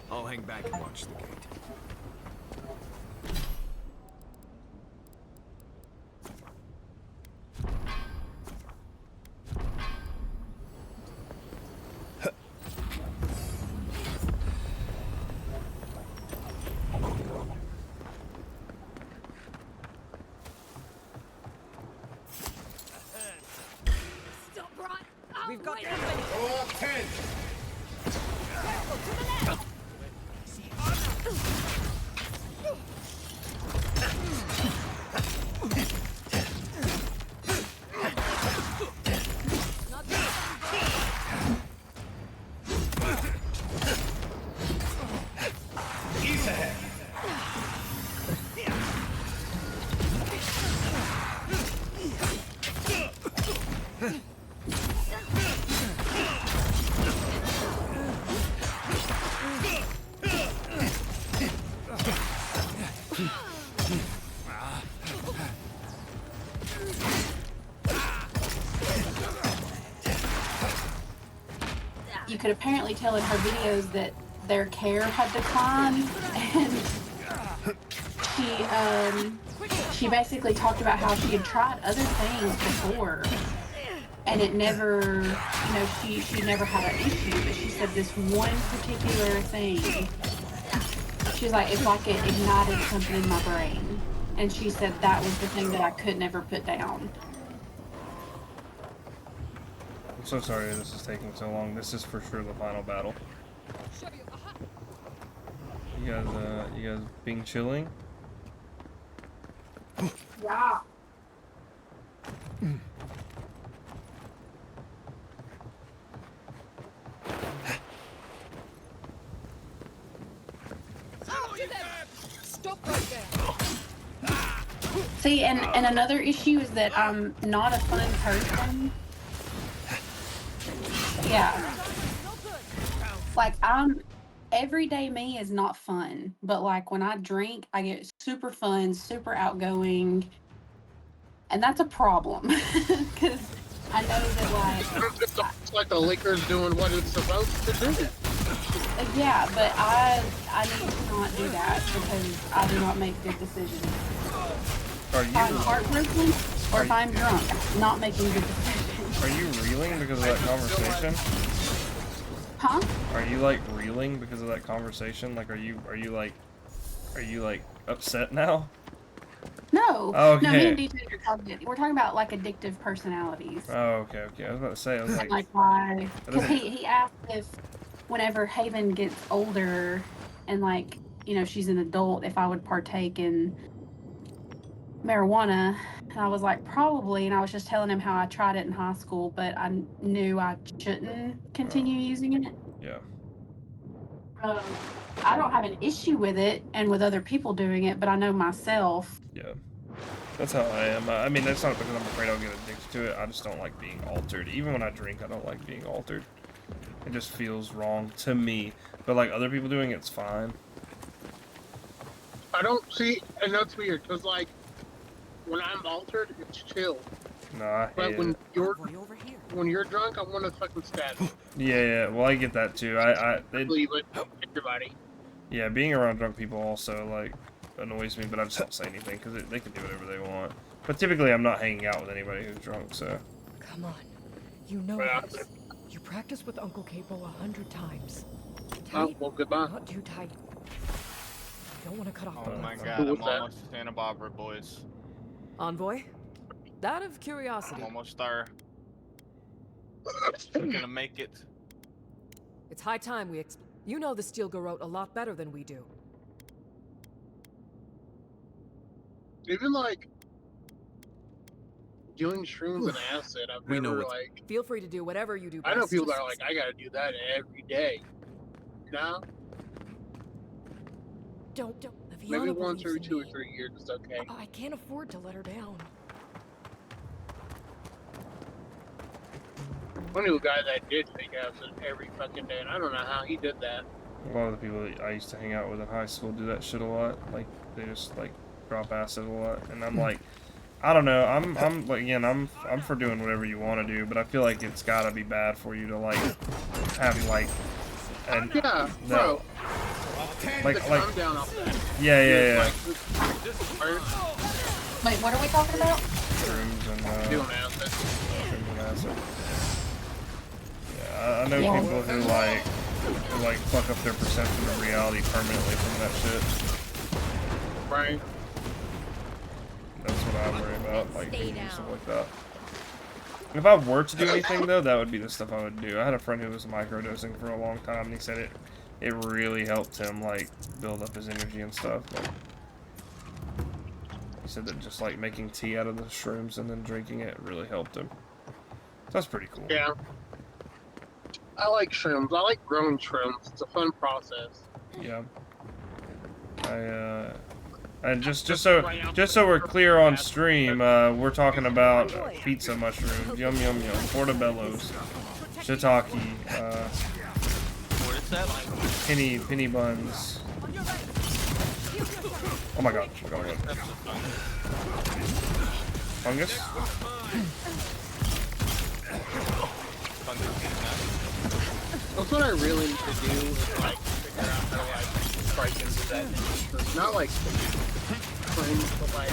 I'll hang back and watch the gate. Stop right. We've got company. All 10. Careful, to the left. could apparently tell in her videos that their care had declined, and she basically talked about how she had tried other things before, and it never, you know, she never had an issue. But she said this one particular thing, she's like, it's like it ignited something in my brain, and she said that was the thing that I could never put down. I'm so sorry this is taking so long. This is for sure the final battle. You guys being chilling? Yeah. Stop right there. See, and another issue is that I'm not a fun person. Yeah. Like, everyday me is not fun, but like when I drink, I get super fun, super outgoing, and that's a problem because I know that It's like the liquor's doing what it's supposed to do. Yeah, but I need to not do that because I do not make good decisions. If I'm heartbroken or if I'm drunk, not making good decisions. Are you reeling because of that conversation? Huh? Are you like reeling because of that conversation? Like, are you like upset now? No. Okay. No, me and DJ we're talking about like addictive personalities. Oh, okay. I was about to say, I was like why? Because he asked if whenever Haven gets older and like, you know, she's an adult, if I would partake in marijuana. And I was like, probably. And I was just telling him how I tried it in high school, but I knew I shouldn't continue using it. Yeah. I don't have an issue with it and with other people doing it, but I know myself. Yeah. That's how I am. I mean, that's not because I'm afraid I'll get addicted to it. I just don't like being altered. Even when I drink, I don't like being altered. It just feels wrong to me. But like other people doing it's fine. I don't see, and that's weird, because like, when I'm altered, it's chill. No, I hate it. When you're drunk, I want to fucking stab you. Yeah, well, I get that too. Leave it, everybody. Yeah, being around drunk people also, like, annoys me, but I just don't say anything, because they can do whatever they want. But typically, I'm not hanging out with anybody who's drunk, so... Come on. You know this. You practiced with Uncle Capo 100 times. Oh, well, goodbye. Not too tight. You don't want to cut off the Oh my blood god, flow. I'm almost Santa Barbara, boys. Envoy? Out of curiosity. I'm almost there. We're gonna make it. It's high time we You know the Steel Garrote a lot better than we do. Even like doing shrooms and acid, I've never like. Feel free to do whatever you do best. I know people that are like, I gotta do that every day. No. Don't. Maybe once every 2 or 3 years is okay. I can't afford to let her down. I knew a guy that did take acid every fucking day, and I don't know how he did that. A lot of the people that I used to hang out with in high school do that shit a lot. Like, they just, like, drop acid a lot. And I'm like, I don't know. I'm like, again, I'm for doing whatever you want to do, but I feel like it's gotta be bad for you to, like, have, like, and yeah, bro. Like, I'm down off that. Yeah. Wait, what are we talking about? Shrooms and, doing acid. Shrooms and acid. Yeah, I know people who like fuck up their perception of reality permanently from that shit. Right. That's what I worry about, like stuff like that. If I were to do anything though, that would be the stuff I would do. I had a friend who was microdosing for a long time, and he said it really helped him like build up his energy and stuff. Like, he said that just like making tea out of the shrooms and then drinking it really helped him. So that's pretty cool. Yeah. I like shrooms. I like growing shrooms. It's a fun process. Yeah. And just so we're clear on stream, we're talking about pizza mushrooms, yum, portobellos, shiitake, penny buns. Oh my god. Fungus? That's what I really need to do is like figure out how to like strike into that industry. Not like fringe, but like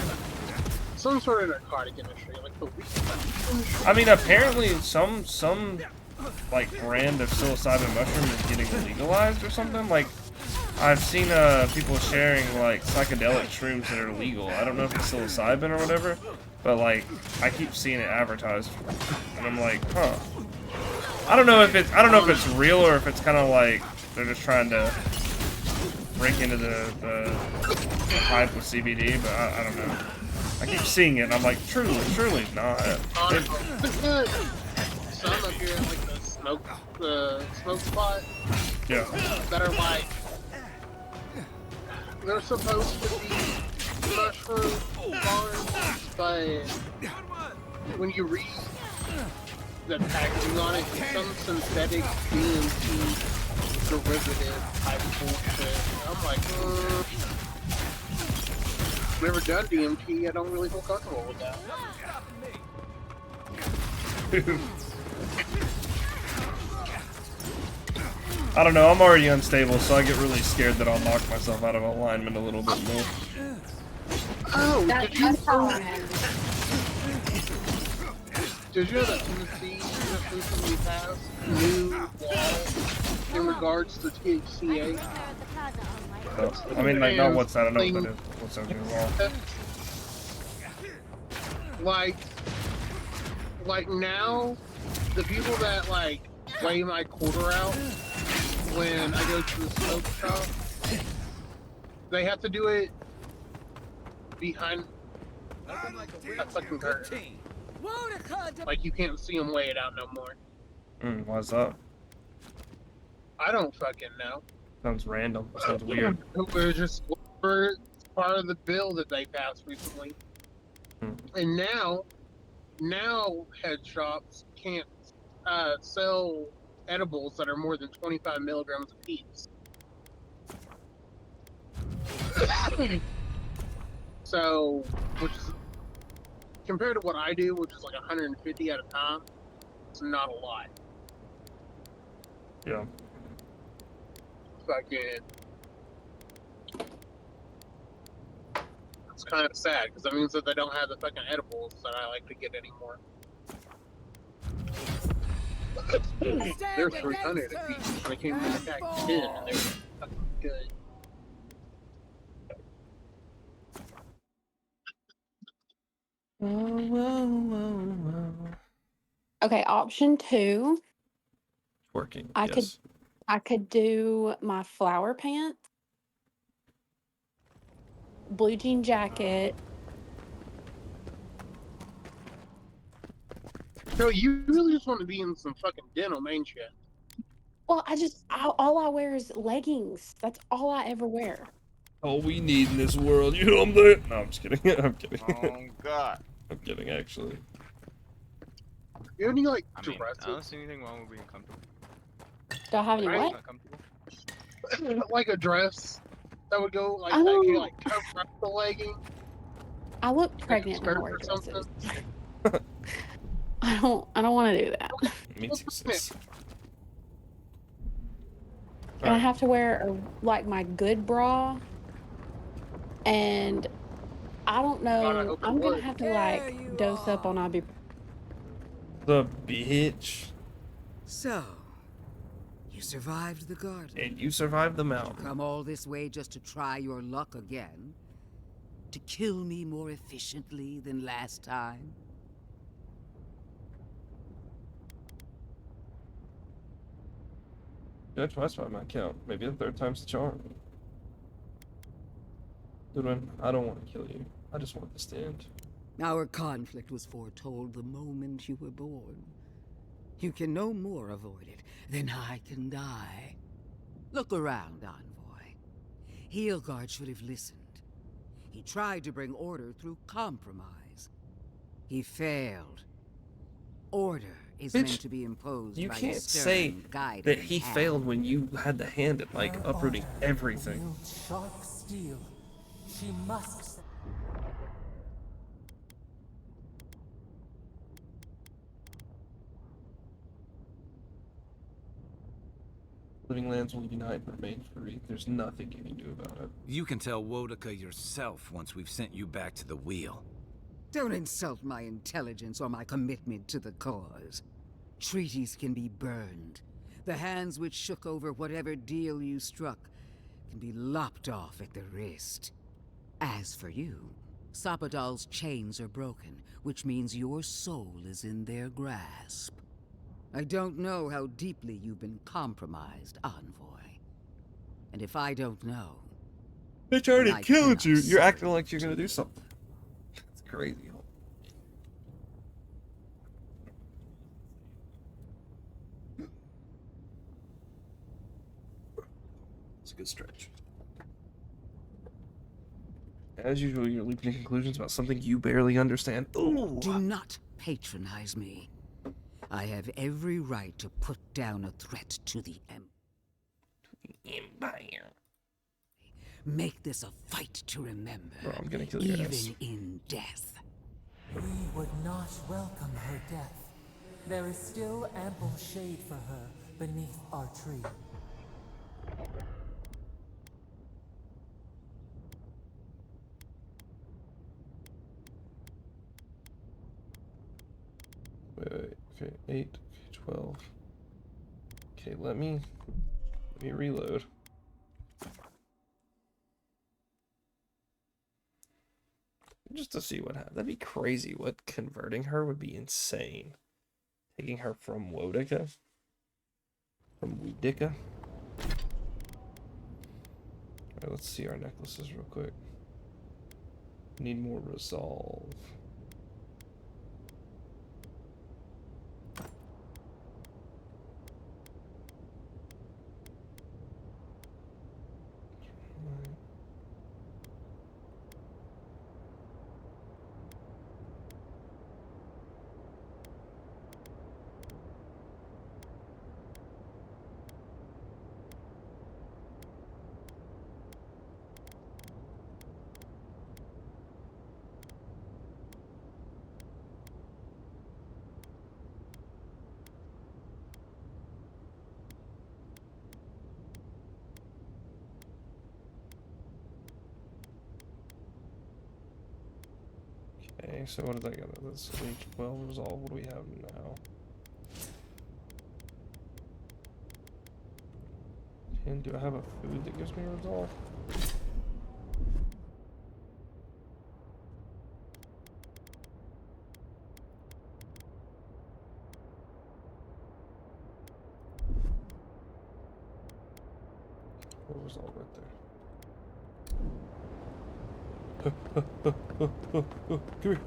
some sort of narcotic industry, like the weed industry. I mean, apparently some like brand of psilocybin mushroom is getting legalized or something. Like, I've seen people sharing like psychedelic shrooms that are legal. I don't know if it's psilocybin or whatever, but like I keep seeing it advertised, and I'm like, huh. I don't know if it's real or if it's kind of like they're just trying to break into the hype with CBD, but I don't know. I keep seeing it, and I'm like, truly not. Some up here in like the smoke spot. Yeah. That are like they're supposed to be mushroom bars, but when you read the packaging on it, it's some synthetic DMT derivative type bullshit. I'm like, never done DMT. I don't really feel comfortable with that. I don't know, I'm already unstable, so I get really scared that I'll knock myself out of alignment a little bit more. Oh, did you know that Tennessee just recently passed new law in regards to THCA? I mean, like, no, what's that? I don't know what that is. What's that new law? Like now, the people that like weigh my quarter out when I go to the smoke shop, they have to do it behind a fucking curtain. Like you can't see them weigh it out no more. Why's that? I don't fucking know. Sounds random. Sounds weird. It was just part of the bill that they passed recently. And now head shops can't sell edibles that are more than 25 milligrams a piece. So, which is compared to what I do, which is like 150 at a time, it's not a lot. Yeah. Fucking, it's kind of sad because that means that they don't have the fucking edibles that I like to get anymore. They're 300 a piece, and they came in a pack of 10, and they were fucking good. Okay, option 2. Working. I could do my flower pants, blue jean jacket. So you really just want to be in some fucking denim, ain't you? Well, all I wear is leggings. That's all I ever wear. All we need in this world, you know what I'm doing? No, I'm just kidding. I'm kidding. Oh God. I'm kidding, actually. You have any like I don't see anything wrong with being comfortable. Do I have any what? Not comfortable. Like a dress that would go like Oh. that, like cover up the legging. I look pregnant when I wear dresses. I don't want to do that. Me too, sis. And I have to wear like my good bra, and I don't know. I'm gonna have to like dose up on ibuprofen. The bitch. So, you survived the garden. And you survived the mountain. Come all this way just to try your luck again? To kill me more efficiently than last time? Yeah, twice by my count. Maybe the third time's the charm. Goodwin, I don't want to kill you. I just want this to end. Our conflict was foretold the moment you were born. You can no more avoid it than I can die. Look around, Envoy. Heelguard should have listened. He tried to bring order through compromise. He failed. Order is meant to be imposed You by can't a stern, say guiding that he hand. failed when you had the hand at like uprooting everything. Wield sharp steel. She must. Living lands will unite and remain free. There's nothing you can do about it. You can tell Wodaka yourself once we've sent you back to the wheel. Don't insult my intelligence or my commitment to the cause. Treaties can be burned. The hands which shook over whatever deal you struck can be lopped off at the wrist. As for you, Sapadal's chains are broken, which means your soul is in their grasp. I don't know how deeply you've been compromised, Envoy. And if I don't know... They already I killed you! cannot You're acting like you're gonna do something. It's crazy. It's a good stretch. As usual, you're leaping to conclusions about something you barely understand. Ooh! Do not patronize me. I have every right to put down a threat to the Empire. Make this a fight to remember, Bro, I'm gonna kill your even ass. in death. We would not welcome her death. There is still ample shade for her beneath our tree. Wait, okay, 8, okay, 12. Okay, let me reload. Just to see what happens. That'd be crazy. What converting her would be insane. Taking her from Wodaka? From Wodika? Alright, let's see our necklaces real quick. Need more resolve. Okay, so what did I get? That's H12 resolve. What do we have now? And do I have a food that gives me resolve? What resolve right there? Come here.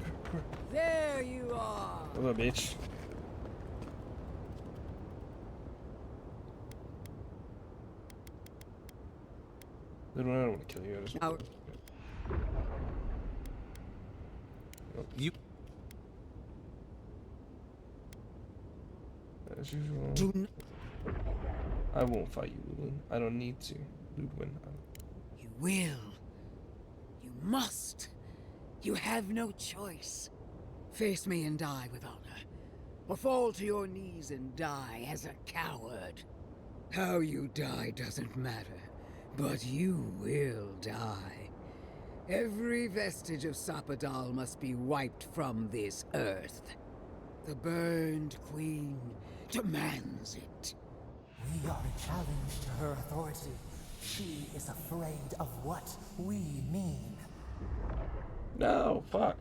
There you are! What's up, bitch? I don't want to kill you. I just want to... You... As usual. I won't fight you, Ludwin. I don't need to. Ludwin. You will. You must. You have no choice. Face me and die with honor, or fall to your knees and die as a coward. How you die doesn't matter, but you will die. Every vestige of Sapadal must be wiped from this earth. The burned queen demands it. We are a challenge to her authority. She is afraid of what we mean. No, fuck.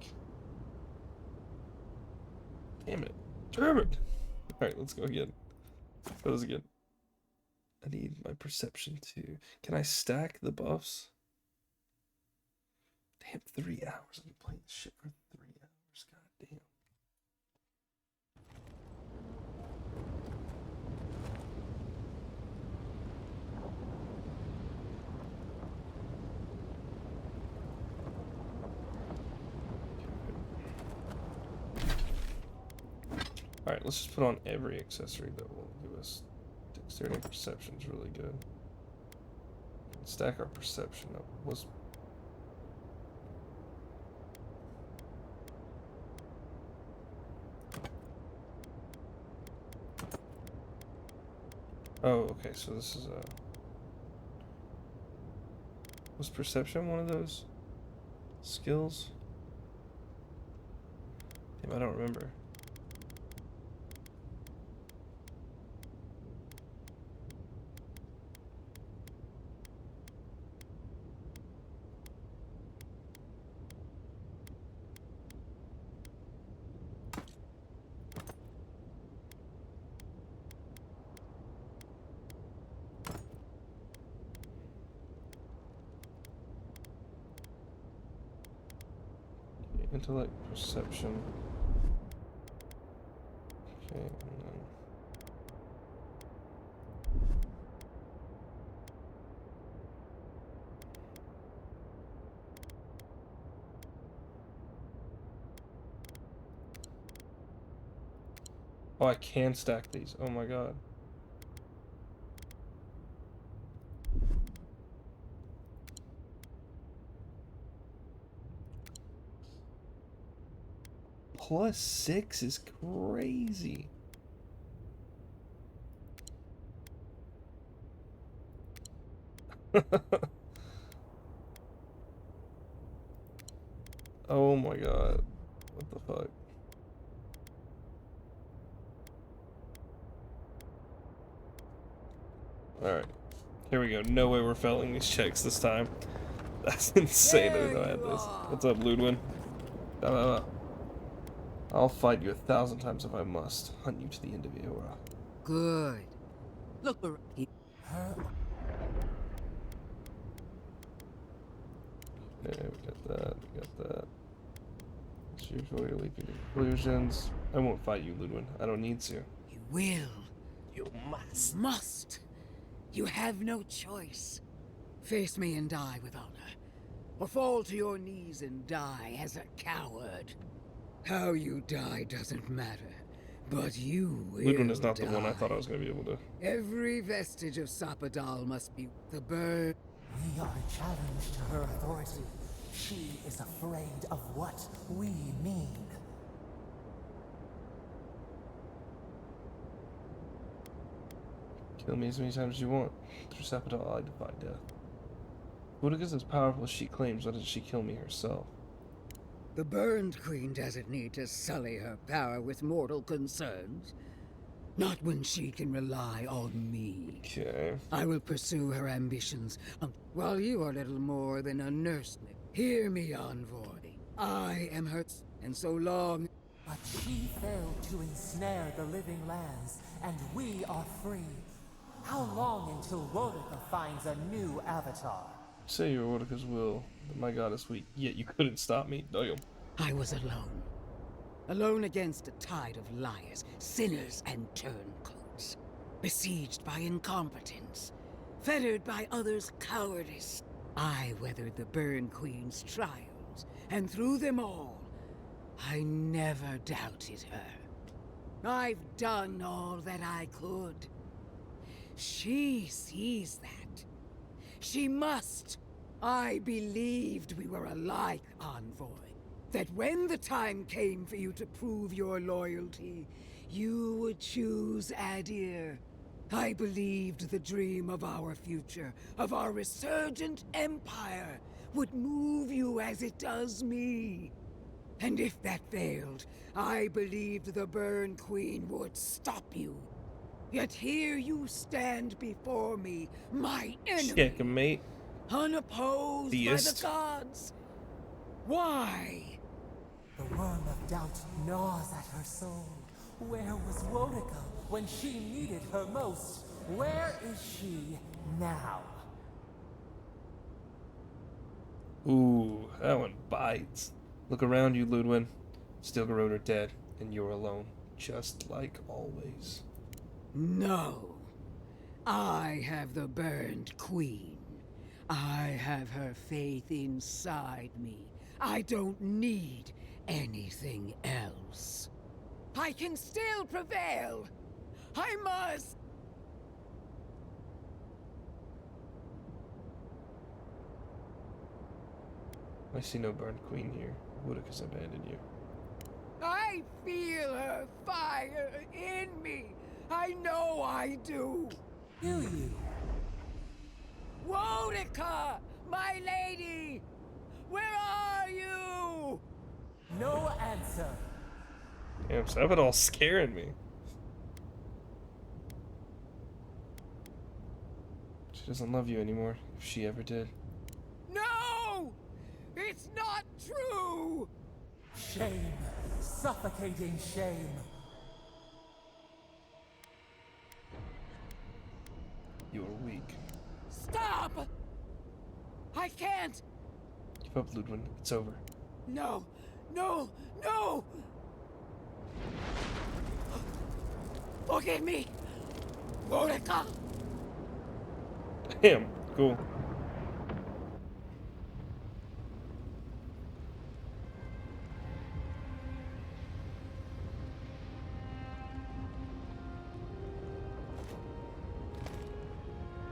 Damn it. Damn it. Alright, let's go again. That was again. I need my perception too. Can I stack the buffs? Damn, 3 hours. I've been playing this shit for 3 hours. God damn. Alright, let's just put on every accessory that will give us dexterity and perception is really good. Stack our perception up. Oh, okay, so this is was perception one of those skills? Damn, I don't remember. Intellect, perception. Okay, and then oh, I can stack these. Oh my god. +6 is crazy. Oh my god. What the fuck? Alright. Here we go. No way we're failing these checks this time. That's insane. I didn't know I had this. What's up, Ludwin? I'll fight you 1,000 times if I must. Hunt you to the end of Eora. Good. Look around. Okay, we got that. We got that. As usual, you're leaping to conclusions. I won't fight you, Ludwin. I don't need to. You will. You must. Must. You have no choice. Face me and die with honor. Or fall to your knees and die as a coward. How you die doesn't matter. But you will Ludwin is not die. the one I thought I was going to be able to. Every vestige of Sapadal must be the bird. We are a challenge to her authority. She is afraid of what we mean. Kill me as many times as you want. Through Sapadal, I defy death. Boudica's as powerful as she claims. Why doesn't she kill me herself? The Burned Queen doesn't need to sully her power with mortal concerns. Not when she can rely on me. Okay. I will pursue her ambitions, while you are little more than a nursemaid. Hear me, Envoy. I am her, and so long... But she failed to ensnare the living lands, and we are free. How long until Rodica finds a new avatar? Say you were Boudica's will, but my god is weak, yet you couldn't stop me. Damn. I was alone. Alone against a tide of liars, sinners, and turncoats. Besieged by incompetence. Fettered by others' cowardice. I weathered the Burn Queen's trials, and through them all, I never doubted her. I've done all that I could. She sees that. She must. I believed we were alike, Envoy. That when the time came for you to prove your loyalty, you would choose Adir. I believed the dream of our future, of our resurgent empire, would move you as it does me. And if that failed, I believed the Burn Queen would stop you. Yet here you stand before me, my enemy. Checkmate. Unopposed Theist. by the gods. Why? The worm of doubt gnaws at her soul. Where was Rodica when she needed her most? Where is she now? Ooh, that one bites. Look around you, Ludwin. Stilgarrot are dead, and you're alone, just like always. No. I have the Burned Queen. I have her faith inside me. I don't need anything else. I can still prevail. I must. I see no Burned Queen here. Boudica's abandoned you. I feel her fire in me. I know I do. You. Wonica, my lady! Where are you? No answer. Damn, Sabadall's scaring me. She doesn't love you anymore, if she ever did. No! It's not true! Shame. Suffocating shame. You are weak. Stop! I can't! Give up, Ludwin. It's over. No! No! No! Forgive me! Wonica! Damn, cool.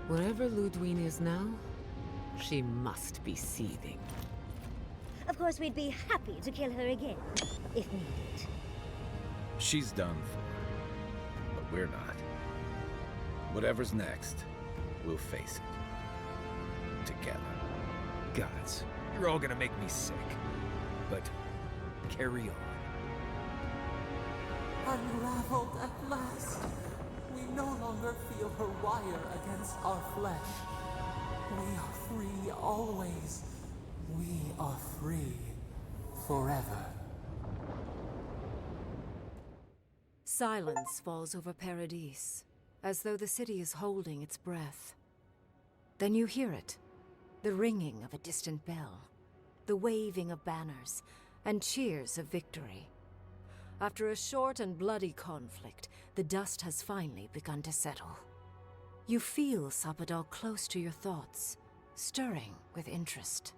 Wherever Ludwine is now, she must be seething. Of course, we'd be happy to kill her again, if needed. She's done for, but we're not. Whatever's next, we'll face it. Together. Gods, you're all gonna make me sick. But carry on. Unraveled at last. We no longer feel her wire against our flesh. We are free always. We are free forever. Silence falls over Paradis, as though the city is holding its breath. Then you hear it, the ringing of a distant bell, the waving of banners, and cheers of victory. After a short and bloody conflict, the dust has finally begun to settle. You feel Sabadall close to your thoughts, stirring with interest.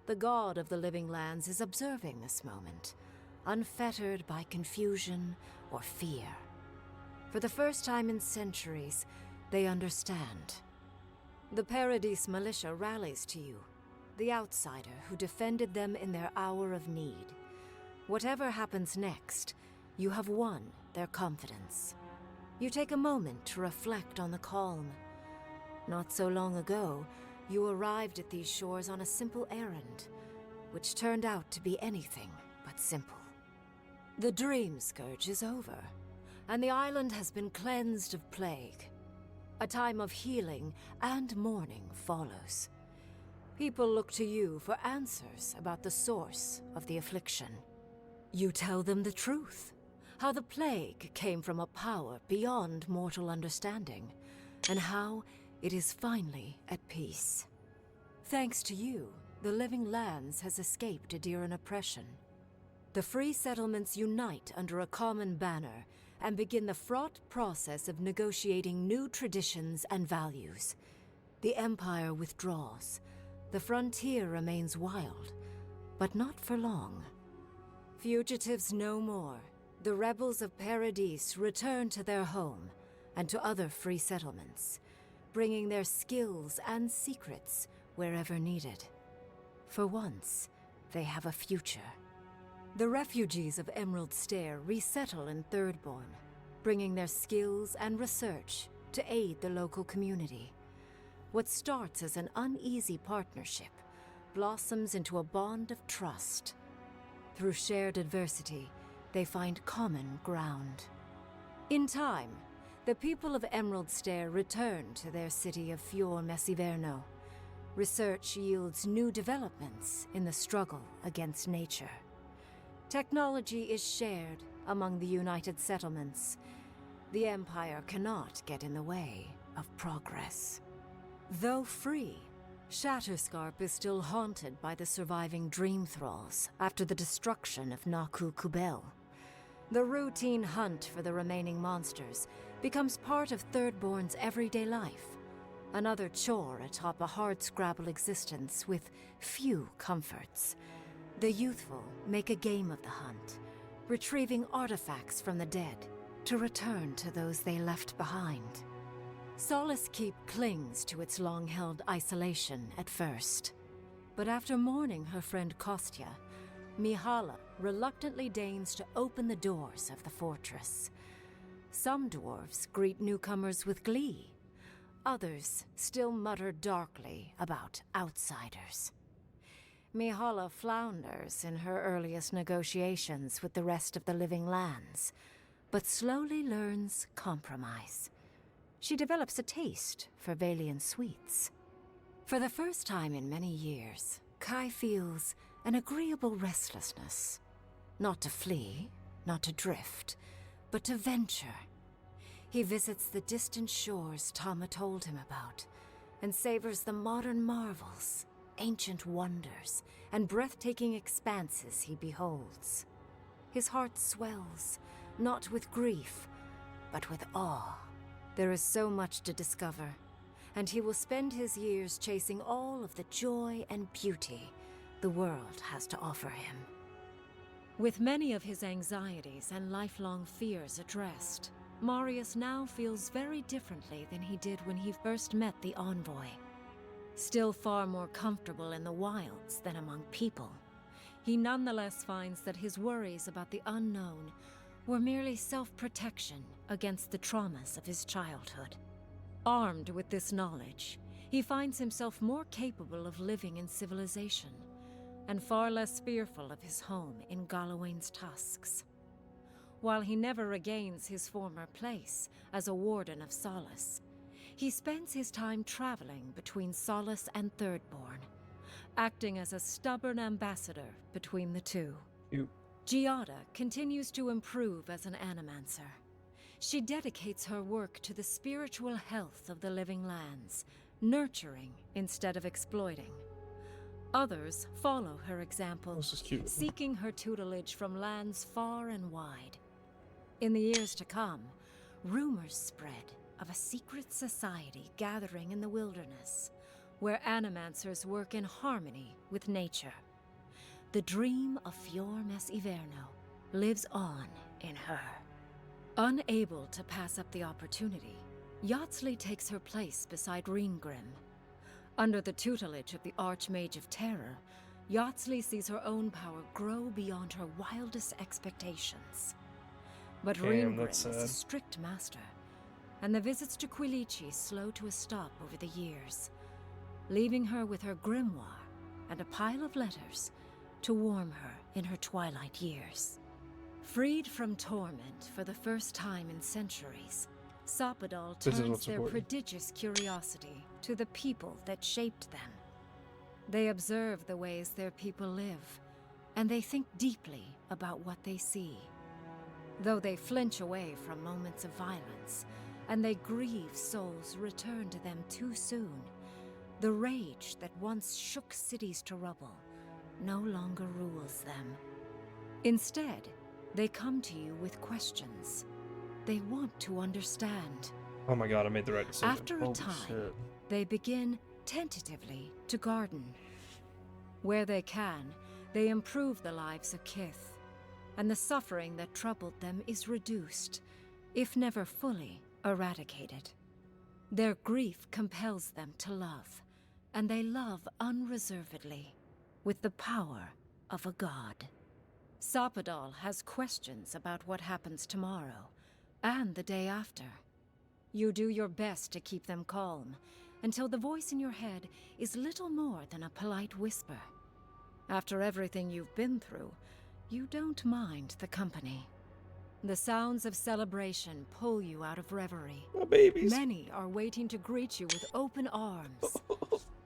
The god of the living lands is observing this moment, unfettered by confusion or fear. For the first time in centuries, they understand. The Paradis militia rallies to you, the outsider who defended them in their hour of need. Whatever happens next, you have won their confidence. You take a moment to reflect on the calm. Not so long ago, you arrived at these shores on a simple errand, which turned out to be anything but simple. The Dream Scourge is over, and the island has been cleansed of plague. A time of healing and mourning follows. People look to you for answers about the source of the affliction. You tell them the truth, how the plague came from a power beyond mortal understanding, and how it is finally at peace. Thanks to you, the Living Lands has escaped Adiran oppression. The free settlements unite under a common banner and begin the fraught process of negotiating new traditions and values. The Empire withdraws. The frontier remains wild, but not for long. Fugitives no more. The rebels of Paradis return to their home and to other free settlements, bringing their skills and secrets wherever needed. For once, they have a future. The refugees of Emerald Stair resettle in Thirdborn, bringing their skills and research to aid the local community. What starts as an uneasy partnership blossoms into a bond of trust. Through shared adversity, they find common ground. In time, the people of Emerald Stair return to their city of Fior Messiverno. Research yields new developments in the struggle against nature. Technology is shared among the united settlements. The Empire cannot get in the way of progress. Though free, Shatterscarp is still haunted by the surviving Dream Thralls after the destruction of Naku Kubel. The routine hunt for the remaining monsters becomes part of Thirdborn's everyday life, another chore atop a hardscrabble existence with few comforts. The youthful make a game of the hunt, retrieving artifacts from the dead to return to those they left behind. Solace Keep clings to its long-held isolation at first. But after mourning her friend Kostya, Mihala reluctantly deigns to open the doors of the fortress. Some dwarves greet newcomers with glee, others still mutter darkly about outsiders. Mihala flounders in her earliest negotiations with the rest of the living lands, but slowly learns compromise. She develops a taste for Valian sweets. For the first time in many years, Kai feels an agreeable restlessness. Not to flee, not to drift, but to venture. He visits the distant shores Tama told him about, and savors the modern marvels, ancient wonders, and breathtaking expanses he beholds. His heart swells, not with grief, but with awe. There is so much to discover, and he will spend his years chasing all of the joy and beauty the world has to offer him. With many of his anxieties and lifelong fears addressed, Marius now feels very differently than he did when he first met the envoy. Still far more comfortable in the wilds than among people, he nonetheless finds that his worries about the unknown were merely self-protection against the traumas of his childhood. Armed with this knowledge, he finds himself more capable of living in civilization, and far less fearful of his home in Galawain's tusks. While he never regains his former place as a warden of Solace, he spends his time traveling between Solace and Thirdborn, acting as a stubborn ambassador between the two. Giada continues to improve as an animancer. She dedicates her work to the spiritual health of the living lands, nurturing instead of exploiting. Others follow her example, seeking her tutelage from lands far and wide. In the years to come, rumors spread of a secret society gathering in the wilderness, where animancers work in harmony with nature. The dream of Fior Mes Iverno lives on in her. Unable to pass up the opportunity, Yatsley takes her place beside Ringrim. Under the tutelage of the Archmage of Terror, Yatsley sees her own power grow beyond her wildest expectations. But Ringrim is a strict master, and the visits to Quilici slow to a stop over the years, leaving her with her grimoire and a pile of letters to warm her in her twilight years. Freed from torment for the first time in centuries, Sopadal turns their prodigious curiosity to the people that shaped them. They observe the ways their people live, and they think deeply about what they see. Though they flinch away from moments of violence, and they grieve souls returned to them too soon, the rage that once shook cities to rubble no longer rules them. Instead, they come to you with questions. They want to understand. Oh my god, I made the right decision. After a time, they begin tentatively to garden. Where they can, they improve the lives of Kith, and the suffering that troubled them is reduced, if never fully eradicated. Their grief compels them to love, and they love unreservedly, with the power of a god. Sopadal has questions about what happens tomorrow, and the day after. You do your best to keep them calm, until the voice in your head is little more than a polite whisper. After everything you've been through, you don't mind the company. The sounds of celebration pull you out of reverie. Oh, babies. Many are waiting to greet you with open arms.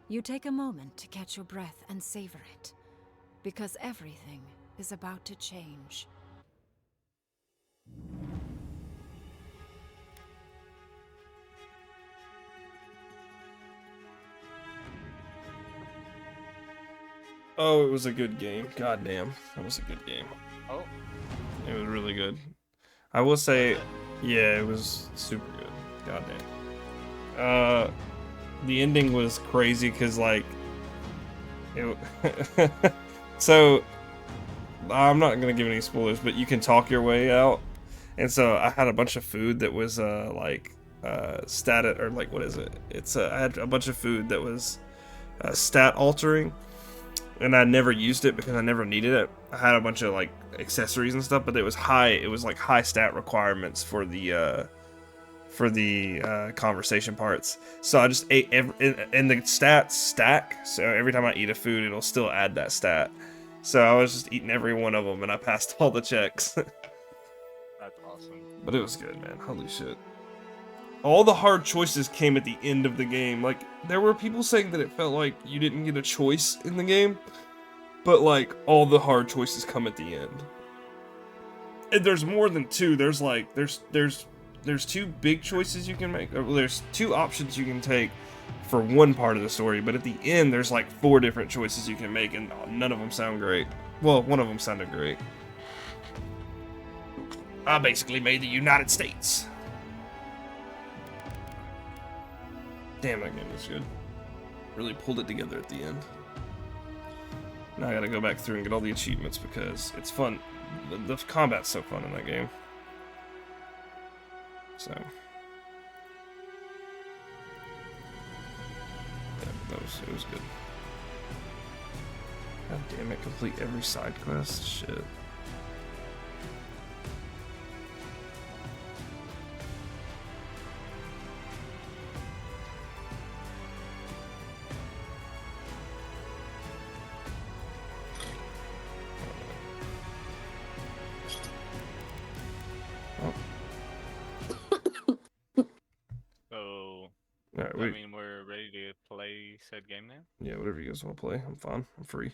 You take a moment to catch your breath and savor it, because everything is about to change. Oh, it was a good game. God damn, that was a good game. Oh. It was really good. I will say, yeah, it was super good. God damn. The ending was crazy because, like, it, so I'm not gonna give any spoilers, but you can talk your way out. And so I had a bunch of food that was status, or like, what is it? It's I had a bunch of food that was stat altering, and I never used it because I never needed it. I had a bunch of like accessories and stuff, but it was like high stat requirements for the for the conversation parts. So I just ate and the stats stack. So every time I eat a food, it'll still add that stat. So I was just eating every one of them, and I passed all the checks. That's awesome. But it was good, man. Holy shit. All the hard choices came at the end of the game. Like, there were people saying that it felt like you didn't get a choice in the game, but like all the hard choices come at the end. And there's more than two. There's like there's two big choices you can make. Or there's two options you can take for one part of the story, but at the end there's like 4 different choices you can make, and none of them sound great. Well, one of them sounded great. I basically made the United States. Damn, that game was good. Really pulled it together at the end. Now I gotta go back through and get all the achievements because it's fun. The combat's so fun in that game. So. Yeah, it was good. God damn it, complete every side quest? Shit. So, Alright, does that mean we're ready to play said game now? Yeah, whatever you guys want to play. I'm fine. I'm free.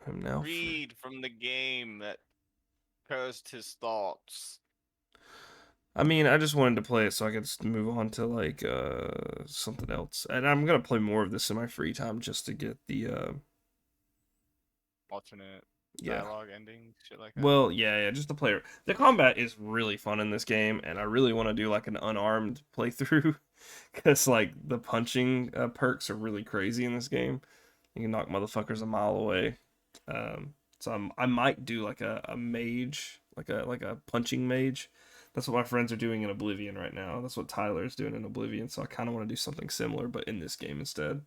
I'm now free. Read from the game that posed his thoughts. I mean, I just wanted to play it so I could just move on to, like, something else. And I'm gonna play more of this in my free time just to get the, Alternate yeah. dialogue ending, shit like that. Well, yeah, just the player. The combat is really fun in this game, and I really want to do, like, an unarmed playthrough. Because, like, the punching perks are really crazy in this game. You can knock motherfuckers a mile away. So I might do, like, a mage, like a punching mage. That's what my friends are doing in Oblivion right now. That's what Tyler's doing in Oblivion, so I kind of want to do something similar, but in this game instead.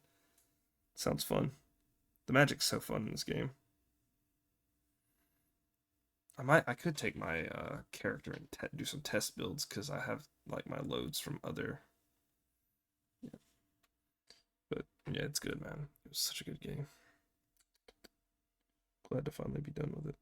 Sounds fun. The magic's so fun in this game. I could take my character and do some test builds, because I have, like, my loads from other... Yeah. But, yeah, it's good, man. It was such a good game. Glad to finally be done with it.